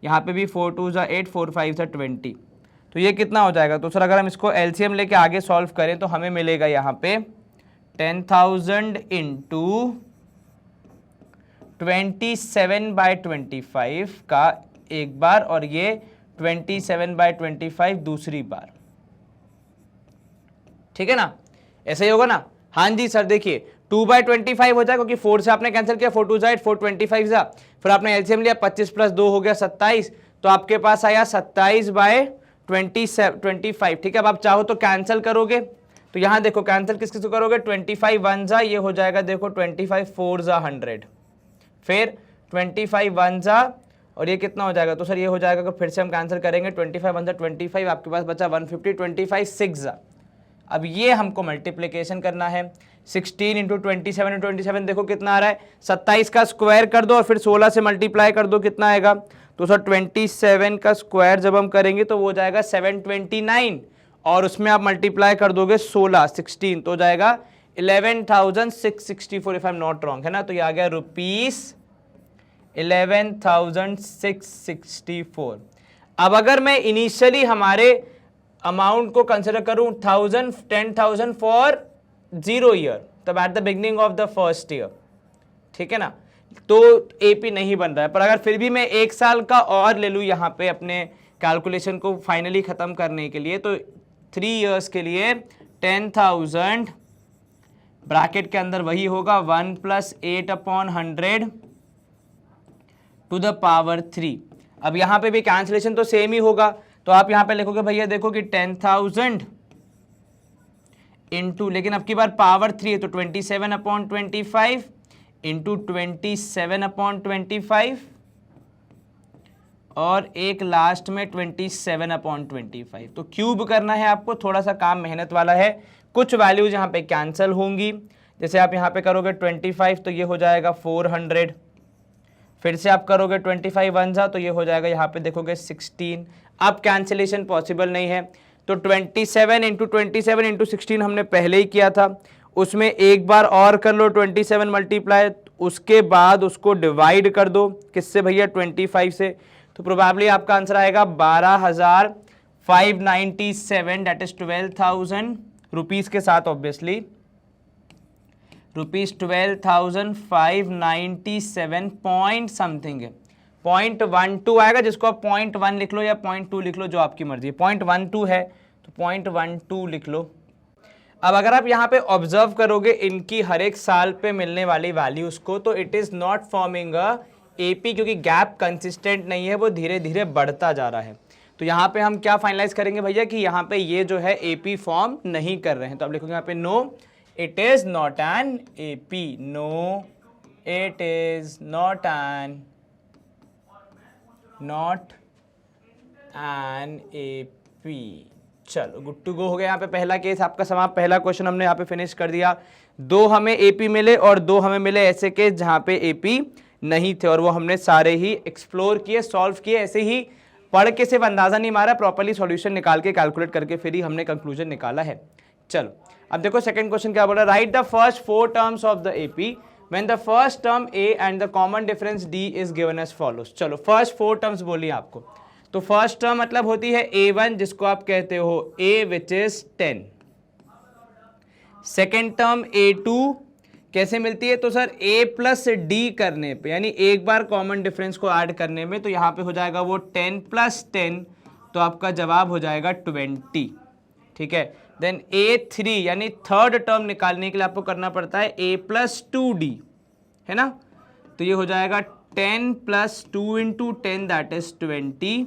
यहाँ पे भी 4 2 8, 4 5 20। तो ये कितना हो जाएगा, तो सर अगर हम इसको LCM लेके आगे सॉल्व करें तो हमें मिलेगा यहाँ पे 10,000 इंटू 27/25 का एक बार, और ये 27/25 दूसरी बार। ठीक है ना, ऐसे ही होगा ना। हाँ जी सर, देखिए 2/25 हो जाए, क्योंकि 4 से आपने कैंसिल किया, 4 2 8, 4 25 जा, फिर आपने LCM लिया, 25 + 2 हो गया 27, तो आपके पास आया 27/25। ठीक है, अब आप चाहो तो कैंसिल करोगे, तो यहाँ देखो कैंसिल किस किस को करोगे, 25 1 जा, ये हो जाएगा देखो 25 4 जा 100, फिर 25 1 जा, और ये कितना हो जाएगा, तो सर ये हो जाएगा, फिर से हम कैंसिल करेंगे, 25 1 जा 25, आपके पास बचा 150, 25 6 जा। अब ये हमको मल्टीप्लिकेशन करना है, 16 इंटू 27 देखो कितना आ रहा है, 27 का स्क्वायर कर दो और फिर 16 से मल्टीप्लाई कर दो, कितना आएगा, तो सर 27 का स्क्वायर जब हम करेंगे तो वो हो जाएगा 729, और उसमें आप मल्टीप्लाई कर दोगे 16 तो हो जाएगा 11,664 if I am not wrong, है ना। तो ये आ गया ₹11,664। अब अगर मैं इनिशियली हमारे अमाउंट को कंसिडर करूं 10,000 फॉर 0 ईयर, तब at the beginning of the first year, ठीक है ना, तो एपी नहीं बन रहा है। पर अगर फिर भी मैं 1 साल का और ले लूं यहाँ पे अपने कैलकुलेशन को फाइनली खत्म करने के लिए, तो 3 इयर्स के लिए 10,000 ब्रैकेट के अंदर वही होगा 1 + 8/100 टू द पावर 3। अब यहाँ पे भी कैंसिलेशन तो सेम ही होगा, तो आप यहाँ पे लिखोगे भैया देखो कि 10,000 इंटू, लेकिन अब की बार पावर 3 है तो 27/25 इंटू 27/25 और एक लास्ट में 27/25। तो क्यूब करना है आपको, थोड़ा सा काम मेहनत वाला है, कुछ वैल्यूज यहाँ पे कैंसिल होंगी। जैसे आप यहाँ पे करोगे 25 तो ये हो जाएगा 400, फिर से आप करोगे 25 1 जा तो ये हो जाएगा यहाँ पे देखोगे 16। अब कैंसिलेशन पॉसिबल नहीं है, तो 27 इंटू 27 इंटू 16 हमने पहले ही किया था, उसमें एक बार और कर लो 27 मल्टीप्लाई, उसके बाद उसको डिवाइड कर दो किससे भैया 25 से, तो प्रोबेबली आपका आंसर आएगा 12,597, दैट इज 12,000 रुपीज के साथ, ऑब्वियसली रुपीज 12,597 पॉइंट समथिंग है, 0.12 आएगा, जिसको आप 0.1 लिख लो या 0.2 लिख लो, जो आपकी मर्जी है। 0.12 है तो 0.12 लिख लो। अब अगर आप यहाँ पे ऑब्जर्व करोगे इनकी हर एक साल पे मिलने वाली वैल्यूज को, तो it is not forming a AP, क्योंकि गैप कंसिस्टेंट नहीं है, वो धीरे धीरे बढ़ता जा रहा है। तो यहाँ पे हम क्या फाइनलाइज करेंगे भैया कि यहाँ पे ये जो है एपी फॉर्म नहीं कर रहे हैं, तो आप लिखोगे यहाँ पे no it is not an AP, no it is not an AP. चलो गुड टू गो हो गया। यहाँ पे पहला केस आपका समाप्त, पहला क्वेश्चन हमने यहाँ पे फिनिश कर दिया। दो हमें एपी मिले और दो हमें मिले ऐसे केस जहाँ पे एपी नहीं थे, और वो हमने सारे ही एक्सप्लोर किए, सॉल्व किए। ऐसे ही पढ़ के सिर्फ अंदाजा नहीं मारा, प्रॉपर्ली सॉल्यूशन निकाल के कैलकुलेट करके फिर ही हमने कंक्लूजन निकाला है। चलो अब देखो सेकंड क्वेश्चन क्या बोल रहा है, write the first 4 terms of the AP when the first term A and the common difference D is given as follows. चलो फर्स्ट 4 टर्म्स बोली आपको, तो फर्स्ट टर्म मतलब होती है a1, जिसको आप कहते हो a which is 10। Second term a2 कैसे मिलती है, तो सर a प्लस डी करने पे, यानी एक बार कॉमन डिफरेंस को ऐड करने में, तो यहाँ पे हो जाएगा वो 10 प्लस 10, तो आपका जवाब हो जाएगा 20। ठीक है। देन a3 यानी थर्ड टर्म निकालने के लिए आपको करना पड़ता है a प्लस 2d, है ना, तो ये हो जाएगा 10 प्लस 2 इंटू 10 दैट इज 20,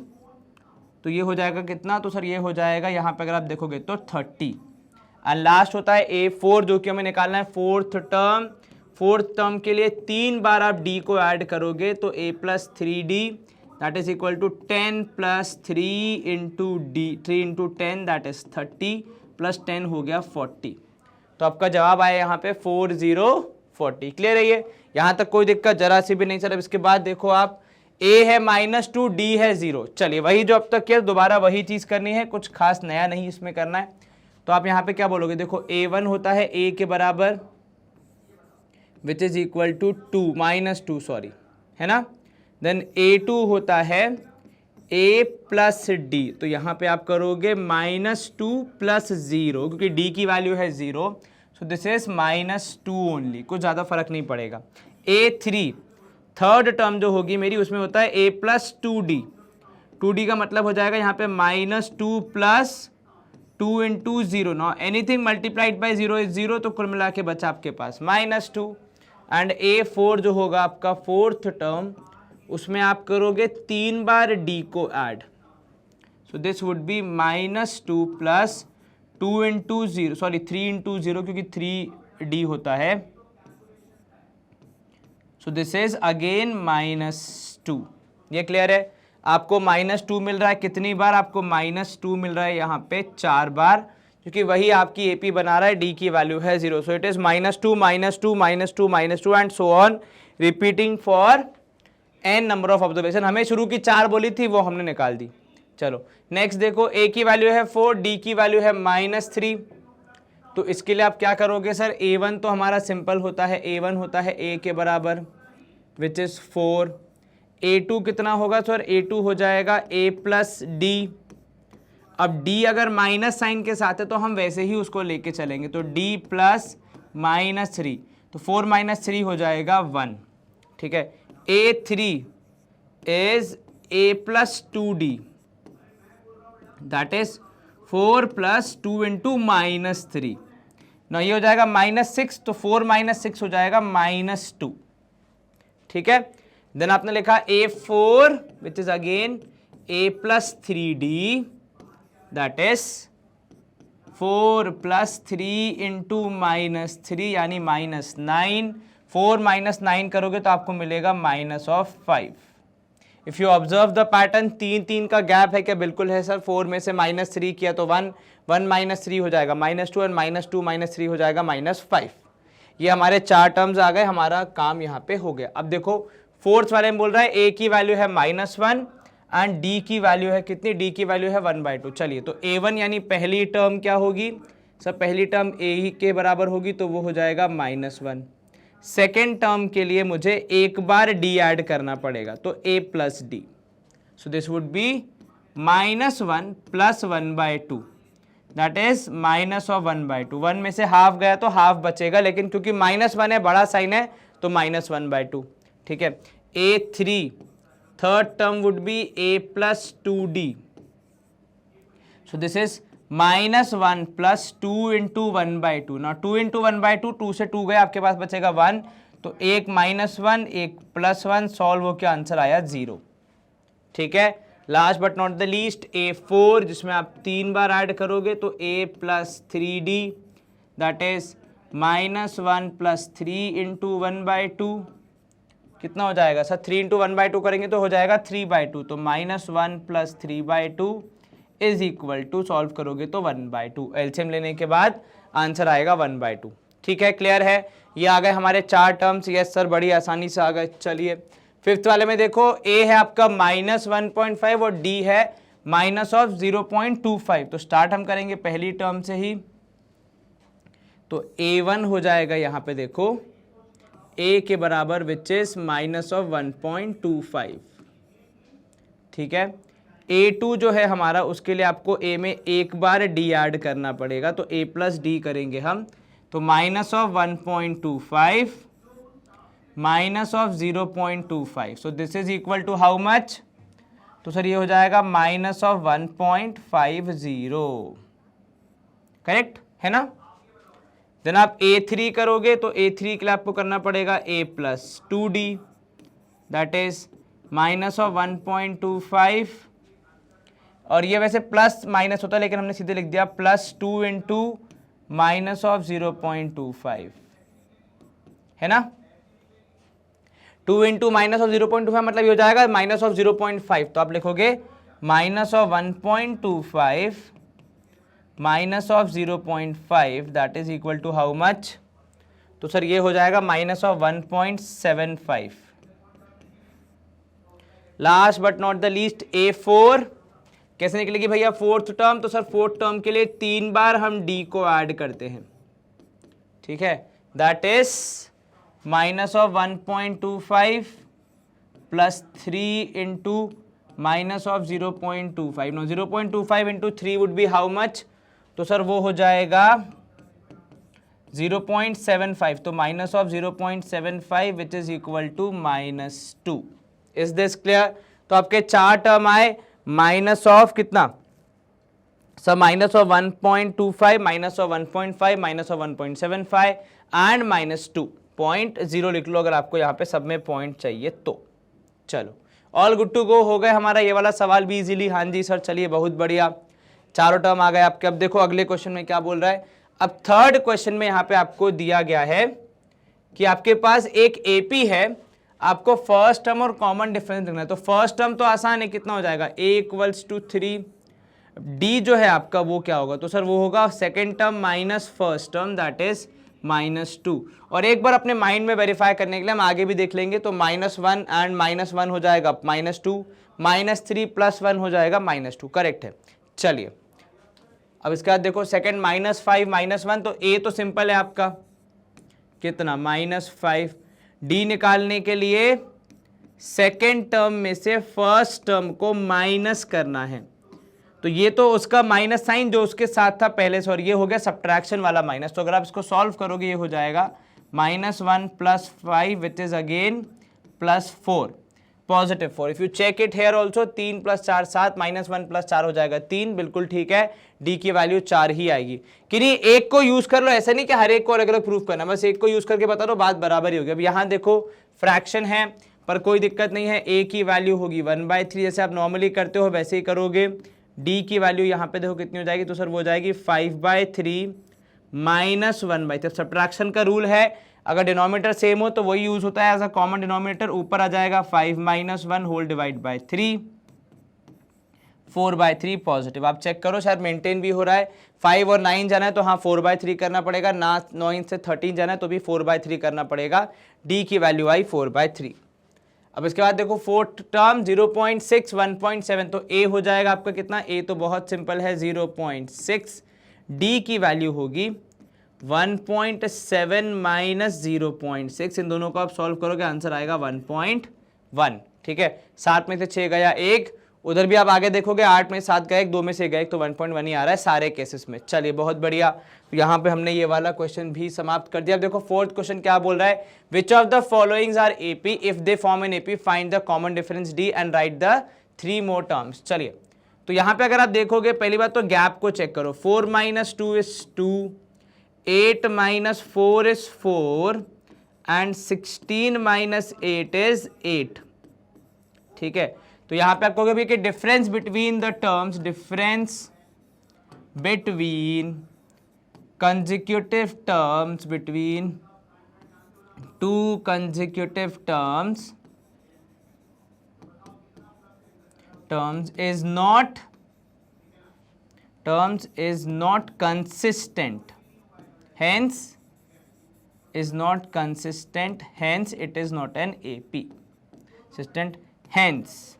तो ये हो जाएगा कितना, तो सर ये हो जाएगा यहाँ पे अगर आप देखोगे तो 30। एंड लास्ट होता है a4 जो कि हमें निकालना है फोर्थ टर्म। फोर्थ टर्म के लिए 3 बार आप d को ऐड करोगे तो a plus 3d that is equal to 10 plus 3 into D, 3 into 10 that is 30 plus 10 हो गया 40, तो आपका जवाब आया यहाँ पे 4040। क्लियर है ये, यहाँ तक कोई दिक्कत जरा सी भी नहीं। सर अब इसके बाद देखो आप a है -2, d है 0। चलिए वही जो अब तक किया, दोबारा वही चीज करनी है, कुछ खास नया नहीं इसमें करना है। तो आप यहाँ पे क्या बोलोगे, देखो a1 होता है a के बराबर which is equal to -2 sorry, है ना। देन a2 होता है a प्लस d, तो यहाँ पे आप करोगे -2 प्लस 0, क्योंकि d की वैल्यू है 0, सो दिस इज -2 ओनली, कुछ ज़्यादा फर्क नहीं पड़ेगा। a3 थर्ड टर्म जो होगी मेरी, उसमें होता है a प्लस 2d, 2d का मतलब हो जाएगा यहाँ पे -2 plus 2 into 0, know anything multiplied by 0 is 0, तो कुल मिला के बचा आपके पास -2। एंड a4 जो होगा आपका फोर्थ टर्म, उसमें आप करोगे 3 बार d को add, so this would be -2 plus 2 into 0 sorry 3 into 0, क्योंकि 3d होता है, सो दिस इज अगेन -2। ये क्लियर है, आपको -2 मिल रहा है कितनी बार, आपको -2 मिल रहा है यहाँ पे 4 बार, क्योंकि वही आपकी एपी बना रहा है, डी की वैल्यू है 0, so it is -2 -2 -2 -2 and so on repeating for n number of observation. हमें शुरू की 4 बोली थी, वो हमने निकाल दी। चलो नेक्स्ट देखो, a की वैल्यू है 4, d की वैल्यू है -3, तो इसके लिए आप क्या करोगे सर, a1 तो हमारा सिंपल होता है, a1 होता है a के बराबर विच इज 4, a2 कितना होगा सर, a2 हो जाएगा a प्लस d। अब d अगर माइनस साइन के साथ है तो हम वैसे ही उसको लेके चलेंगे, तो d प्लस -3, तो 4 - 3 हो जाएगा 1। ठीक है, a3 is a plus 2d that is 4 plus 2 into -3, ना ये हो जाएगा -6, तो 4 - 6 हो जाएगा -2। ठीक है, देन आपने लिखा a4 which is again a plus 3d that is 4 plus 3 into -3 यानी -9, 4 - 9 करोगे तो आपको मिलेगा -5। If you observe the pattern, 3 का गैप है क्या, बिल्कुल है सर। 4 में से -3 किया तो 1 -3 हो जाएगा -2 एंड -2 -3 हो जाएगा -5। ये हमारे 4 टर्म्स आ गए, हमारा काम यहाँ पे हो गया। अब देखो फोर्थ वाले में बोल रहा है a की वैल्यू है -1 एंड डी की वैल्यू है कितनी, डी की वैल्यू है 1/2। चलिए तो a1 यानी पहली टर्म क्या होगी सर, पहली टर्म a ही के बराबर होगी तो वो हो जाएगा -1। सेकेंड टर्म के लिए मुझे एक बार d ऐड करना पड़ेगा तो a plus D, so this would be -1 plus 1/2, that is -1/2। 1 में से हाफ गया तो हाफ बचेगा, लेकिन क्योंकि -1 है, बड़ा साइन है, तो -1/2। ठीक है, a3 third term would be a plus 2d, so this is -1 plus 2 into 1/2। ना 2 इंटू 1/2, 2 से 2 गया, आपके पास बचेगा 1, तो एक -1 एक +1, सॉल्व हो के आंसर आया 0। ठीक है, last but not the least a4, जिसमें आप 3 बार ऐड करोगे तो a plus 3d, that is -1 plus 3 into 1/2, कितना हो जाएगा सर, 3 इंटू 1/2 करेंगे तो हो जाएगा 3/2, तो -1 plus 3/2 is equal to, solve करोगे तो 1/2, एलसीएम लेने के बाद आंसर आएगा 1/2। ठीक है, क्लियर है, ये आ गए हमारे 4 टर्म्स। यस सर, बड़ी आसानी से आ गए। चलिए फिफ्थ वाले में देखो, a है आपका -1.5 और d है -0.25, तो स्टार्ट हम करेंगे पहली टर्म से ही, तो a1 हो जाएगा यहाँ पे देखो a के बराबर विच इज -1.25। ठीक है, a2 जो है हमारा, उसके लिए आपको a में एक बार d ऐड करना पड़ेगा, तो a प्लस डी करेंगे हम, तो -1.25 -0.25, so this is equal to how much, तो सर ये हो जाएगा -1.50, करेक्ट है ना। देन आप a3 करोगे तो a3 के लिए आपको करना पड़ेगा a plus 2d, that is -1.25, और ये वैसे प्लस माइनस होता है, लेकिन हमने सीधे लिख दिया +2 इंटू -0.25, है ना। 2 इंटू -0.25 मतलब ये हो जाएगा -0.5, तो आप लिखोगे -1.25 -0.5, that is equal to how much, तो सर ये हो जाएगा -1.75। Last but not the least a4 कैसे निकलेगी भैया, फोर्थ टर्म, तो सर फोर्थ टर्म के लिए 3 बार हम d को ऐड करते हैं। ठीक है, that is -1.25 plus 3 into -0.25, no 0.25 into 3 would be how much, तो सर वो हो जाएगा 0.75, तो -0.75 which is equal to -2। Is this clear. तो आपके 4 टर्म आए, माइनस ऑफ कितना सर, -1.25 -1.5 -1.75 एंड -2.0 लिख लो अगर आपको यहाँ पे सब में पॉइंट चाहिए तो। चलो ऑल गुड टू गो, हो गए हमारा ये वाला सवाल भी इजीली। हाँ जी सर, चलिए बहुत बढ़िया, चारों टर्म आ गए आपके। अब देखो अगले क्वेश्चन में क्या बोल रहा है। अब थर्ड क्वेश्चन में यहाँ पे आपको दिया गया है कि आपके पास एक एपी है, आपको फर्स्ट टर्म और कॉमन डिफरेंस लिखना है। तो फर्स्ट टर्म तो आसान है, कितना हो जाएगा a = 3, d जो है आपका वो क्या होगा, तो सर वो होगा second term minus first term, that is -2। और एक बार अपने माइंड में वेरीफाई करने के लिए हम आगे भी देख लेंगे, तो -1 एंड -1 हो जाएगा -2, -3 + 1 हो जाएगा -2, करेक्ट है। चलिए अब इसके बाद देखो सेकेंड -5 -1, तो a तो सिंपल है आपका कितना -5, d निकालने के लिए सेकेंड टर्म में से फर्स्ट टर्म को माइनस करना है, तो ये तो उसका माइनस साइन जो उसके साथ था पहले से, और ये हो गया सब्ट्रैक्शन वाला माइनस। तो अगर आप इसको सॉल्व करोगे ये हो जाएगा -1 + 5 which is again +4, +4। If you check it here also, 3 + 4 7, -1 + 4 हो जाएगा 3, बिल्कुल ठीक है, d की वैल्यू 4 ही आएगी। कि नहीं एक को यूज कर लो, ऐसा नहीं कि हर एक को अलग अलग प्रूफ करना, बस एक को यूज करके बता दो, बात बराबर ही होगी। अब यहाँ देखो फ्रैक्शन है पर कोई दिक्कत नहीं है, a की वैल्यू होगी 1/3, जैसे आप नॉर्मली करते हो वैसे ही करोगे। d की वैल्यू यहाँ पे देखो कितनी हो जाएगी, तो सर वो हो जाएगी 5/3 -1/3। सब्ट्रैक्शन का रूल है, अगर डिनोमिनेटर सेम हो तो वही यूज होता है एज अ कॉमन डिनोमिनेटर। ऊपर आ जाएगा 5 - 1 होल डिवाइड बाय 3, 4/3 पॉजिटिव। आप चेक करो शायद मेंटेन भी हो रहा है। 5 और 9 जाना है तो हाँ 4/3 करना पड़ेगा, ना 9 से 13 जाना है तो भी 4/3 करना पड़ेगा। d की वैल्यू आई 4/3। अब इसके बाद देखो फोर्थ टर्म 0.6 1.7, तो ए हो जाएगा आपका कितना, ए तो बहुत सिंपल है 0.6, डी की वैल्यू होगी 1.7 माइनस 0.6, इन दोनों को आप सॉल्व करोगे आंसर आएगा 1.1। ठीक है, 7 में से 6 गया 1, उधर भी आप आगे देखोगे 8 में 7 गए 1, 2 में से गए 1, तो 1.1 ही आ रहा है सारे केसेस में। चलिए बहुत बढ़िया, तो यहाँ पे हमने ये वाला क्वेश्चन भी समाप्त कर दिया। अब देखो फोर्थ क्वेश्चन क्या बोल रहा है, which of the followings are AP, if they form an AP find the common difference D and write the 3 more terms. चलिए, तो यहाँ पे अगर आप देखोगे पहली बात तो गैप को चेक करो, 4 minus 2 is 2, 8 minus 4 is 4 and 16 minus 8 is 8। ठीक है, तो यहां पे आप कहोगे भी कि difference between the terms, difference between consecutive terms, between 2 consecutive terms is not consistent, hence is not consistent, hence it is not an AP consistent, hence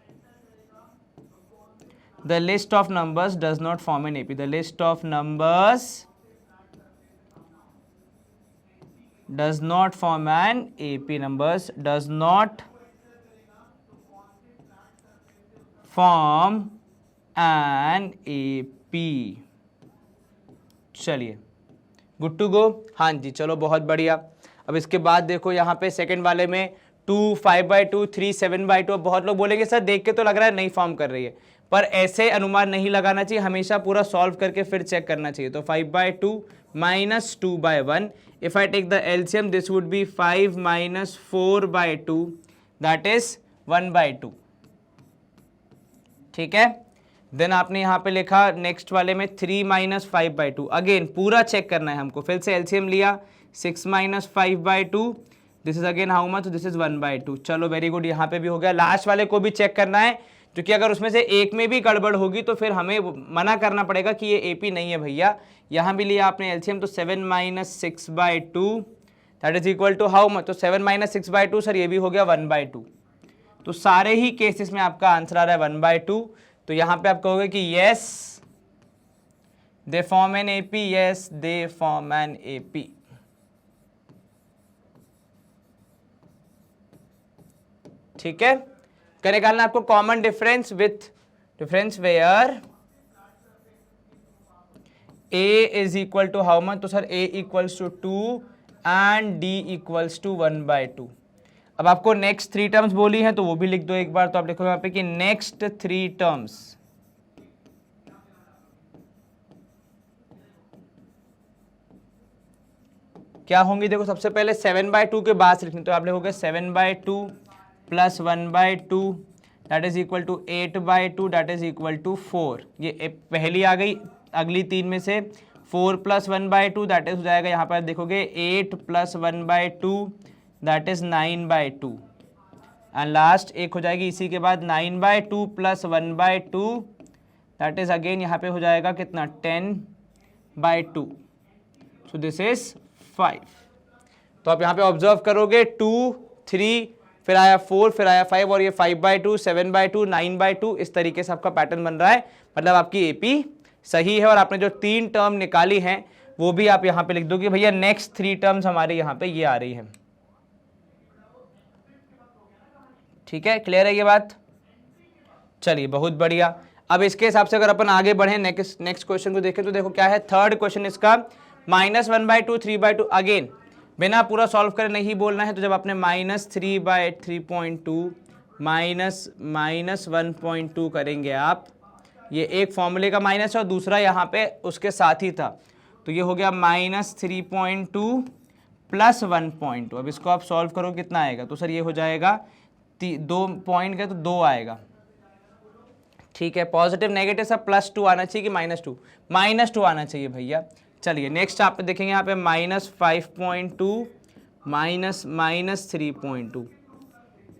the list of numbers does not form an AP, the list of numbers does not form an AP, numbers does not form an AP। चलिए good to गो, हाँ जी चलो बहुत बढ़िया। अब इसके बाद देखो यहाँ पे सेकंड वाले में 2 5/2 3 7/2, अब बहुत लोग बोलेंगे सर देख के तो लग रहा है नहीं फॉर्म कर रही है, पर ऐसे अनुमान नहीं लगाना चाहिए, हमेशा पूरा सॉल्व करके फिर चेक करना चाहिए। तो 5/2 minus 2/1, if I take the LCM this would be 5 minus 4/2, that is 1/2। ठीक है, देन आपने यहाँ पे लिखा नेक्स्ट वाले में 3 minus 5/2, अगेन पूरा चेक करना है हमको, फिर से LCM लिया 6 minus 5/2, this is again how much, this is 1/2। चलो वेरी गुड, यहाँ पे भी हो गया। लास्ट वाले को भी चेक करना है, क्योंकि अगर उसमें से एक में भी गड़बड़ होगी तो फिर हमें मना करना पड़ेगा कि ये एपी नहीं है भैया। यहाँ भी लिया आपने एलसीएम, तो 7 minus 6/2 that is equal to how much, तो 7 minus 6/2 सर ये भी हो गया 1/2। तो सारे ही केसेस में आपका आंसर आ रहा है 1/2। तो यहाँ पे आप कहोगे कि yes they form an AP, yes they form an AP. ठीक है, क्या निकालना आपको, common difference with difference where a is equal to how much, तो sir a equals to 2 and d equals to 1/2। अब आपको नेक्स्ट 3 टर्म्स बोली हैं तो वो भी लिख दो एक बार, तो आप लिखो यहाँ पे कि नेक्स्ट 3 टर्म्स क्या होंगी। देखो सबसे पहले 7/2 के बाद से लिखनी, तो आप लिखोगे 7/2 plus 1/2 that is equal to 8/2 that is equal to 4। ये पहली आ गई, अगली 3 में से 4 प्लस 1/2 दैट इज हो जाएगा, यहाँ पर देखोगे 8 plus 1/2 that is 9/2 and last एक हो जाएगी इसी के बाद 9/2 प्लस 1/2 दैट इज अगेन यहाँ पे हो जाएगा कितना 10/2। सो दिस इज 5। तो आप यहाँ पे ऑब्जर्व करोगे 2 3 फिर आया 4 फिर आया 5 और ये 5/2 7/2 9/2, इस तरीके से आपका पैटर्न बन रहा है। मतलब आपकी एपी सही है, और आपने जो 3 टर्म निकाली हैं वो भी आप यहाँ पे लिख दो कि भैया नेक्स्ट 3 टर्म्स हमारे यहाँ पे ये आ रही है। ठीक है, क्लियर है ये बात। चलिए बहुत बढ़िया। अब इसके हिसाब से अगर अपन आगे बढ़े नेक्स्ट क्वेश्चन को देखें तो देखो क्या है, थर्ड क्वेश्चन इसका -1/2 3/2। अगेन बिना पूरा सॉल्व करे नहीं बोलना है, तो जब आपने -3/3.2 -1.2 करेंगे आप, ये एक फॉर्मूले का माइनस है और दूसरा यहाँ पे उसके साथ ही था, तो ये हो गया -3.2 प्लस 1.2। अब इसको आप सॉल्व करो कितना आएगा, तो सर ये हो जाएगा 2 पॉइंट का तो 2 आएगा। ठीक है, पॉजिटिव नेगेटिव सब +2 आना चाहिए कि -2, -2 आना चाहिए भैया। चलिए नेक्स्ट आप देखेंगे यहाँ पे -5.2 -3.2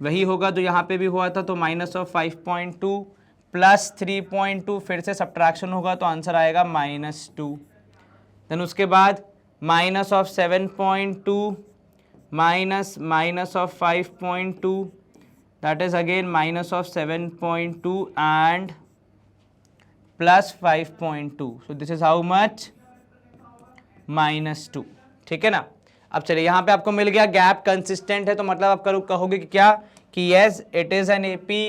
वही होगा जो यहाँ पे भी हुआ था, तो -5.2 प्लस 3.2 फिर से सब्ट्रैक्शन होगा तो आंसर आएगा -2। देन उसके बाद -7.2 -5.2 that is again minus of 7.2 and plus 5.2, so this is how much, -2, ठीक है ना। अब चलिए यहाँ पे आपको मिल गया गैप कंसिस्टेंट है, तो मतलब आप कहोगे कि क्या, कि yes it is an AP,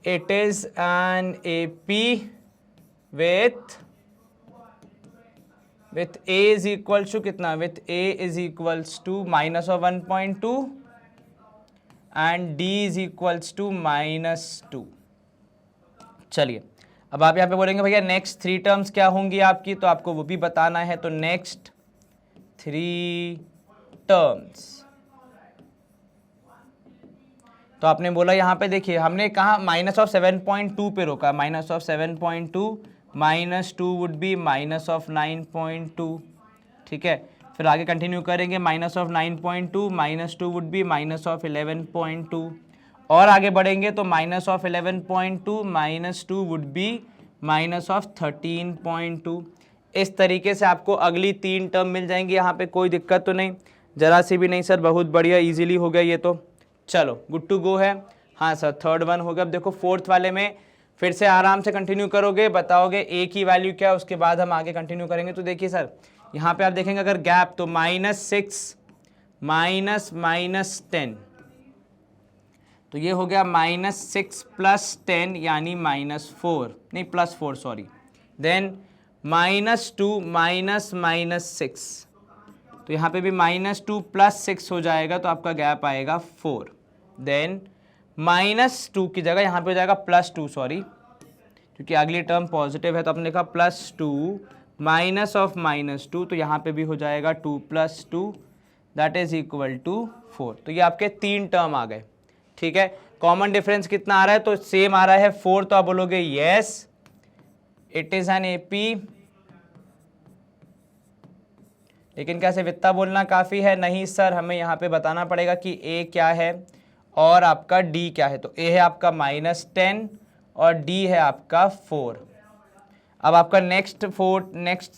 it is an AP with a is equals to कितना, with a is equals to minus of 1.2 and d is equals to -2। चलिए अब आप यहाँ पे बोलेंगे भैया नेक्स्ट 3 टर्म्स क्या होंगी आपकी, तो आपको वो भी बताना है। तो नेक्स्ट 3 टर्म्स, तो आपने बोला यहाँ पे देखिए हमने कहा माइनस ऑफ 7.2 पे रोका, minus of 7.2 -2 would be minus of 9.2, ठीक है। फिर आगे कंटिन्यू करेंगे, minus of 9.2 -2 would be minus of 11.2, और आगे बढ़ेंगे तो minus of 11.2 -2 would be minus of 13.2। इस तरीके से आपको अगली 3 टर्म मिल जाएंगी। यहाँ पे कोई दिक्कत तो नहीं, जरा सी भी नहीं सर, बहुत बढ़िया इजीली हो गया ये तो, चलो गुड टू गो है। हाँ सर थर्ड वन हो गया। अब देखो फोर्थ वाले में फिर से आराम से कंटिन्यू करोगे, बताओगे ए की वैल्यू क्या है, उसके बाद हम आगे कंटिन्यू करेंगे। तो देखिए सर यहाँ पे आप देखेंगे अगर गैप तो -6 -10, तो ये हो गया -6 + 10 यानी -4, नहीं +4 सॉरी, देन -2 -6, तो यहाँ पे भी -2 + 6 हो जाएगा, तो आपका गैप आएगा 4। देन -2 की जगह यहाँ पे हो जाएगा +2 सॉरी, क्योंकि अगली टर्म पॉजिटिव है, तो आपने लिखा +2 माइनस ऑफ -2, तो यहाँ पे भी हो जाएगा 2 + 2 दैट इज इक्वल टू 4। तो ये आपके 3 टर्म आ गए, ठीक है। कॉमन डिफरेंस कितना आ रहा है, तो सेम आ रहा है 4, तो आप बोलोगे yes it is an AP, लेकिन कैसे वित्ता बोलना काफ़ी है, नहीं सर हमें यहाँ पे बताना पड़ेगा कि ए क्या है और आपका डी क्या है। तो ए है आपका -10 और डी है आपका 4। अब आपका नेक्स्ट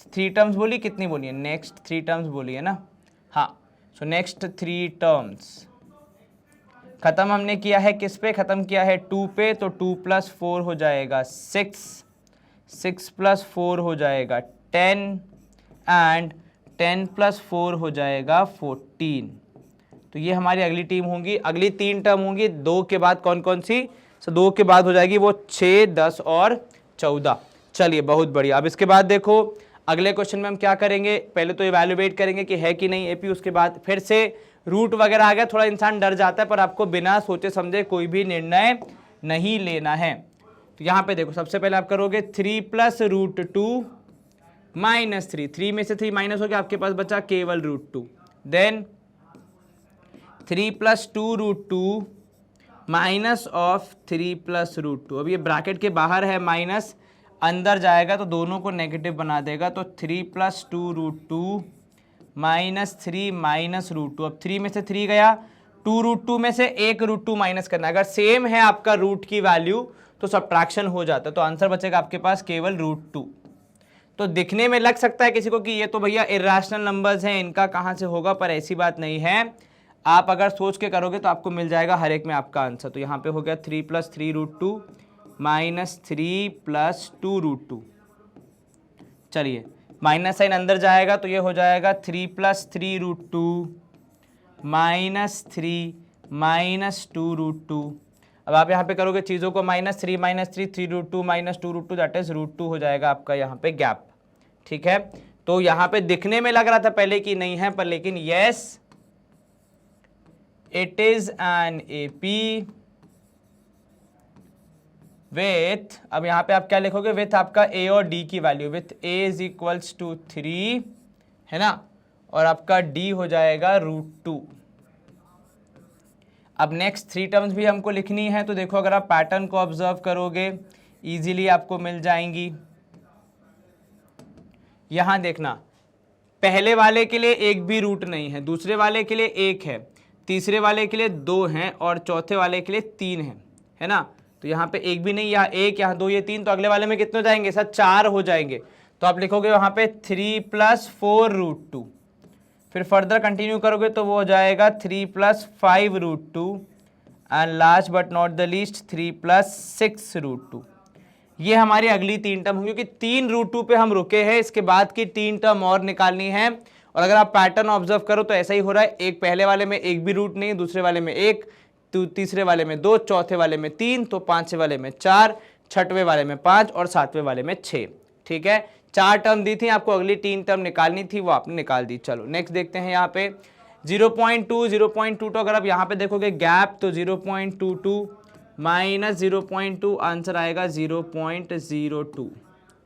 3 टर्म्स बोली, कितनी बोली है, नेक्स्ट 3 टर्म्स बोली है ना, हाँ। सो नेक्स्ट 3 टर्म्स खत्म हमने किया है किस पे, खत्म किया है 2 पे, तो 2 + 4 हो जाएगा 6, 6 + 4 हो जाएगा 10 एंड 10 + 4 हो जाएगा 14। तो ये हमारी अगली टीम होंगी, अगली 3 टर्म होंगी। 2 के बाद कौन कौन सी, तो 2 के बाद हो जाएगी वो 6, 10 और 14। चलिए बहुत बढ़िया। अब इसके बाद देखो अगले क्वेश्चन में हम क्या करेंगे, पहले तो इवैल्यूएट करेंगे कि है कि नहीं एपी, उसके बाद फिर से रूट वगैरह आ गया, थोड़ा इंसान डर जाता है, पर आपको बिना सोचे समझे कोई भी निर्णय नहीं लेना है। तो यहाँ पे देखो सबसे पहले आप करोगे 3 + √2 -3, 3 में से 3 माइनस हो गया, आपके पास बचा केवल √2। Then 3 + 2√2 minus of 3 + √2। अब ये ब्रैकेट के बाहर है माइनस, अंदर जाएगा तो दोनों को नेगेटिव बना देगा, तो 3 + 2√2 -3 माइनस √2। अब 3 में से 3 गया, 2√2 में से एक √2 माइनस करना है। अगर सेम है आपका रूट की वैल्यू तो सब्ट्रैक्शन हो जाता है, तो आंसर बचेगा आपके पास केवल √2। तो दिखने में लग सकता है किसी को कि ये तो भैया इर्रेशनल नंबर्स हैं, इनका कहाँ से होगा, पर ऐसी बात नहीं है। आप अगर सोच के करोगे तो आपको मिल जाएगा हर एक में आपका आंसर। तो यहाँ पे हो गया 3 + 3√2 -3 + 2√2। चलिए माइनस साइन अंदर जाएगा तो ये हो जाएगा 3 + 3√2 -3 -2√2। अब आप यहाँ पे करोगे चीज़ों को -3 -3 3√2 -2√2 दैट इज √2 हो जाएगा आपका यहाँ पे गैप, ठीक है। तो यहाँ पे दिखने में लग रहा था पहले कि नहीं है, पर लेकिन yes it is an AP with, अब यहाँ पे आप क्या लिखोगे, विथ आपका ए और डी की वैल्यू, with A is equals to 3 है ना, और आपका डी हो जाएगा √2। अब नेक्स्ट 3 टर्म्स भी हमको लिखनी है, तो देखो अगर आप पैटर्न को ऑब्जर्व करोगे इजीली आपको मिल जाएंगी। यहां देखना, पहले वाले के लिए एक भी रूट नहीं है, दूसरे वाले के लिए 1 है, तीसरे वाले के लिए 2 हैं और चौथे वाले के लिए 3 है ना। तो यहाँ पे एक भी नहीं, यहाँ 1, यहाँ 2, ये 3, तो अगले वाले में कितने हो जाएंगे सर, 4 हो जाएंगे। तो आप लिखोगे वहाँ पे 3 + 4√2। फिर फर्दर कंटिन्यू करोगे तो वो हो जाएगा 3 + 5√2 and last but not the least 3 + 6√2। ये हमारी अगली 3 टर्म होगी, क्योंकि 3√2 पे हम रुके हैं, इसके बाद की 3 टर्म और निकालनी है। और अगर आप पैटर्न ऑब्जर्व करो तो ऐसा ही हो रहा है, एक पहले वाले में एक भी रूट नहीं, दूसरे वाले में एक, तीसरे वाले में 2, चौथे वाले में 3, तो पांचवें वाले में 4, छठवें वाले में 5 और सातवें वाले में 6। ठीक है, 4 टर्म दी थी आपको, अगली 3 टर्म निकालनी थी, वो आपने निकाल दी। चलो नेक्स्ट देखते हैं यहाँ पे 0.2 अगर आप यहाँ पे देखोगे गैप तो 0.22 माइनस 0.2 आंसर आएगा 0.02।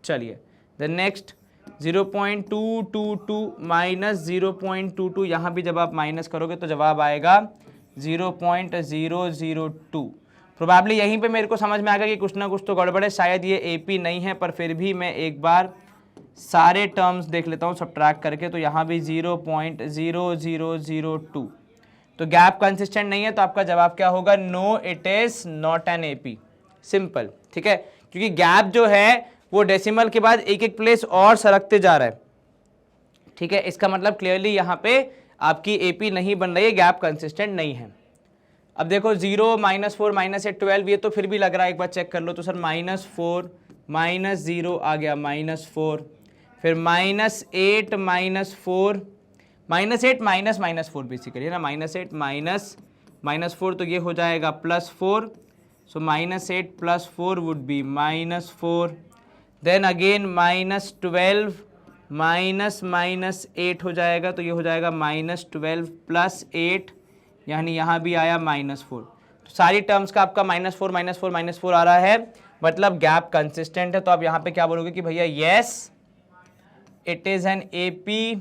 चलिए द नेक्स्ट 0.222 माइनस 0.22, यहाँ भी जब आप माइनस करोगे तो जवाब आएगा 0.002। प्रोबेबली यहीं पे मेरे को समझ में आ गया कि कुछ ना कुछ तो गड़बड़ है, शायद ये एपी नहीं है, पर फिर भी मैं एक बार सारे टर्म्स देख लेता हूँ सब्ट्रैक्ट करके। तो यहाँ भी 0.0002, तो गैप कंसिस्टेंट नहीं है, तो आपका जवाब क्या होगा? No, it is not an AP. Simple, ठीक है, क्योंकि गैप जो है वो डेसिमल के बाद एक एक प्लेस और सरकते जा रहा है। ठीक है, इसका मतलब क्लियरली यहाँ पे आपकी एपी नहीं बन रही है, गैप कंसिस्टेंट नहीं है। अब देखो 0, -4, -8, 12, ये तो फिर भी लग रहा है, एक बार चेक कर लो। तो सर -4 -0 आ गया -4, फिर -8 -4 -8 -4 बेसिकली है ना, -8 -4, तो ये हो जाएगा +4। सो -8 + 4 वुड बी -4, देन अगेन -12 -8 हो जाएगा, तो ये हो जाएगा -12 + 8, यानी यहाँ भी आया -4। तो सारी टर्म्स का आपका -4 -4 -4 आ रहा है, मतलब गैप कंसिस्टेंट है। तो आप यहाँ पे क्या बोलोगे कि भैया yes it is an AP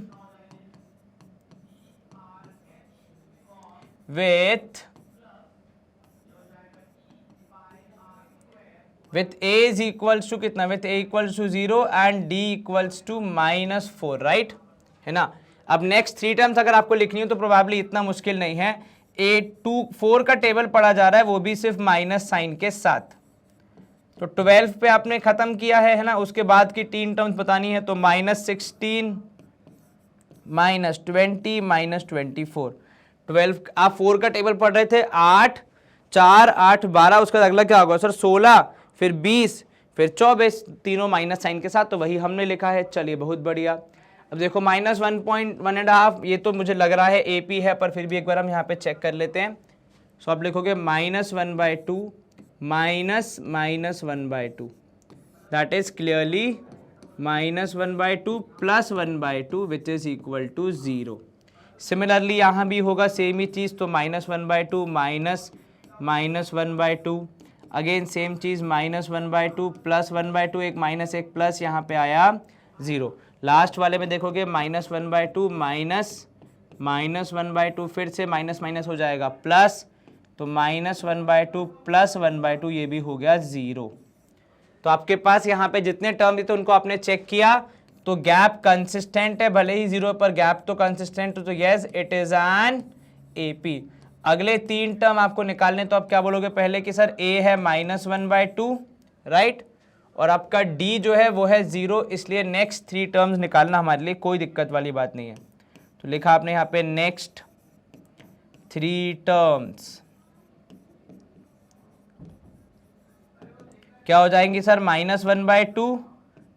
with a is equals to कितना, with a equals to 0 and d equals to -4, right है ना। अब नेक्स्ट 3 टर्म्स अगर आपको लिखनी हो तो प्रोबेबली इतना मुश्किल नहीं है। 4 का टेबल पढ़ा जा रहा है, वो भी सिर्फ माइनस साइन के साथ। तो 12 पे आपने खत्म किया है ना, उसके बाद की 3 टर्म्स बतानी है, तो -16 -20 -24। 12 आप 4 का टेबल पढ़ रहे थे, 8 4 8 12, उसका अगला क्या होगा सर? 16, फिर 20, फिर 24, तीनों माइनस साइन के साथ, तो वही हमने लिखा है। चलिए बहुत बढ़िया। अब देखो -1.1.5, ये तो मुझे लग रहा है एपी है, पर फिर भी एक बार हम यहाँ पे चेक कर लेते हैं। सो आप लिखोगे -1/2 -1/2, that is clearly -1/2 + 1/2 which is equal to 0। Similarly यहाँ भी होगा सेम ही चीज़, तो -1/2 -1/2, अगेन सेम चीज़ -1/2 + 1/2, एक माइनस एक प्लस, यहाँ पे आया 0। लास्ट वाले में देखोगे -1/2 -1/2, फिर से माइनस माइनस हो जाएगा प्लस, तो -1/2 + 1/2, ये भी हो गया 0। तो आपके पास यहाँ पे जितने टर्म थे उनको आपने चेक किया, तो गैप कंसिस्टेंट है, भले ही 0 पर गैप तो कंसिस्टेंट, तो yes it is an AP. अगले 3 टर्म आपको निकालने, तो आप क्या बोलोगे पहले कि सर a है -1/2, राइट, और आपका d जो है वो है 0, इसलिए नेक्स्ट 3 टर्म्स निकालना हमारे लिए कोई दिक्कत वाली बात नहीं है। तो लिखा आपने यहाँ पे नेक्स्ट 3 टर्म्स क्या हो जाएंगी सर? -1/2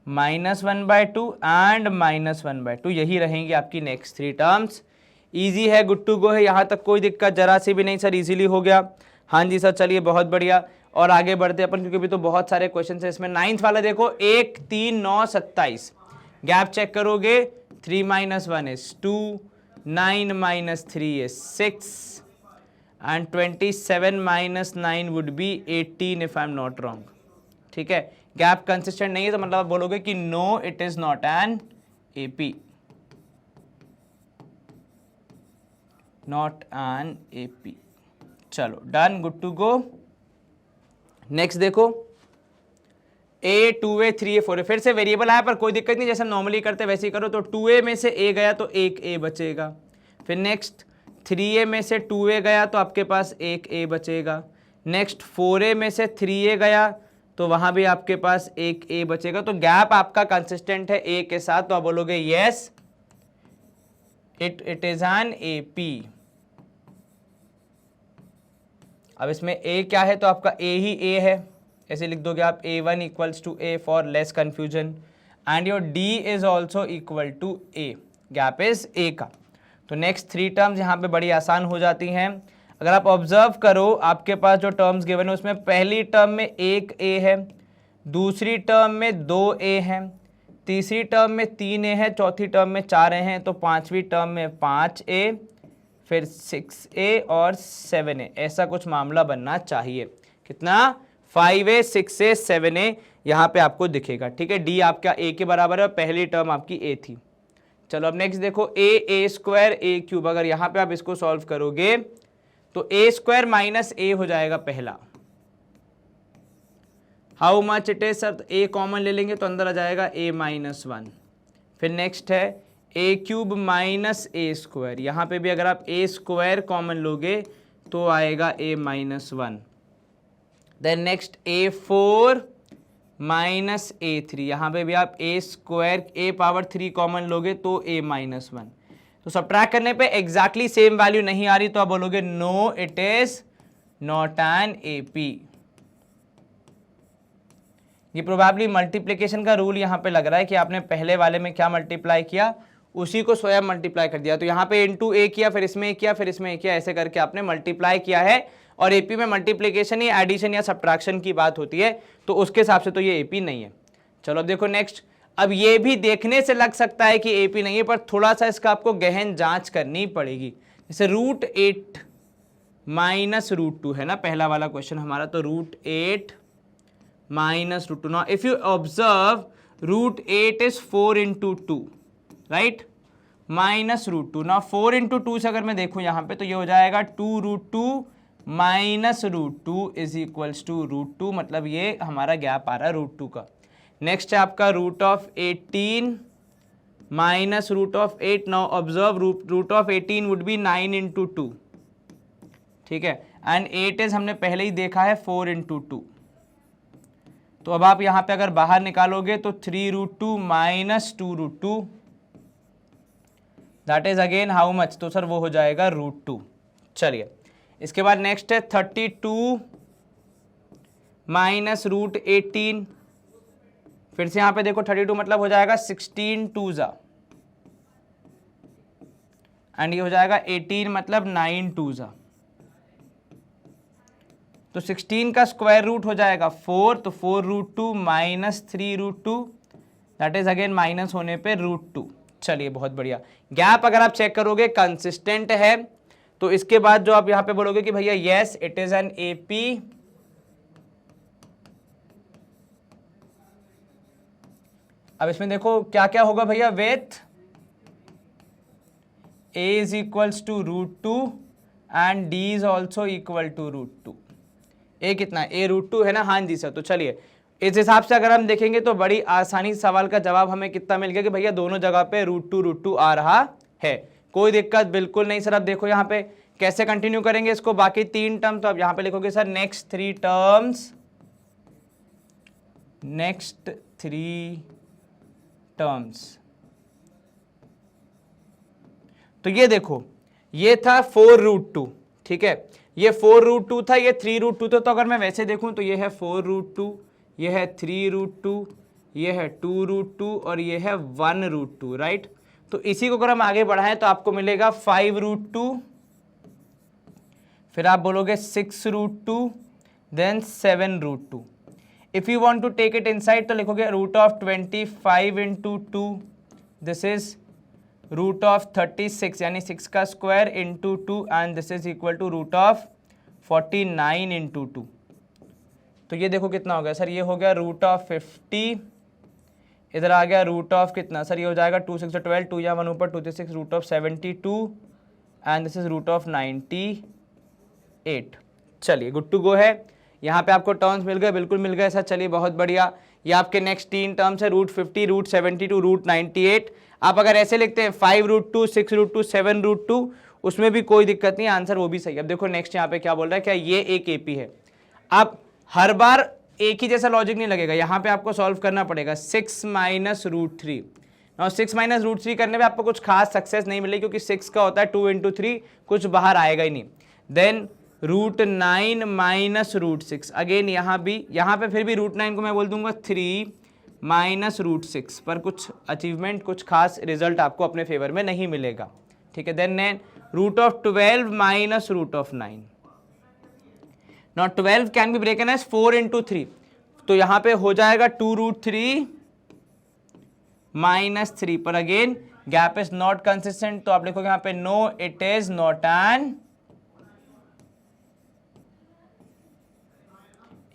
-1/2 एंड -1/2, यही रहेंगी आपकी नेक्स्ट 3 टर्म्स। इजी है, गुड टू गो है, यहाँ तक कोई दिक्कत जरा सी भी नहीं सर, इजीली हो गया। हाँ जी सर, चलिए बहुत बढ़िया। और आगे बढ़ते अपन, क्योंकि अभी तो बहुत सारे क्वेश्चन है इसमें। 9th वाला देखो, 1 3 9 27, गैप चेक करोगे, 3 - 1 is 2, 9 - 3 is 6 and 27 - 9 would be 18 if I am not wrong. ठीक है, गैप कंसिस्टेंट नहीं है, तो मतलब आप बोलोगे कि no it is not an AP, not an AP. चलो done, good to go. Next देखो, a 2a 3a 4a, फिर से वेरिएबल आया, पर कोई दिक्कत नहीं, जैसे नॉर्मली करते वैसे ही करो। तो 2a में से a गया तो एक a बचेगा, फिर नेक्स्ट 3a में से 2a गया तो आपके पास एक a बचेगा, नेक्स्ट 4a में से 3a गया तो वहां भी आपके पास एक a बचेगा। तो गैप आपका कंसिस्टेंट है a के साथ, तो आप बोलोगे yes it is an AP। अब इसमें A क्या है, तो आपका A ही A है, ऐसे लिख दोगे आप A1 equals to A for less confusion, and your D is also equal to A, gap is A का। तो नेक्स्ट 3 टर्म्स यहाँ पे बड़ी आसान हो जाती हैं। अगर आप ऑब्जर्व करो, आपके पास जो टर्म्स गिवन है उसमें पहली टर्म में 1 A है, दूसरी टर्म में 2 A है, तीसरी टर्म में 3 A है, चौथी टर्म में 4 A हैं, तो पांचवी टर्म में 5 A, फिर 6 A और 7 A, ऐसा कुछ मामला बनना चाहिए। कितना? 5 A 6 A 7 A यहाँ पे आपको दिखेगा। ठीक है, D आपका A के बराबर है और पहली टर्म आपकी A थी। चलो अब नेक्स्ट देखो, A स्क्वायर A क्यूब, अगर यहाँ पे आप इसको सॉल्व करोगे तो A स्क्वायर माइनस A हो जाएगा पहला। How much it is sir, तो A कॉमन ले लेंगे तो अंदर आ जाएगा A माइनस 1। फिर नेक्स्ट है A cube minus A square, यहाँ पे भी अगर आप A स्क्वायर कॉमन लोगे तो आएगा A minus 1। Then next A4 minus A3, यहाँ पे भी आप A square A power 3 common लोगे तो A माइनस 1। तो सब्ट्रैक्ट करने पे एग्जैक्टली सेम वैल्यू नहीं आ रही तो आप बोलोगे no it is not an AP। ये प्रोबेबली मल्टीप्लिकेशन का रूल यहाँ पे लग रहा है कि आपने पहले वाले में क्या मल्टीप्लाई किया उसी को स्वयं मल्टीप्लाई कर दिया। तो यहाँ पे इनटू A किया, फिर इसमें किया, फिर इसमें किया, ऐसे करके आपने मल्टीप्लाई किया है। और AP में मल्टीप्लिकेशन या एडिशन या सब्ट्रैक्शन की बात होती है, तो उसके हिसाब से तो ये AP नहीं है। चलो अब देखो नेक्स्ट, अब ये भी देखने से लग सकता है कि AP नहीं है, पर थोड़ा सा इसका आपको गहन जांच करनी पड़ेगी। जैसे √8 माइनस √2 है ना पहला वाला क्वेश्चन हमारा, तो √8 minus √2। Now if you observe √8 is 4 into 2, right, minus √2। Now 4 into 2 से अगर मैं देखूं यहाँ पे तो ये हो जाएगा 2√2 माइनस √2 इज इक्वल्स टू √2, मतलब ये हमारा गैप आ रहा है √2 का। नेक्स्ट है आपका √18 minus √8। Now observe √18 would be 9 into 2, ठीक है, एंड 8 इज हमने पहले ही देखा है 4 into 2। तो अब आप यहाँ पे अगर बाहर निकालोगे तो 3√2 minus 2√2, that is again how much, तो सर वो हो जाएगा √2। चलिए इसके बाद नेक्स्ट है 32 माइनस √18। फिर से यहाँ पे देखो 32 मतलब हो जाएगा 16 2s, एंड ये हो जाएगा 18 मतलब 9 2s। तो 16 का स्क्वायर रूट हो जाएगा 4, तो 4√2 minus 3√2, that is again minus होने पे √2। चलिए बहुत बढ़िया। गैप अगर आप चेक करोगे कंसिस्टेंट है, तो इसके बाद जो आप यहां पे बोलोगे कि भैया yes it is an AP। अब इसमें देखो क्या क्या होगा भैया, with A is equals to √2 and D is also equal to √2। A कितना है, A √2 है ना, हाँ जी सर। तो चलिए इस हिसाब से अगर हम देखेंगे तो बड़ी आसानी सवाल का जवाब हमें कितना मिल गया कि भैया दोनों जगह पे √2 आ रहा है, कोई दिक्कत बिल्कुल नहीं सर। अब देखो यहाँ पे कैसे कंटिन्यू करेंगे इसको, बाकी 3 टर्म, तो अब यहाँ पे लिखोगे sir next 3 terms, next 3 terms. तो ये देखो ये था 4√2, ठीक है, ये 4√2 था, ये 3√2 था। तो अगर मैं वैसे देखूं तो ये है 4√2, ये है 3√2, ये है 2√2 और ये है 1√2, राइट। तो इसी को अगर हम आगे बढ़ाएं तो आपको मिलेगा 5√2, फिर आप बोलोगे 6√2, then 7√2। If you want to take it inside तो लिखोगे √25 into 2, दिस इज √36 यानी 6 का square into 2, and this is equal to √49 into 2। तो ये देखो कितना हो गया सर, ये हो गया √50, इधर आ गया √ कितना सर, ये हो जाएगा 2 6 12, 2 या 1 ऊपर 2 6 √72, एंड दिस इज √98। चलिए गुड टू गो है। यहाँ पे आपको टर्म्स मिल गए, बिल्कुल मिल गए सर। चलिए बहुत बढ़िया। ये आपके नेक्स्ट 3 टर्म्स है, √50, √72, √98। आप अगर ऐसे लिखते हैं 5√2, 6√2, 7√2, उसमें भी कोई दिक्कत नहीं, आंसर वो भी सही है। अब देखो नेक्स्ट यहाँ पे क्या बोल रहा है, क्या ये एक AP है। अब हर बार एक ही जैसा लॉजिक नहीं लगेगा, यहाँ पे आपको सॉल्व करना पड़ेगा। 6 माइनस √3, और 6 माइनस रूट 3 करने में आपको कुछ खास सक्सेस नहीं मिलेगी, क्योंकि 6 का होता है 2 इंटू 3, कुछ बाहर आएगा ही नहीं। Then root 9 minus root 6, again यहाँ पे फिर भी रूट 9 को मैं बोल दूंगा 3 माइनस रूट 6, पर कुछ अचीवमेंट, कुछ खास रिजल्ट आपको अपने फेवर में नहीं मिलेगा, ठीक है। Then root of 12 minus root of 9, now 12 can be broken as 4 into 3, तो यहाँ पे हो जाएगा 2 रूट 3 माइनस 3, पर again gap is not consistent, तो आप लिखोगे यहाँ पे no it is not an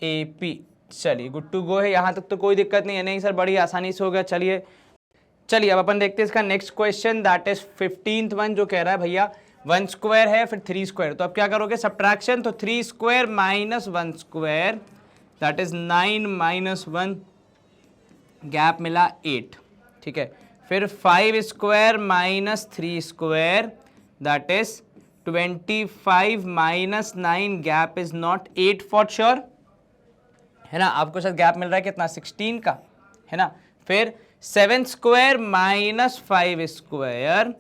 AP. चलिए गुड टू गो है, यहां तक तो कोई दिक्कत नहीं है। नहीं सर बड़ी आसानी से हो गया। चलिए अब अपन देखते हैं इसका next question, that is 15th one, जो कह रहा है भैया 1 स्क्वायर है फिर 3 स्क्वायर, तो अब क्या करोगे सब्ट्रैक्शन, तो 3 square minus 1 square that is 9 minus 1, gap मिला 8, ठीक है। फिर 5 square minus 3 square that is 25 minus 9, gap is not 8 for sure, है ना। आपको शायद गैप मिल रहा है कितना 16 का, है ना। फिर 7 square minus 5 square,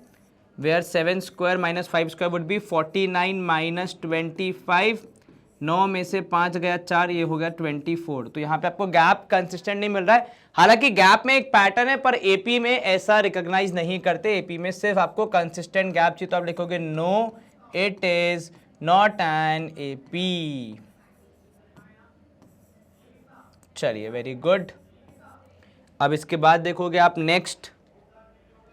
where 7 square minus 5 square would be 49 minus 25, 9 में से 5 गया 4, ये हो गया 24। तो यहाँ पे आपको गैप कंसिस्टेंट नहीं मिल रहा है, हालांकि गैप में एक पैटर्न है, पर एपी में ऐसा रिकॉग्नाइज नहीं करते, एपी में सिर्फ आपको कंसिस्टेंट गैप चाहिए, तो आप लिखोगे no it is not an AP. चलिए वेरी गुड। अब इसके बाद देखोगे आप नेक्स्ट,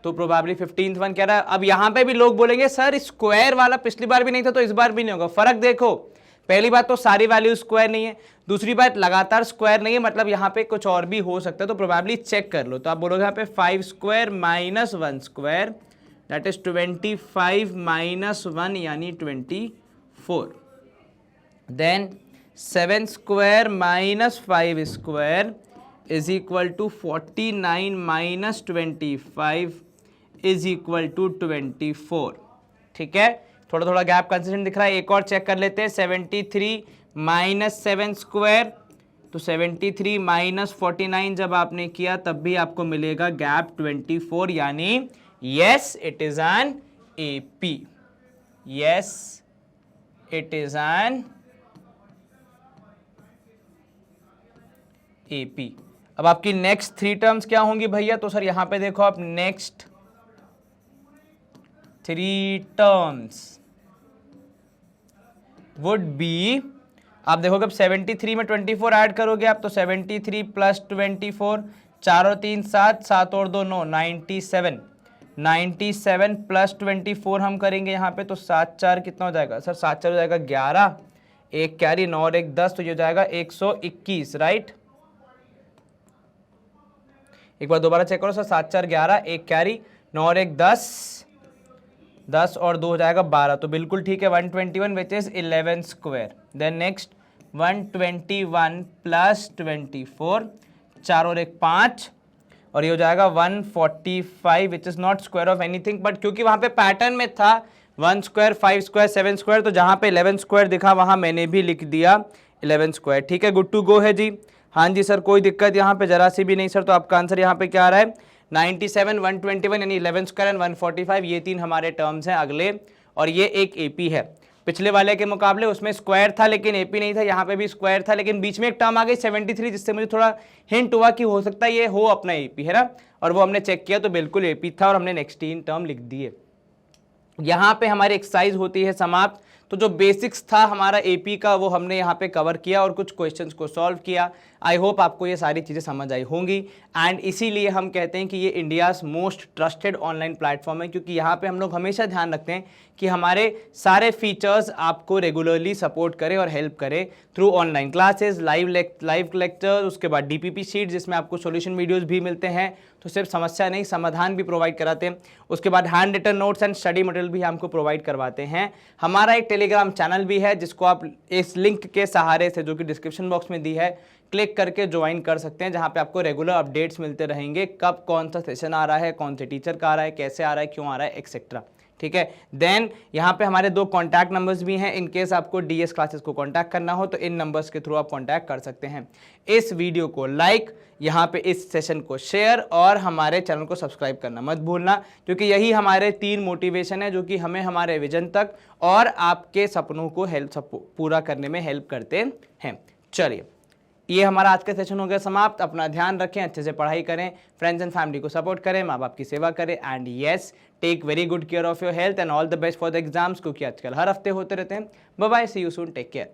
तो प्रोबेबली 15th वन कह रहा है। अब यहां पे भी लोग बोलेंगे सर स्क्वायर वाला पिछली बार भी नहीं था तो इस बार भी नहीं होगा। फर्क देखो, पहली बात तो सारी वैल्यू स्क्वायर नहीं है, दूसरी बात लगातार स्क्वायर नहीं है, मतलब यहाँ पे कुछ और भी हो सकता है, तो प्रोबेबली चेक कर लो। तो आप बोलोगे यहाँ पे 5 square minus 1 square that is 25 minus 1 यानी 24। Then 7 square minus 5 square is equal to 49 minus 25 is equal to 24, ठीक है। थोड़ा थोड़ा गैप कंसिस्टेंट दिख रहा है। एक और चेक कर लेते हैं, 73 माइनस 7 स्क्वायर, तो 73 माइनस 49 जब आपने किया तब भी आपको मिलेगा गैप 24, यानी yes it is an AP, yes it is an AP. अब आपकी नेक्स्ट 3 टर्म्स क्या होंगी भैया, तो सर यहां पे देखो आप नेक्स्ट 3 टर्म्स वुड बी, आप देखोगे अब 73 में 24 ऐड करोगे आप, तो 73 प्लस 24, 4 और 3 7, 7 और 2 9, 97, 97 प्लस 24 हम करेंगे यहाँ पे, तो 7 4 कितना हो जाएगा सर, 7 4 हो जाएगा 11, एक कैरी 9 और 1 10, तो ये हो जाएगा 121, राइट। एक बार दोबारा चेक करो सर, 7 4 11, एक कैरी 9 और 1 10, 10 और 2 हो जाएगा 12, तो बिल्कुल ठीक है। 121 which is 11 square. Then next 121 plus 24, 4 और 1 5, और ये हो जाएगा 145 which is not square of anything, but क्योंकि वहां पे पैटर्न में था 1 स्क्वायर 5 स्क्वायर 7 स्क्वायर, तो जहां पे 11 स्क्वायर दिखा वहां मैंने भी लिख दिया 11 स्क्वायर, ठीक है। गुड टू गो है जी। हाँ जी सर कोई दिक्कत यहाँ पे जरा सी भी नहीं सर, तो आपका आंसर यहाँ पे क्या आ रहा है 97 121 यानी 11 स्क्वायर एंड 145, ये 3 हमारे टर्म्स हैं अगले, और ये एक एपी है। पिछले वाले के मुकाबले उसमें स्क्वायर था लेकिन एपी नहीं था, यहाँ पे भी स्क्वायर था लेकिन बीच में एक टर्म आ गई 73, जिससे मुझे थोड़ा हिंट हुआ कि हो सकता है ये हो अपना एपी, है ना, और वो हमने चेक किया तो बिल्कुल एपी था और हमने नेक्स्ट 3 टर्म लिख दिए। यहाँ पे हमारी एक्सरसाइज होती है समाप्त। तो जो बेसिक्स था हमारा एपी का वो हमने यहाँ पे कवर किया और कुछ क्वेश्चंस को सॉल्व किया। आई होप आपको ये सारी चीज़ें समझ आई होंगी, एंड इसीलिए हम कहते हैं कि ये India's most trusted online platform है, क्योंकि यहाँ पे हम लोग हमेशा ध्यान रखते हैं कि हमारे सारे फीचर्स आपको रेगुलरली सपोर्ट करें और हेल्प करें through online classes, live lectures, उसके बाद डीपीपी शीट जिसमें आपको सॉल्यूशन वीडियोस भी मिलते हैं, तो सिर्फ समस्या नहीं समाधान भी प्रोवाइड कराते हैं। उसके बाद hand written notes and study material भी हमको प्रोवाइड करवाते हैं। हमारा एक टेलीग्राम चैनल भी है जिसको आप इस लिंक के सहारे से, जो कि डिस्क्रिप्शन बॉक्स में दी है, क्लिक करके ज्वाइन कर सकते हैं, जहां पे आपको रेगुलर अपडेट्स मिलते रहेंगे, कब कौन सा सेशन आ रहा है, कौन से टीचर का आ रहा है, कैसे आ रहा है, क्यों आ रहा है, एक्सेट्रा। ठीक है। देन यहाँ पे हमारे 2 कॉन्टैक्ट नंबर्स भी हैं, इन केस आपको डीएस क्लासेस को कॉन्टैक्ट करना हो तो इन नंबर्स के थ्रू आप कॉन्टैक्ट कर सकते हैं। इस वीडियो को लाइक, यहाँ पे इस सेशन को शेयर और हमारे चैनल को सब्सक्राइब करना मत भूलना, क्योंकि यही हमारे 3 मोटिवेशन है जो कि हमें हमारे विजन तक और आपके सपनों को पूरा करने में हेल्प करते हैं। चलिए, ये हमारा आज का सेशन हो गया समाप्त। अपना ध्यान रखें, अच्छे से पढ़ाई करें, फ्रेंड्स एंड फैमिली को सपोर्ट करें, माँ बाप की सेवा करें, and yes, take very good care of your health and all the best for the exams, क्योंकि आजकल हर हफ्ते होते रहते हैं। Bye bye, see you soon, take care.